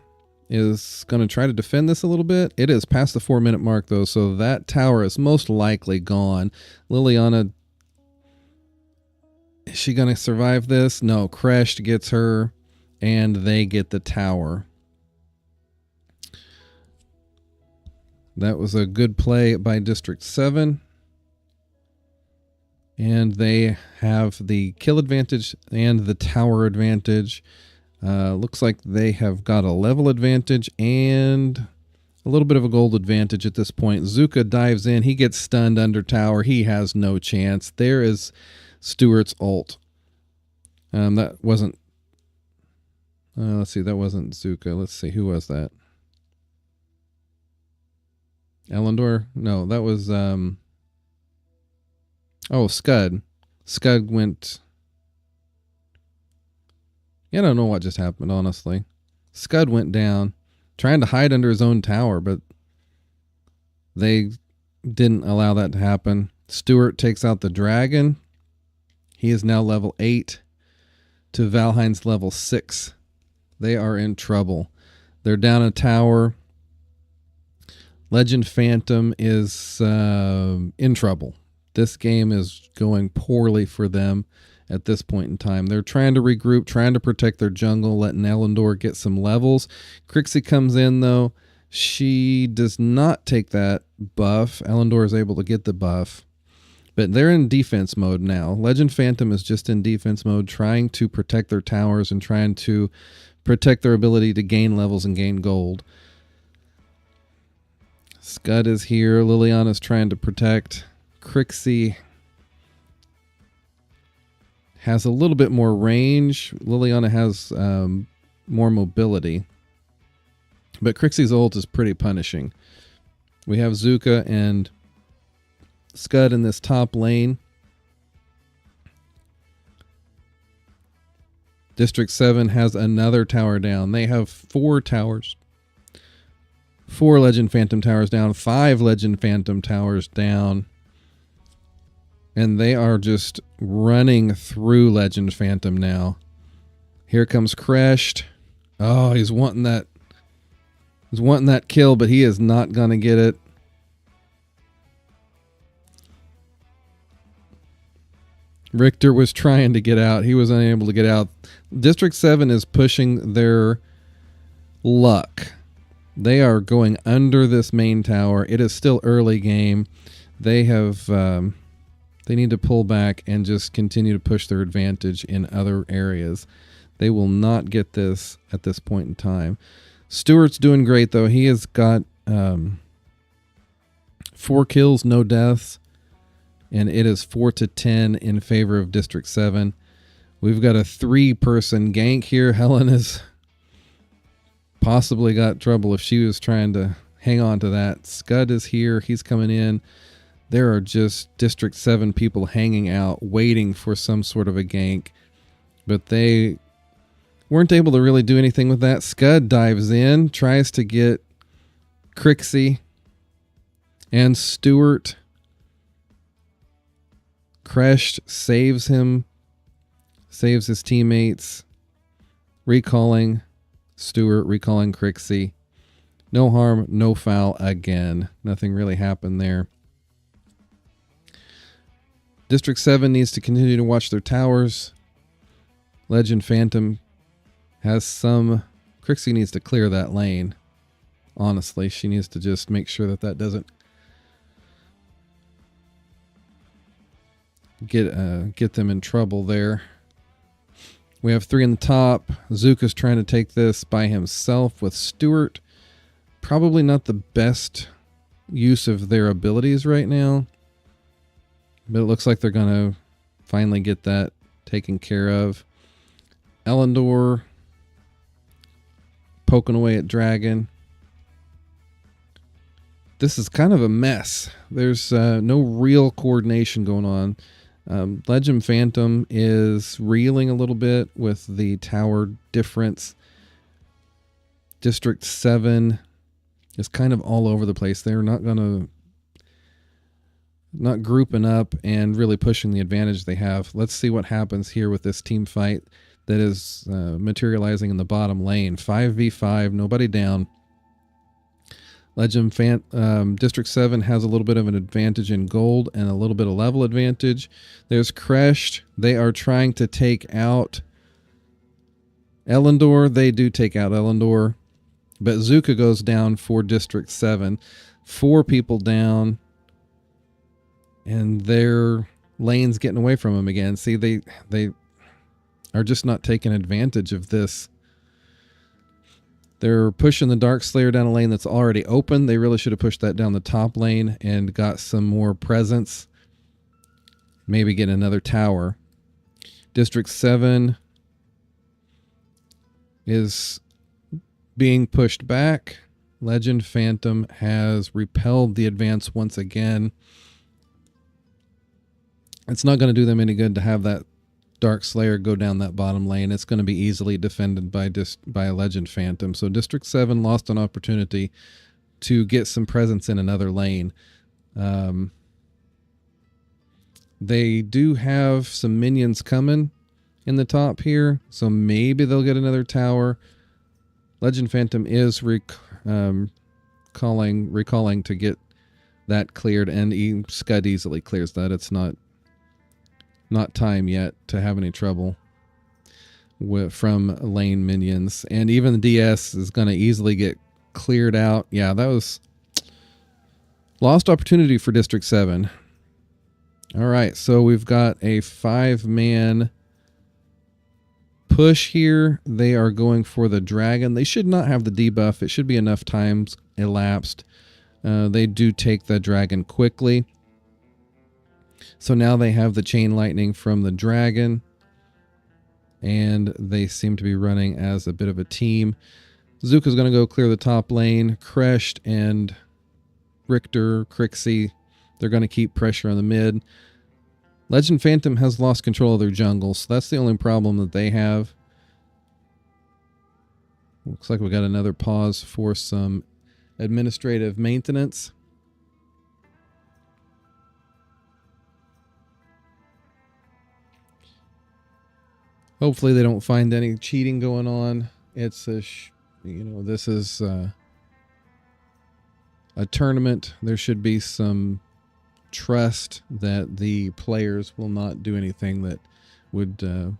is going to try to defend this a little bit. It is past the 4-minute mark, though, so that tower is most likely gone. Liliana, is she going to survive this? No, Crashed gets her, and they get the tower. That was a good play by District 7. And they have the kill advantage and the tower advantage. Looks like they have got a level advantage and a little bit of a gold advantage at this point. Zuka dives in. He gets stunned under tower. He has no chance. There is Stewart's ult. That wasn't... let's see. That wasn't Zuka. Let's see. Who was that? Elendor? No, that was... Oh, Scud. Scud went... I don't know what just happened, honestly. Scud went down, trying to hide under his own tower, but they didn't allow that to happen. Stewart takes out the dragon. He is now level 8 to Valheim's level 6. They are in trouble. They're down a tower. Legend Phantom is in trouble. This game is going poorly for them at this point in time. They're trying to regroup, trying to protect their jungle, letting Elendor get some levels. Crixie comes in, though. She does not take that buff. Elendor is able to get the buff. But they're in defense mode now. Legend Phantom is just in defense mode, trying to protect their towers and trying to protect their ability to gain levels and gain gold. Scud is here. Liliana's trying to protect. Crixie has a little bit more range. Liliana has more mobility. But Crixie's ult is pretty punishing. We have Zuka and Scud in this top lane. District 7 has another tower down. They have 4 towers. 4 Legend Phantom towers down. 5 Legend Phantom towers down. And they are just running through Legend Phantom now. Here comes Crashed. Oh, he's wanting that. He's wanting that kill, but he is not going to get it. Richter was trying to get out. He was unable to get out. District 7 is pushing their luck. They are going under this main tower. It is still early game. They have... they need to pull back and just continue to push their advantage in other areas. They will not get this at this point in time. Stewart's doing great, though. He has got 4 kills, no deaths. And it is 4-10 in favor of District 7. We've got a 3-person gank here. Helen has possibly got trouble if she was trying to hang on to that. Scud is here. He's coming in. There are just District 7 people hanging out, waiting for some sort of a gank. But they weren't able to really do anything with that. Scud dives in, tries to get Crixie and Stewart. Crashed saves him, saves his teammates, recalling Stewart, recalling Crixie. No harm, no foul again. Nothing really happened there. District 7 needs to continue to watch their towers. Legend Phantom has some... Crixie needs to clear that lane. Honestly, she needs to just make sure that that doesn't get them in trouble there. We have 3 in the top. Zuka's trying to take this by himself with Stewart. Probably not the best use of their abilities right now. But it looks like they're going to finally get that taken care of. Elendor poking away at Dragon. This is kind of a mess. There's no real coordination going on. Legend Phantom is reeling a little bit with the tower difference. District 7 is kind of all over the place. They're not grouping up and really pushing the advantage they have. Let's see what happens here with this team fight that is materializing in the bottom lane. 5v5, nobody down. District 7 has a little bit of an advantage in gold and a little bit of level advantage. There's Crashed. They are trying to take out Elendor. They do take out Elendor. But Zuka goes down for District 7. 4 people down. And their lane's getting away from them again. See, they are just not taking advantage of this. They're pushing the Darkslayer down a lane that's already open. They really should have pushed that down the top lane and got some more presence. Maybe get another tower. District 7 is being pushed back. Legend Phantom has repelled the advance once again. It's not going to do them any good to have that Darkslayer go down that bottom lane. It's going to be easily defended by a Legend Phantom. So District 7 lost an opportunity to get some presence in another lane. They do have some minions coming in the top here, so maybe they'll get another tower. Legend Phantom is recalling to get that cleared, and Scud easily clears that. It's not time yet to have any trouble from lane minions. And even the DS is going to easily get cleared out. Yeah, that was lost opportunity for District 7. All right, so we've got a 5-man push here, they are going for the dragon. They should not have the debuff. It should be enough times elapsed. They do take the dragon quickly. So now they have the chain lightning from the dragon. And they seem to be running as a bit of a team. Zuka's going to go clear the top lane. Kresht and Richter, Crixie, they're going to keep pressure on the mid. Legend Phantom has lost control of their jungle, so that's the only problem that they have. Looks like we got another pause for some administrative maintenance. Hopefully they don't find any cheating going on. It's a, this is a tournament. There should be some trust that the players will not do anything that would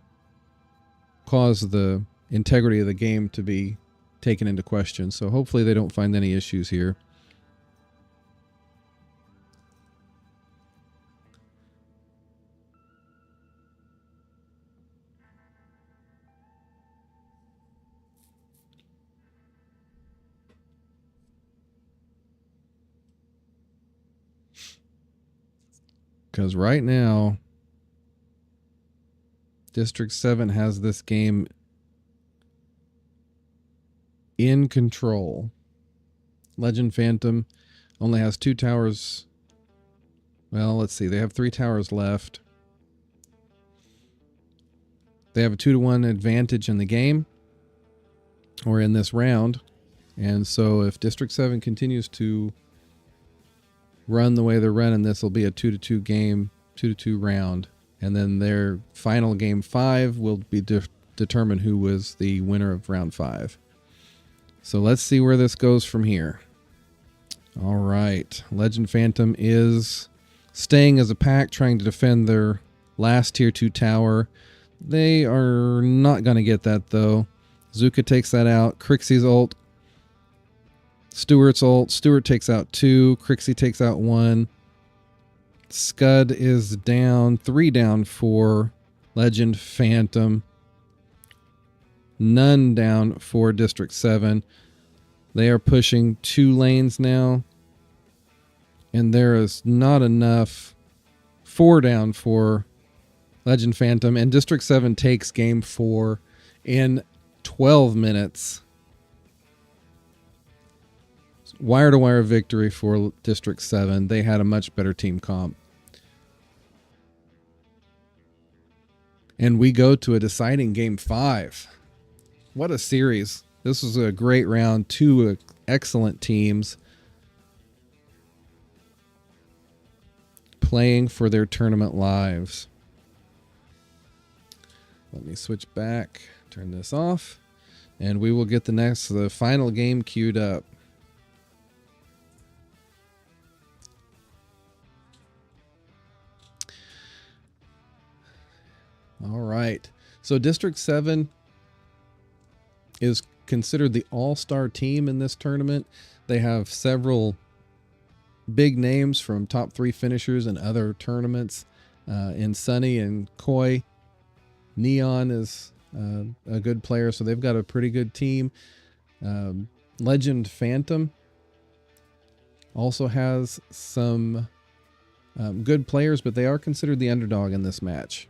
cause the integrity of the game to be taken into question. So hopefully they don't find any issues here. Because right now, District 7 has this game in control. Legend Phantom only has 2 towers. Well, let's see. They have 3 towers left. They have a 2-to-1 advantage in the game, or in this round. And so if District 7 continues to run the way they're running, this will be a 2-to-2 game, 2-to-2 round. And then their final game 5 will be determine who was the winner of round 5. So let's see where this goes from here. All right. Legend Phantom is staying as a pack, trying to defend their last tier 2 tower. They are not going to get that, though. Zuka takes that out. Crixie's ult. Stewart's ult. Stewart takes out 2. Crixie takes out 1. Scud is down. 3 down for Legend Phantom. None down for District 7. They are pushing 2 lanes now. And there is not enough. 4 down for Legend Phantom. And District 7 takes game 4 in 12 minutes. Wire-to-wire victory for District 7. They had a much better team comp. And we go to a deciding game 5. What a series. This was a great round. 2 excellent teams playing for their tournament lives. Let me switch back, turn this off, and we will get the final game queued up. All right. So District 7 is considered the all-star team in this tournament. They have several big names from top 3 finishers in other tournaments. In Sunny and Koi. Neon is a good player, so they've got a pretty good team. Legend Phantom also has some good players, but they are considered the underdog in this match.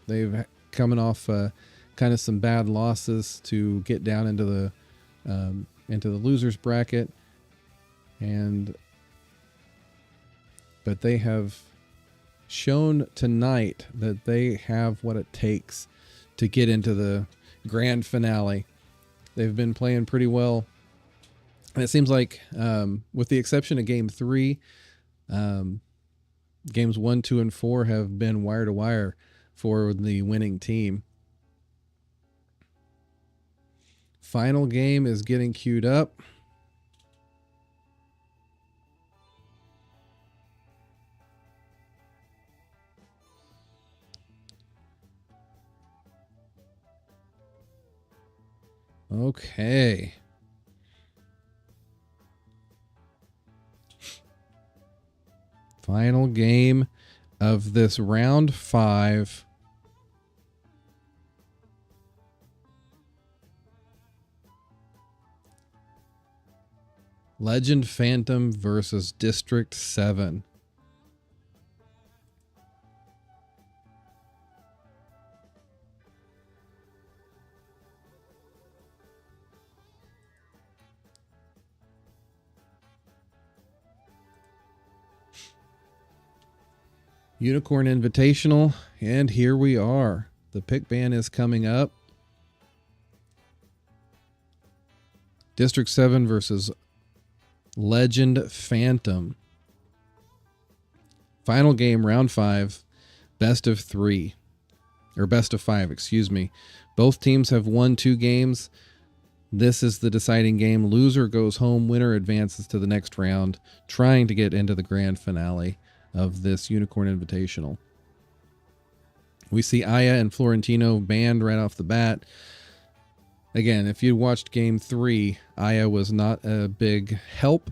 They've coming off kind of some bad losses to get down into the losers bracket, but they have shown tonight that they have what it takes to get into the grand finale. They've been playing pretty well, and it seems like, with the exception of game 3, games 1, 2, and 4 have been wire to wire for the winning team. Final game is getting queued up. Okay. Final game of this round 5. Legend Phantom versus District 7. Unicorn Invitational, and here we are. The pick ban is coming up. District 7 versus Legend Phantom. Final game, round 5, best of 3. Or best of 5, excuse me. Both teams have won 2 games. This is the deciding game. Loser goes home, winner advances to the next round, trying to get into the grand finale of this Unicorn Invitational. We see Aya and Florentino banned right off the bat. Again, if you watched game 3, Aya was not a big help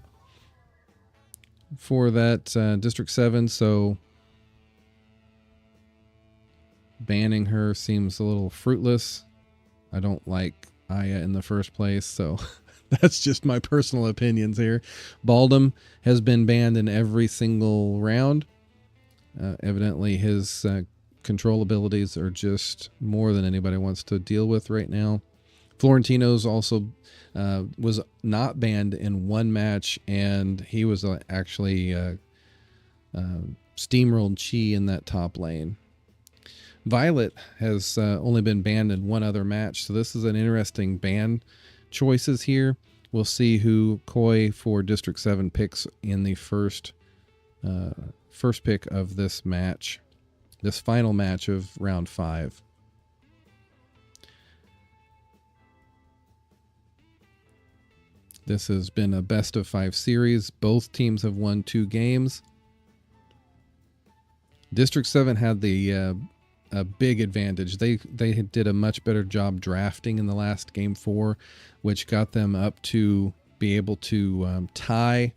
for that District 7, so banning her seems a little fruitless. I don't like Aya in the first place, so that's just my personal opinions here. Baldum has been banned in every single round. Evidently, his control abilities are just more than anybody wants to deal with right now. Florentino's also was not banned in one match, and he was actually steamrolled Chi in that top lane. Violet has only been banned in one other match, so this is an interesting ban choices here. We'll see who Koi for District 7 picks in the first pick of this match, this final match of round 5. This has been a best of 5 series. Both teams have won 2 games. District 7 had the a big advantage. They did a much better job drafting in the last game 4, which got them up to be able to tie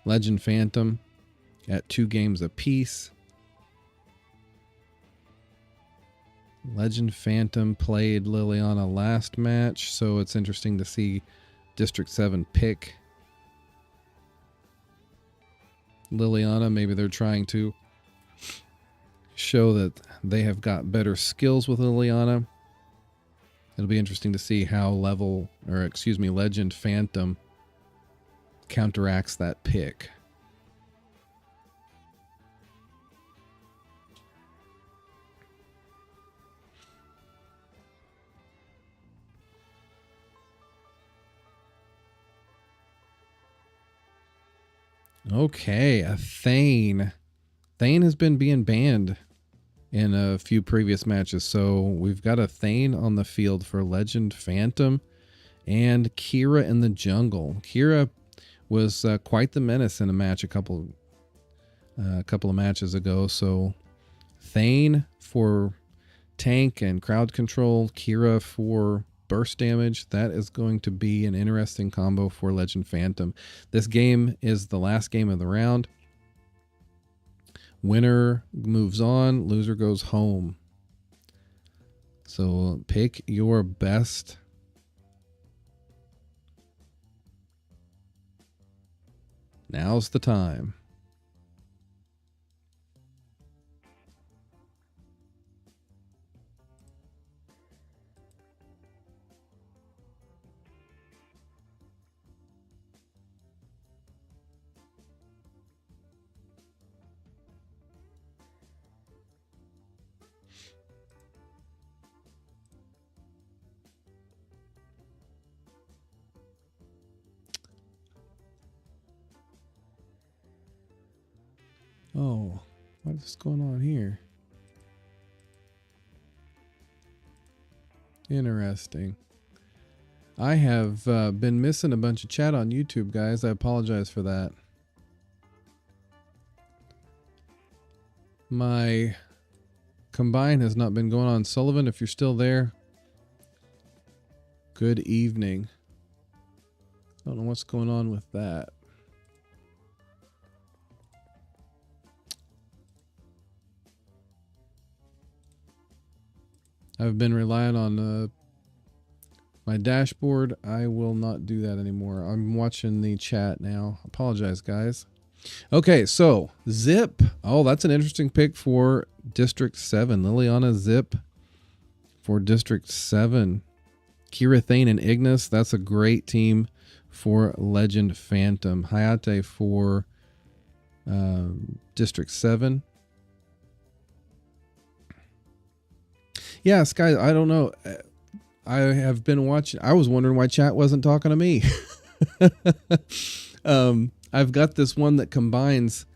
Legend Phantom at 2 games apiece. Legend Phantom played Liliana last match, so it's interesting to see District 7 pick Liliana. Maybe they're trying to show that they have got better skills with Liliana. It'll be interesting to see how Legend Phantom counteracts that pick. Okay, a Thane. Thane has been being banned in a few previous matches, so we've got a Thane on the field for Legend Phantom and Kira in the jungle. Kira was quite the menace in a match a couple of matches ago, so Thane for tank and crowd control, Kira for burst damage. That is going to be an interesting combo for Legend Phantom. This game is the last game of the round. Winner moves on, loser goes home. So pick your best. Now's the time. Oh, what is going on here? Interesting. I have been missing a bunch of chat on YouTube, guys. I apologize for that. My combine has not been going on. Sullivan, if you're still there, good evening. I don't know what's going on with that. I've been relying on My dashboard, I will not do that anymore. I'm watching the chat now. Apologize, guys. Okay, so Zip. Oh, that's an interesting pick for District 7. Liliana Zip for District 7. Kira Thane and Ignis. That's a great team for Legend Phantom. Hayate for District 7. Yeah, Sky, I don't know. I have been watching. I was wondering why chat wasn't talking to me. I've got this one that combines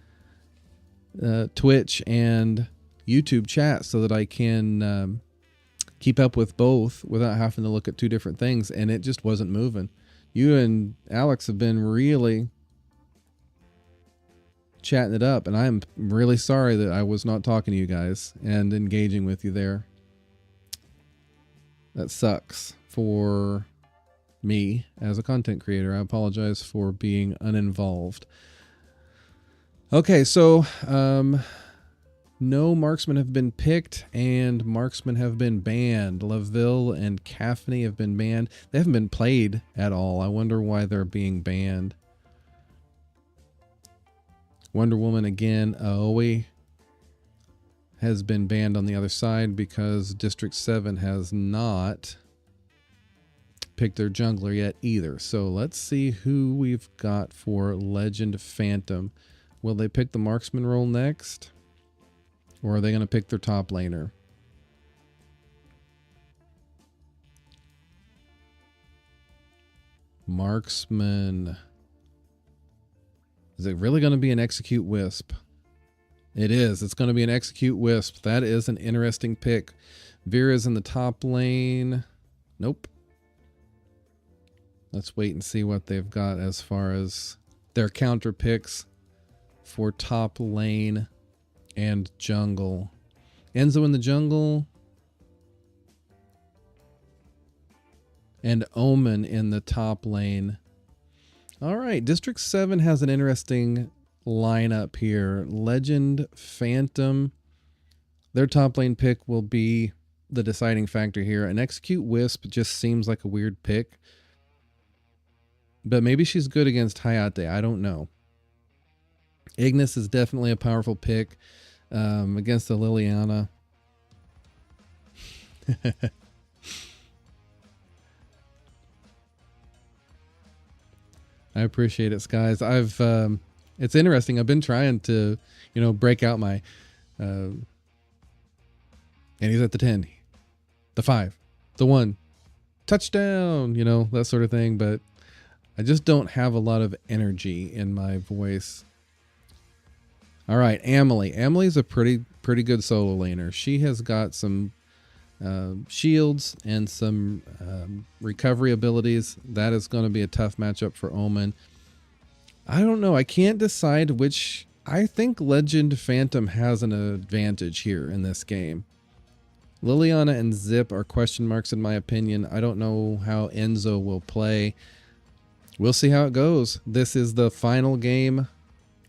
Twitch and YouTube chat so that I can keep up with both without having to look at two different things, and it just wasn't moving. You and Alex have been really chatting it up, and I'm really sorry that I was not talking to you guys and engaging with you there. That sucks for me as a content creator. I apologize for being uninvolved. Okay, so no marksmen have been picked and marksmen have been banned. Laville and Caffney have been banned. They haven't been played at all. I wonder why they're being banned. Wonder Woman again. Aoi has been banned on the other side because District 7 has not picked their jungler yet either. So let's see who we've got for Legend Phantom. Will they pick the marksman role next? Or are they going to pick their top laner? Marksman. Is it really going to be an Execute Wisp? It is. It's going to be an Execute Wisp. That is an interesting pick. Vera's in the top lane. Nope. Let's wait and see what they've got as far as their counter picks for top lane and jungle. Enzo in the jungle. And Omen in the top lane. All right. District 7 has an interesting lineup here. Legend Phantom. Their top lane pick will be the deciding factor here. An Execute Wisp just seems like a weird pick. But maybe she's good against Hayate. I don't know. Ignis is definitely a powerful pick against the Liliana. I appreciate it, Skies. It's interesting. I've been trying to, break out my, and he's at the 10, the 5, the 1, touchdown, that sort of thing. But I just don't have a lot of energy in my voice. All right, Amelie. Amelie's a pretty good solo laner. She has got some shields and some recovery abilities. That is going to be a tough matchup for Omen. I don't know. I can't decide which. I think Legend Phantom has an advantage here in this game. Liliana and Zip are question marks in my opinion. I don't know how Enzo will play. We'll see how it goes. This is the final game,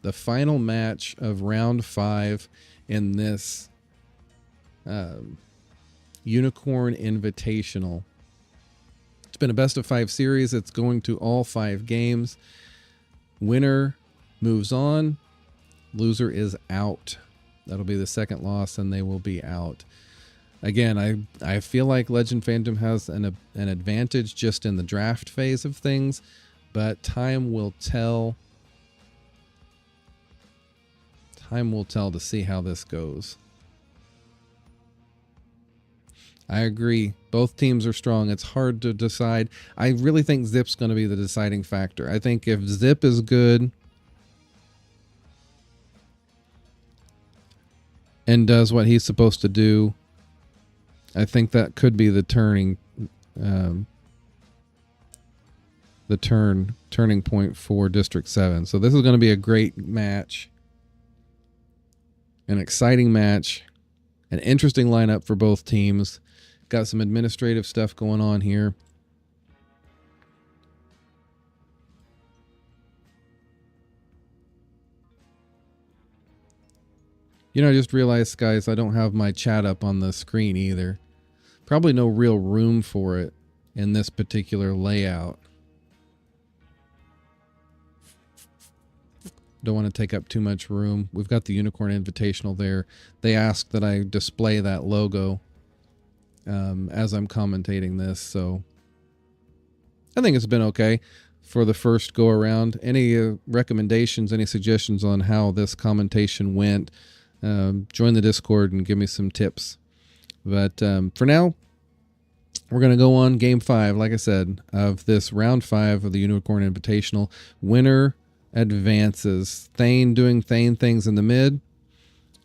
the final match of round 5 in this Unicorn Invitational. It's been a best of 5 series. It's going to all 5 games. Winner moves on. Loser is out. That'll be the second loss, and they will be out. Again, I feel like Legend Phantom has an advantage just in the draft phase of things, but time will tell. Time will tell to see how this goes. I agree. Both teams are strong. It's hard to decide. I really think Zip's going to be the deciding factor. I think if Zip is good and does what he's supposed to do, I think that could be the turning point for District 7. So this is going to be a great match. An exciting match. An interesting lineup for both teams. Got some administrative stuff going on here. I just realized, guys, I don't have my chat up on the screen either. Probably no real room for it. in this particular layout. Don't want to take up too much room. We've got the Unicorn Invitational there. They asked that I display that logo as I'm commentating this, so I think it's been okay for the first go around. Any recommendations, any suggestions on how this commentation went, join the Discord and give me some tips. But for now, we're going to go on game 5, like I said, of this round 5 of the Unicorn Invitational. Winner advances. Thane doing Thane things in the mid.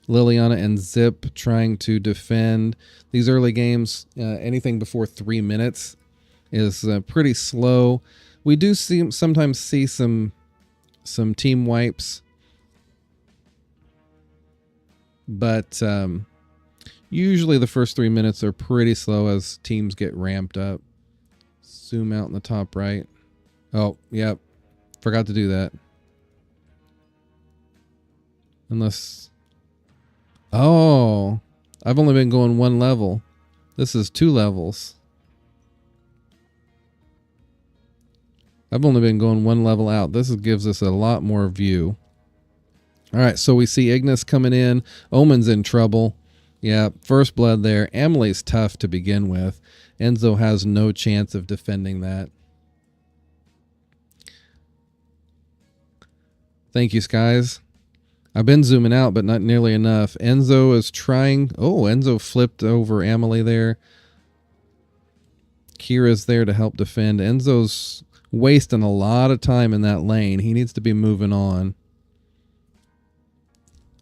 Liliana and Zip trying to defend. These early games, anything before 3 minutes is pretty slow. We do sometimes see some team wipes, but usually the first 3 minutes are pretty slow as teams get ramped up. Zoom out in the top right. Oh, yep. Forgot to do that. Unless... Oh, I've only been going 1 level. This is 2 levels. I've only been going 1 level out. This gives us a lot more view. All right, so we see Ignis coming in. Omen's in trouble. Yeah, first blood there. Emily's tough to begin with. Enzo has no chance of defending that. Thank you, Skies. I've been zooming out, but not nearly enough. Enzo is trying... Oh, Enzo flipped over Emily there. Kira's there to help defend. Enzo's wasting a lot of time in that lane. He needs to be moving on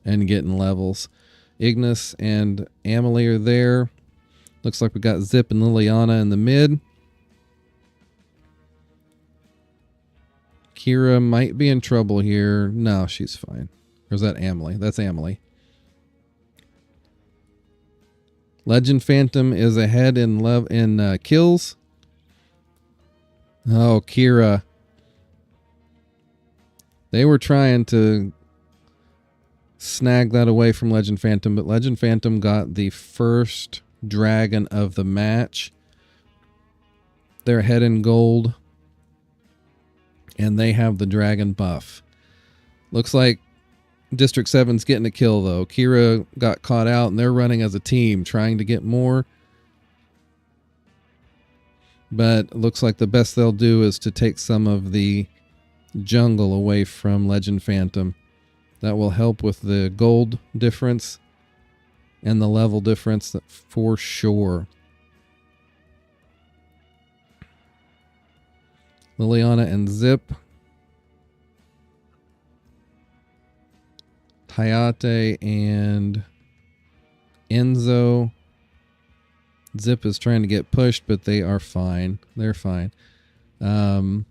and getting levels. Ignis and Emily are there. Looks like we got Zip and Liliana in the mid. Kira might be in trouble here. No, she's fine. Or is that Emily? That's Emily. Legend Phantom is ahead in kills. Oh, Kira. They were trying to snag that away from Legend Phantom, but Legend Phantom got the first dragon of the match. They're ahead in gold, and they have the dragon buff. Looks like District 7's getting a kill, though. Kira got caught out, and they're running as a team, trying to get more. But looks like the best they'll do is to take some of the jungle away from Legend Phantom. That will help with the gold difference and the level difference for sure. Liliana and Zip. Hayate and Enzo. Zip is trying to get pushed, but they are fine. They're fine. Omen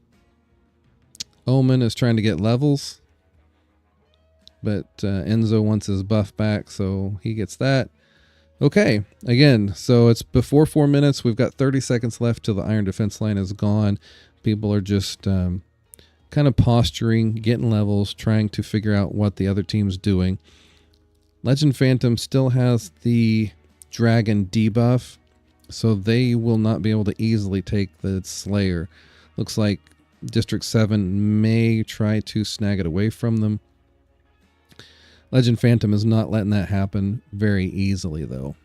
is trying to get levels, but Enzo wants his buff back, so he gets that. Okay, again, so it's before 4 minutes. We've got 30 seconds left till the iron defense line is gone. People are just kind of posturing, getting levels, trying to figure out what the other team's doing. Legend Phantom still has the dragon debuff, so they will not be able to easily take the Slayer. Looks like District 7 may try to snag it away from them. Legend Phantom is not letting that happen very easily, though.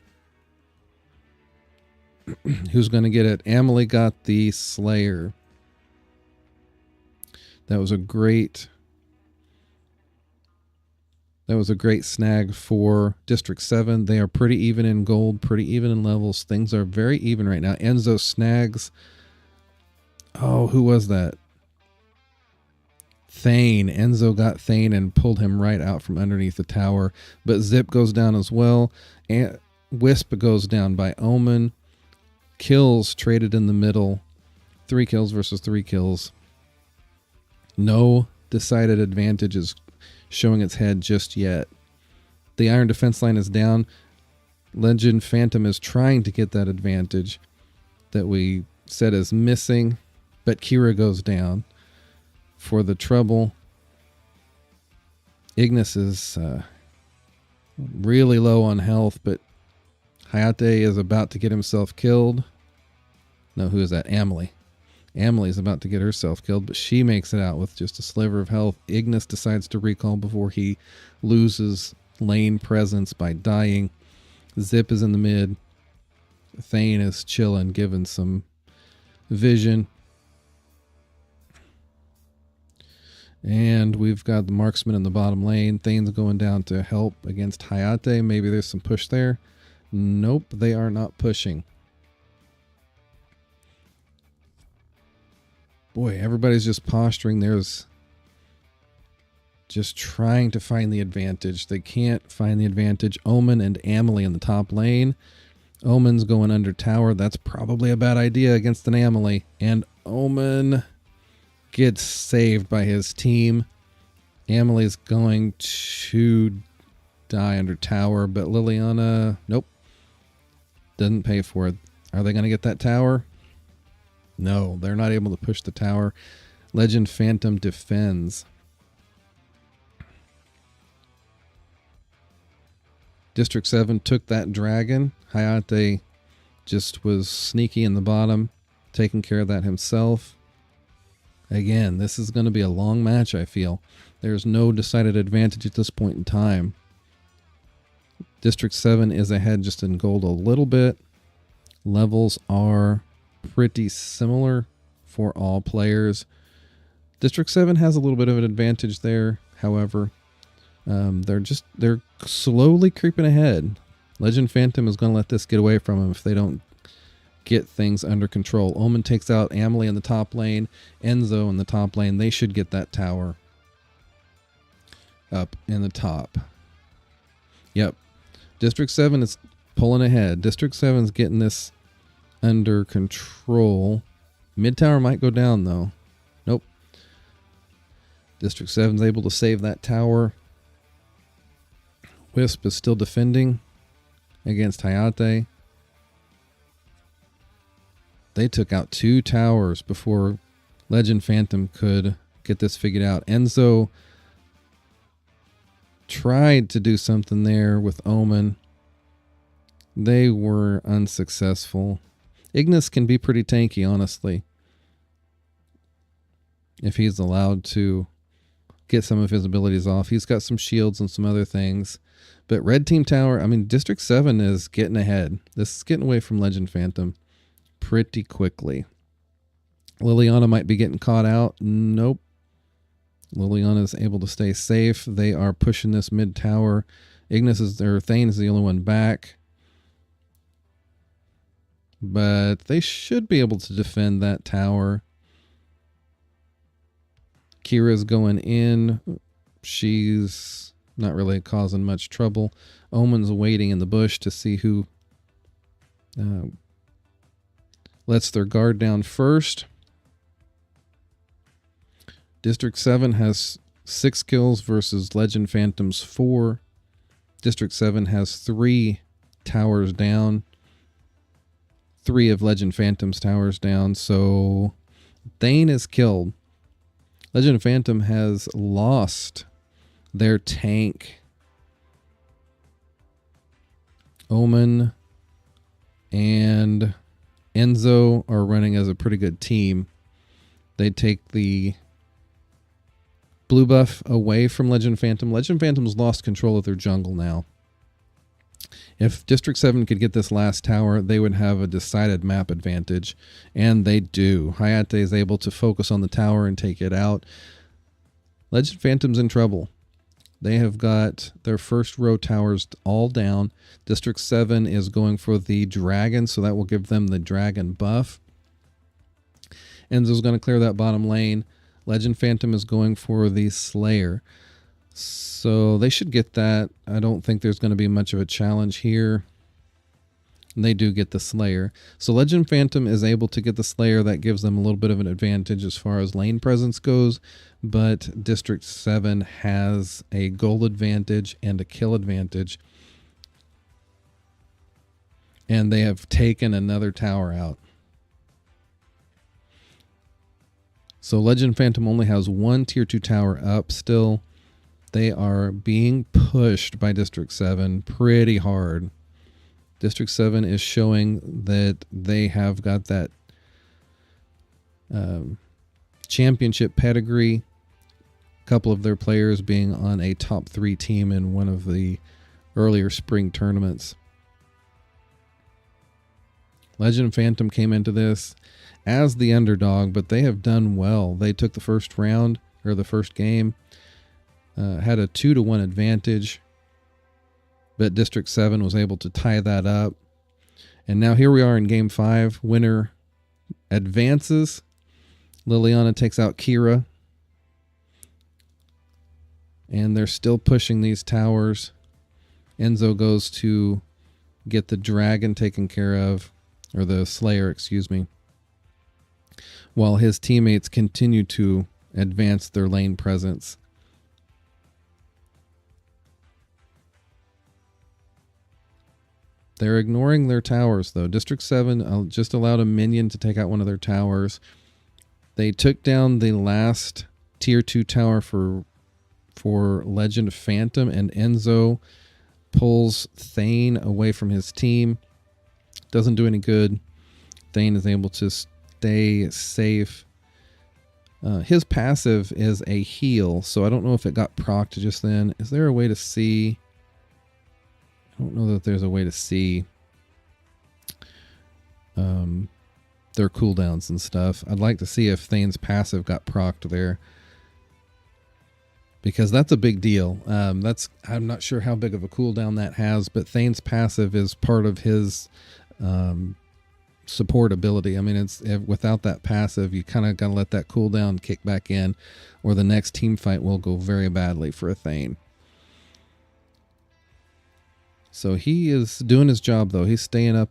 Who's going to get it? Emily got the Slayer. That was a great snag for District 7. They are pretty even in gold, pretty even in levels. Things are very even right now. Enzo snags. Oh, who was that? Thane. Enzo got Thane and pulled him right out from underneath the tower. But Zip goes down as well. And Wisp goes down by Omen. Kills traded in the middle. 3 kills versus 3 kills. No decided advantage is showing its head just yet. The iron defense line is down. Legend Phantom is trying to get that advantage that we said is missing, but Kira goes down for the trouble. Ignis is really low on health, but Hayate is about to get himself killed. No, who is that? Amelie. Amelie's about to get herself killed, but she makes it out with just a sliver of health. Ignis decides to recall before he loses lane presence by dying. Zip is in the mid. Thane is chilling, given some vision. And we've got the marksman in the bottom lane. Thane's going down to help against Hayate. Maybe there's some push there. Nope, they are not pushing. Boy, everybody's just posturing. There's just trying to find the advantage. They can't find the advantage. Omen and Amelie in the top lane. Omen's going under tower. That's probably a bad idea against an Amelie. And Omen gets saved by his team. Amelie's going to die under tower, but Liliana, nope, doesn't pay for it. Are they going to get that tower? No, they're not able to push the tower. Legend Phantom defends. District 7 took that dragon. Hayate just was sneaky in the bottom, taking care of that himself. Again, this is going to be a long match, I feel. There's no decided advantage at this point in time. District 7 is ahead just in gold a little bit. Levels are pretty similar for all players. District 7 has a little bit of an advantage there, however. They're slowly creeping ahead. Legend Phantom is going to let this get away from them if they don't get things under control. Omen takes out Amelie in the top lane. Enzo in the top lane. They should get that tower up in the top. Yep. District 7 is pulling ahead. District 7 is getting this under control. Mid tower might go down though. Nope. District 7 is able to save that tower. Wisp is still defending against Hayate. They took out 2 towers before Legend Phantom could get this figured out. Enzo tried to do something there with Omen. They were unsuccessful. Ignis can be pretty tanky, honestly, if he's allowed to get some of his abilities off. He's got some shields and some other things. But Red Team Tower, I mean, District 7 is getting ahead. This is getting away from Legend Phantom pretty quickly. Liliana might be getting caught out. Nope. Liliana is able to stay safe. They are pushing this mid tower. Thane is the only one back. But they should be able to defend that tower. Kira's going in. She's not really causing much trouble. Omen's waiting in the bush to see who lets their guard down first. District 7 has 6 kills versus Legend Phantom's 4. District 7 has 3 towers down. 3 of Legend Phantom's towers down. So Thane is killed. Legend Phantom has lost their tank. Omen and Enzo are running as a pretty good team. They take the blue buff away from Legend Phantom. Legend Phantom's lost control of their jungle now. If District 7 could get this last tower, they would have a decided map advantage, and they do. Hayate is able to focus on the tower and take it out. Legend Phantom's in trouble. They have got their first row towers all down. District 7 is going for the dragon, so that will give them the dragon buff. Enzo's going to clear that bottom lane. Legend Phantom is going for the Slayer. So they should get that. I don't think there's going to be much of a challenge here. And they do get the Slayer. So Legend Phantom is able to get the Slayer. That gives them a little bit of an advantage as far as lane presence goes. But District 7 has a gold advantage and a kill advantage. And they have taken another tower out. So Legend Phantom only has 1 tier 2 tower up still. They are being pushed by District 7 pretty hard. District 7 is showing that they have got that championship pedigree. A couple of their players being on a top 3 team in one of the earlier spring tournaments. Legend Phantom came into this as the underdog, but they have done well. They took the first round, or the first game, had a 2-1 advantage, but District 7 was able to tie that up. And now here we are in Game 5. Winner advances. Liliana takes out Kira. And they're still pushing these towers. Enzo goes to get the dragon taken care of, or the Slayer, excuse me, while his teammates continue to advance their lane presence. They're ignoring their towers, though. District 7 just allowed a minion to take out one of their towers. They took down the last Tier 2 tower for Legend Phantom, and Enzo pulls Thane away from his team. Doesn't do any good. Thane is able to stay safe. His passive is a heal, so I don't know if it got procced just then. Is there a way to see? I don't know that there's a way to see their cooldowns and stuff. I'd like to see if Thane's passive got procced there, because that's a big deal. I'm not sure how big of a cooldown that has, but Thane's passive is part of his support ability. I mean, without that passive, you kind of got to let that cooldown kick back in, or the next team fight will go very badly for a Thane. So he is doing his job, though. He's staying up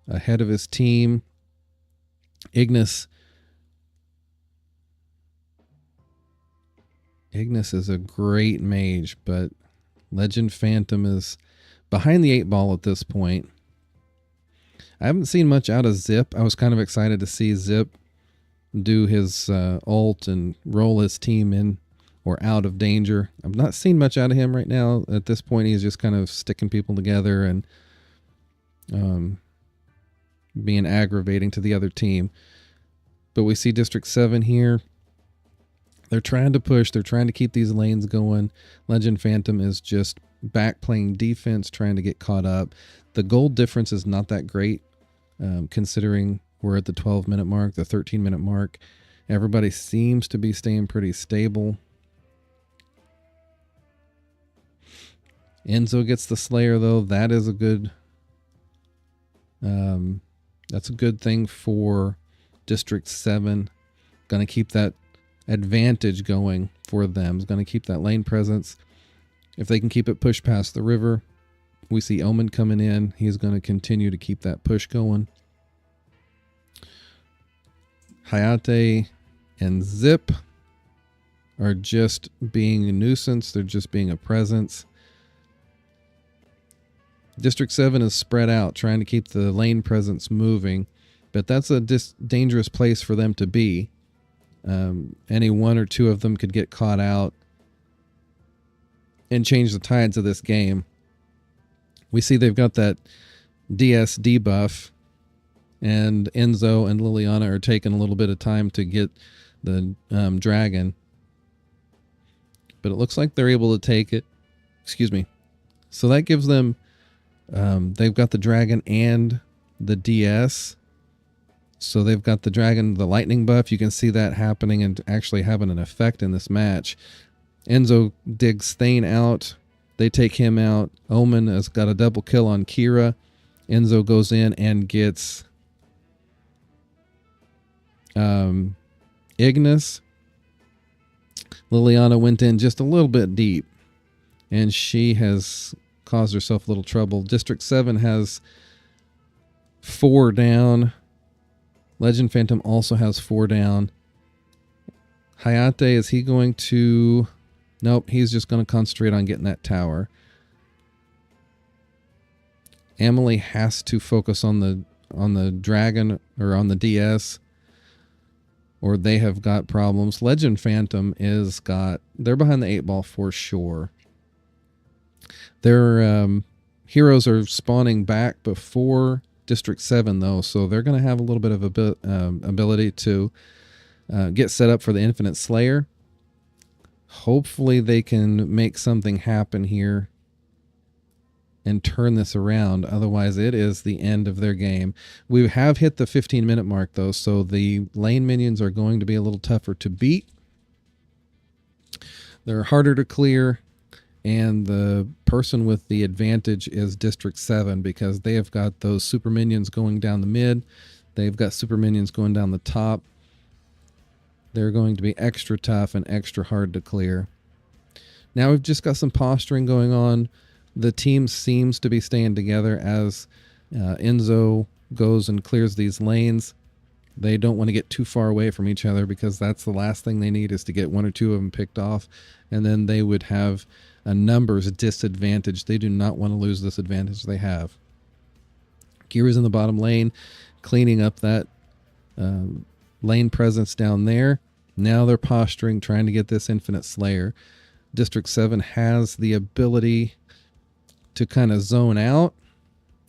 ahead of his team. Ignis is a great mage, but Legend Phantom is behind the 8 ball at this point. I haven't seen much out of Zip. I was kind of excited to see Zip do his ult and roll his team in or out of danger. I've not seen much out of him right now. At this point, he's just kind of sticking people together and being aggravating to the other team. But we see District 7 here. They're trying to push. They're trying to keep these lanes going. Legend Phantom is just back playing defense, trying to get caught up. The gold difference is not that great, considering we're at the 12-minute mark, the 13-minute mark. Everybody seems to be staying pretty stable. Enzo gets the Slayer, though. That is a good... that's a good thing for District 7. Going to keep that advantage going for them. Is going to keep that lane presence. If they can keep it pushed past the river, we see Omen coming in. He's going to continue to keep that push going. Hayate and Zip are just being a nuisance. They're just being a presence. District 7 is spread out, trying to keep the lane presence moving, but that's a dangerous place for them to be. Any one or two of them could get caught out and change the tides of this game. We see they've got that DS debuff, and Enzo and Liliana are taking a little bit of time to get the dragon. But it looks like they're able to take it. Excuse me. So that gives them... they've got the dragon and the DS. So they've got the dragon, the lightning buff. You can see that happening and actually having an effect in this match. Enzo digs Thane out. They take him out. Omen has got a double kill on Kira. Enzo goes in and gets Ignis. Liliana went in just a little bit deep, and she has caused herself a little trouble. District 7 has 4 down. Legend Phantom also has 4 down. Hayate, is he going to... Nope, he's just going to concentrate on getting that tower. Emily has to focus on the dragon, or on the DS, or they have got problems. Legend Phantom they're behind the 8 ball for sure. Their heroes are spawning back before District 7, though, so they're going to have a little bit of ability to get set up for the Infinite Slayer. Hopefully they can make something happen here and turn this around. Otherwise, it is the end of their game. We have hit the 15-minute mark, though, so the lane minions are going to be a little tougher to beat. They're harder to clear, and the person with the advantage is District 7 because they have got those super minions going down the mid. They've got super minions going down the top. They're going to be extra tough and extra hard to clear. Now we've just got some posturing going on. The team seems to be staying together as Enzo goes and clears these lanes. They don't want to get too far away from each other because that's the last thing they need is to get one or two of them picked off. And then they would have a numbers disadvantage. They do not want to lose this advantage they have. Kira's in the bottom lane, cleaning up that lane presence down there. Now they're posturing, trying to get this Infinite Slayer. District 7 has the ability to kind of zone out.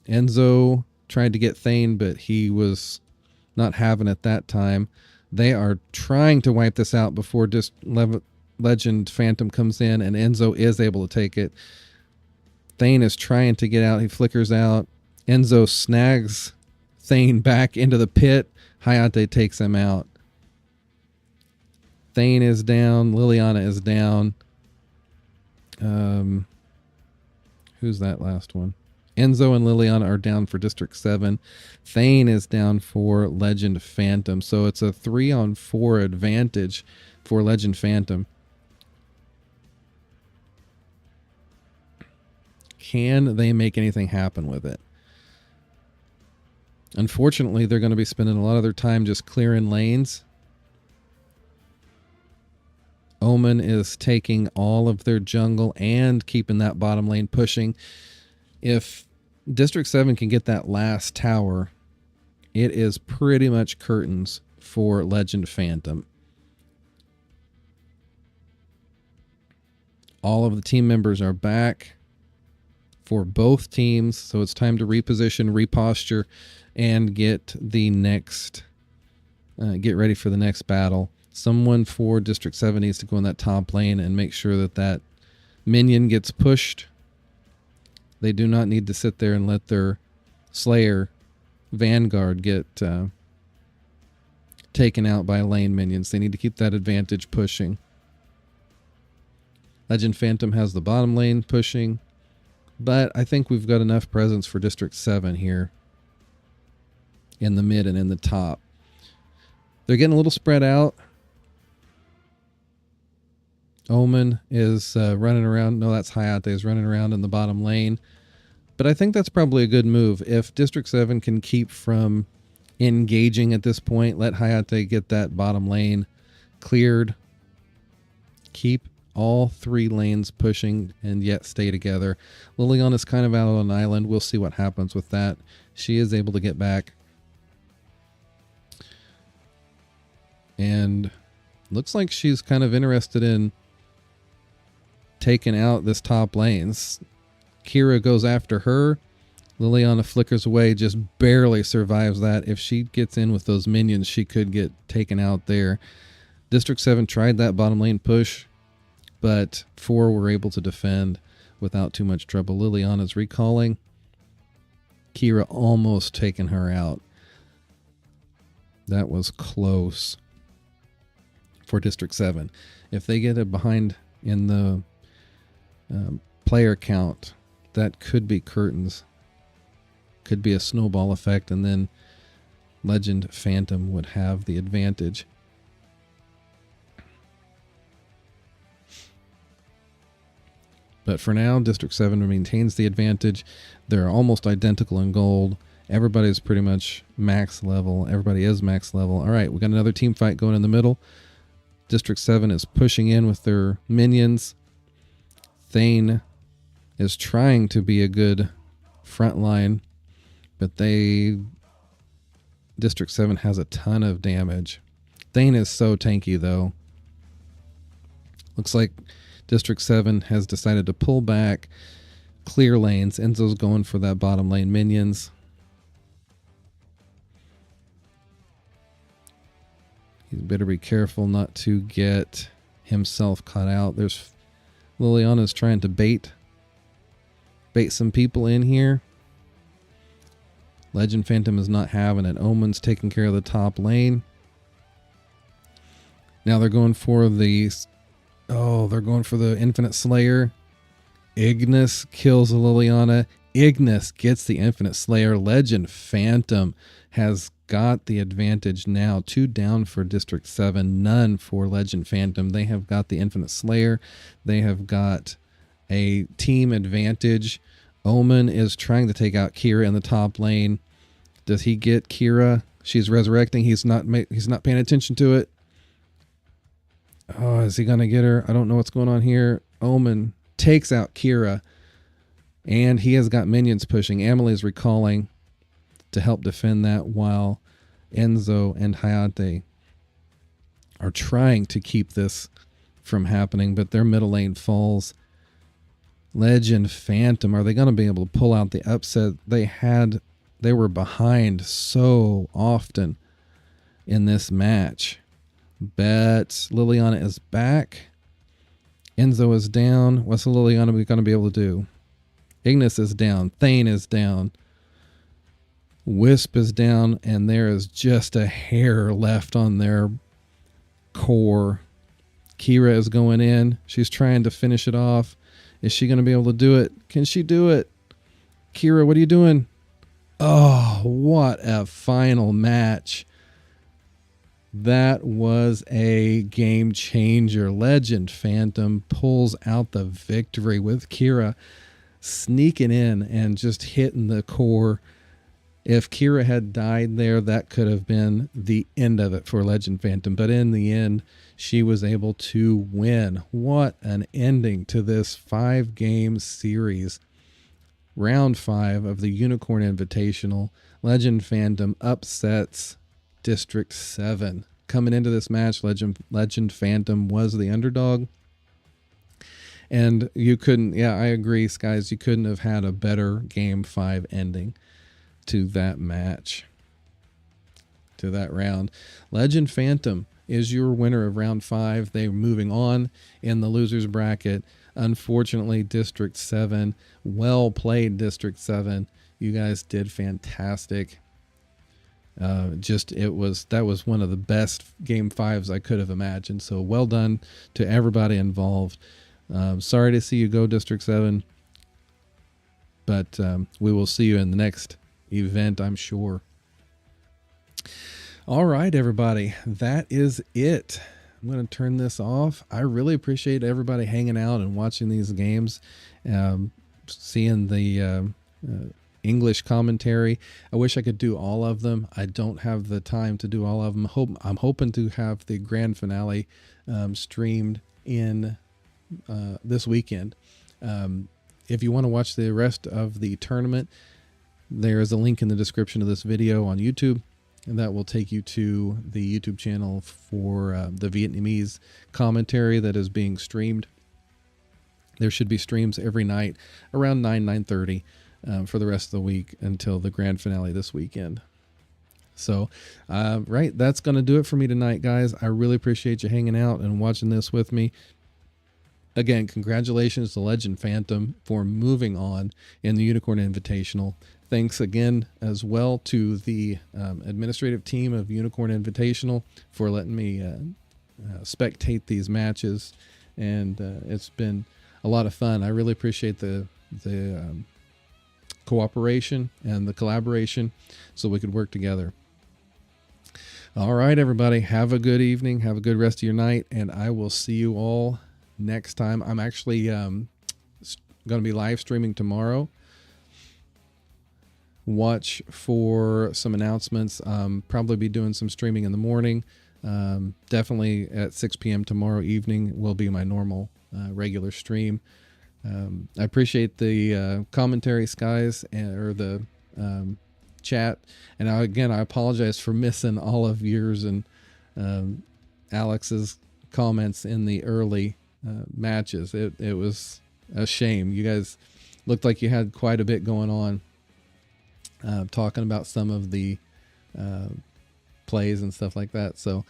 Enzo tried to get Thane, but he was not having it that time. They are trying to wipe this out before Legend Phantom comes in, and Enzo is able to take it. Thane is trying to get out. He flickers out. Enzo snags Thane back into the pit. Hayate takes him out. Thane is down. Liliana is down. Who's that last one? Enzo and Liliana are down for District 7. Thane is down for Legend Phantom. So it's a 3-on-4 advantage for Legend Phantom. Can they make anything happen with it? Unfortunately, they're going to be spending a lot of their time just clearing lanes. Omen is taking all of their jungle and keeping that bottom lane pushing. If District 7 can get that last tower, it is pretty much curtains for Legend Phantom. All of the team members are back for both teams, so it's time to reposition, reposture, and get ready for the next battle. Someone for District 7 needs to go in that top lane and make sure that that minion gets pushed. They do not need to sit there and let their Slayer Vanguard get taken out by lane minions. They need to keep that advantage pushing. Legend Phantom has the bottom lane pushing, but I think we've got enough presence for District 7 here in the mid and in the top. They're getting a little spread out. Omen is running around. No, that's Hayate is running around in the bottom lane. But I think that's probably a good move. If District 7 can keep from engaging at this point, let Hayate get that bottom lane cleared. Keep all three lanes pushing and yet stay together. Liliana is kind of out on an island. We'll see what happens with that. She is able to get back. And looks like she's kind of interested in taking out this top lanes. Kira goes after her. Liliana flickers away, just barely survives that. If she gets in with those minions, she could get taken out there. District 7 tried that bottom lane push, but 4 were able to defend without too much trouble. Liliana's recalling. Kira almost taking her out. That was close for District 7. If they get it behind in the player count, that could be curtains. Could be a snowball effect, and then Legend Phantom would have the advantage. But for now, District 7 maintains the advantage. They're almost identical in gold. Everybody's pretty much max level. Everybody is max level. All right, we got another team fight going in the middle. District 7 is pushing in with their minions. Thane is trying to be a good front line, but District 7 has a ton of damage. Thane is so tanky, though. Looks like District 7 has decided to pull back, clear lanes. Enzo's going for that bottom lane minions. He better be careful not to get himself caught out. There's Liliana's trying to bait some people in here. Legend Phantom is not having it. Omen's taking care of the top lane. Now they're going for the Infinite Slayer. Ignis kills Liliana. Ignis gets the Infinite Slayer. Legend Phantom has got the advantage now. 2 down for District 7, none for Legend Phantom. They have got the Infinite Slayer. They have got a team advantage. Omen is trying to take out Kira in the top lane. Does he get Kira? She's resurrecting. He's not paying attention to it. Oh, is he going to get her? I don't know what's going on here. Omen takes out Kira, and he has got minions pushing. Amelie is recalling to help defend that, while Enzo and Hayate are trying to keep this from happening, but their middle lane falls. Legend Phantom, are they going to be able to pull out the upset? They were behind so often in this match. But Liliana is back. Enzo is down. What's Liliana going to be able to do? Ignis is down. Thane is down. Wisp is down. And there is just a hair left on their core. Kira is going in. She's trying to finish it off. Is she going to be able to do it? Can she do it? Kira, what are you doing? Oh, what a final match. That was a game changer. Legend Phantom pulls out the victory with Kira sneaking in and just hitting the core. If Kira had died there, that could have been the end of it for Legend Phantom. But in the end, she was able to win. What an ending to this 5-game series. Round 5 of the Unicorn Invitational. Legend Phantom upsets District 7. Coming into this match, Legend Phantom was the underdog. And you couldn't, I agree, Skies, you couldn't have had a better Game 5 ending to that match, to that round. Legend Phantom is your winner of round 5. They're moving on in the losers bracket. Unfortunately, District 7, well played, District 7. You guys did fantastic. That was one of the best Game 5s I could have imagined. So well done to everybody involved. Sorry to see you go, District 7. But we will see you in the next event, I'm sure. All right, everybody. That is it. I'm going to turn this off. I really appreciate everybody hanging out and watching these games, seeing the English commentary. I wish I could do all of them. I don't have the time to do all of them. I'm hoping to have the grand finale streamed in this weekend. If you want to watch the rest of the tournament, there is a link in the description of this video on YouTube, and that will take you to the YouTube channel for the Vietnamese commentary that is being streamed. There should be streams every night around 9:30 for the rest of the week until the grand finale this weekend. So, right, that's going to do it for me tonight, guys. I really appreciate you hanging out and watching this with me. Again, congratulations to Legend Phantom for moving on in the Unicorn Invitational. Thanks again as well to the administrative team of Unicorn Invitational for letting me spectate these matches. And it's been a lot of fun. I really appreciate the cooperation and the collaboration so we could work together. All right, everybody, have a good evening. Have a good rest of your night, and I will see you all next time. I'm actually going to be live streaming tomorrow. Watch for some announcements. Probably be doing some streaming in the morning. Definitely at 6 p.m. tomorrow evening will be my normal regular stream. I appreciate the commentary, Skies, or the chat. And I apologize for missing all of yours and Alex's comments in the early matches. It was a shame. You guys looked like you had quite a bit going on, talking about some of the plays and stuff like that. So,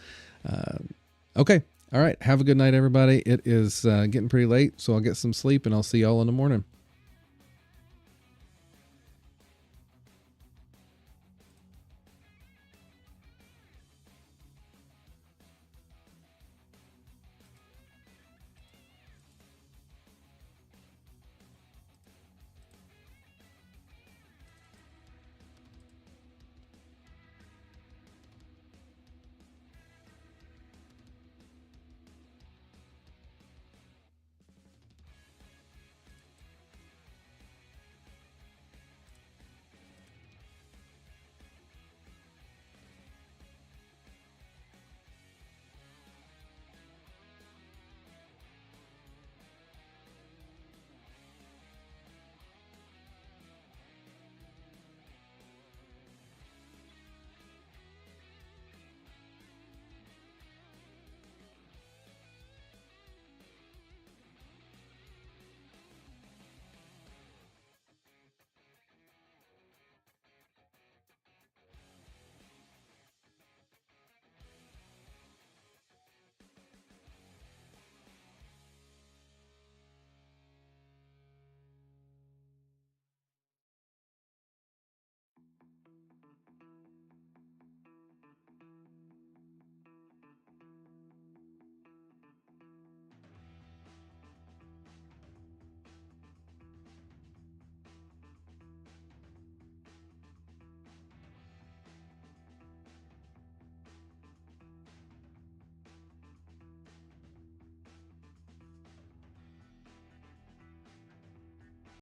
okay. All right. Have a good night, everybody. It is getting pretty late, so I'll get some sleep and I'll see y'all in the morning.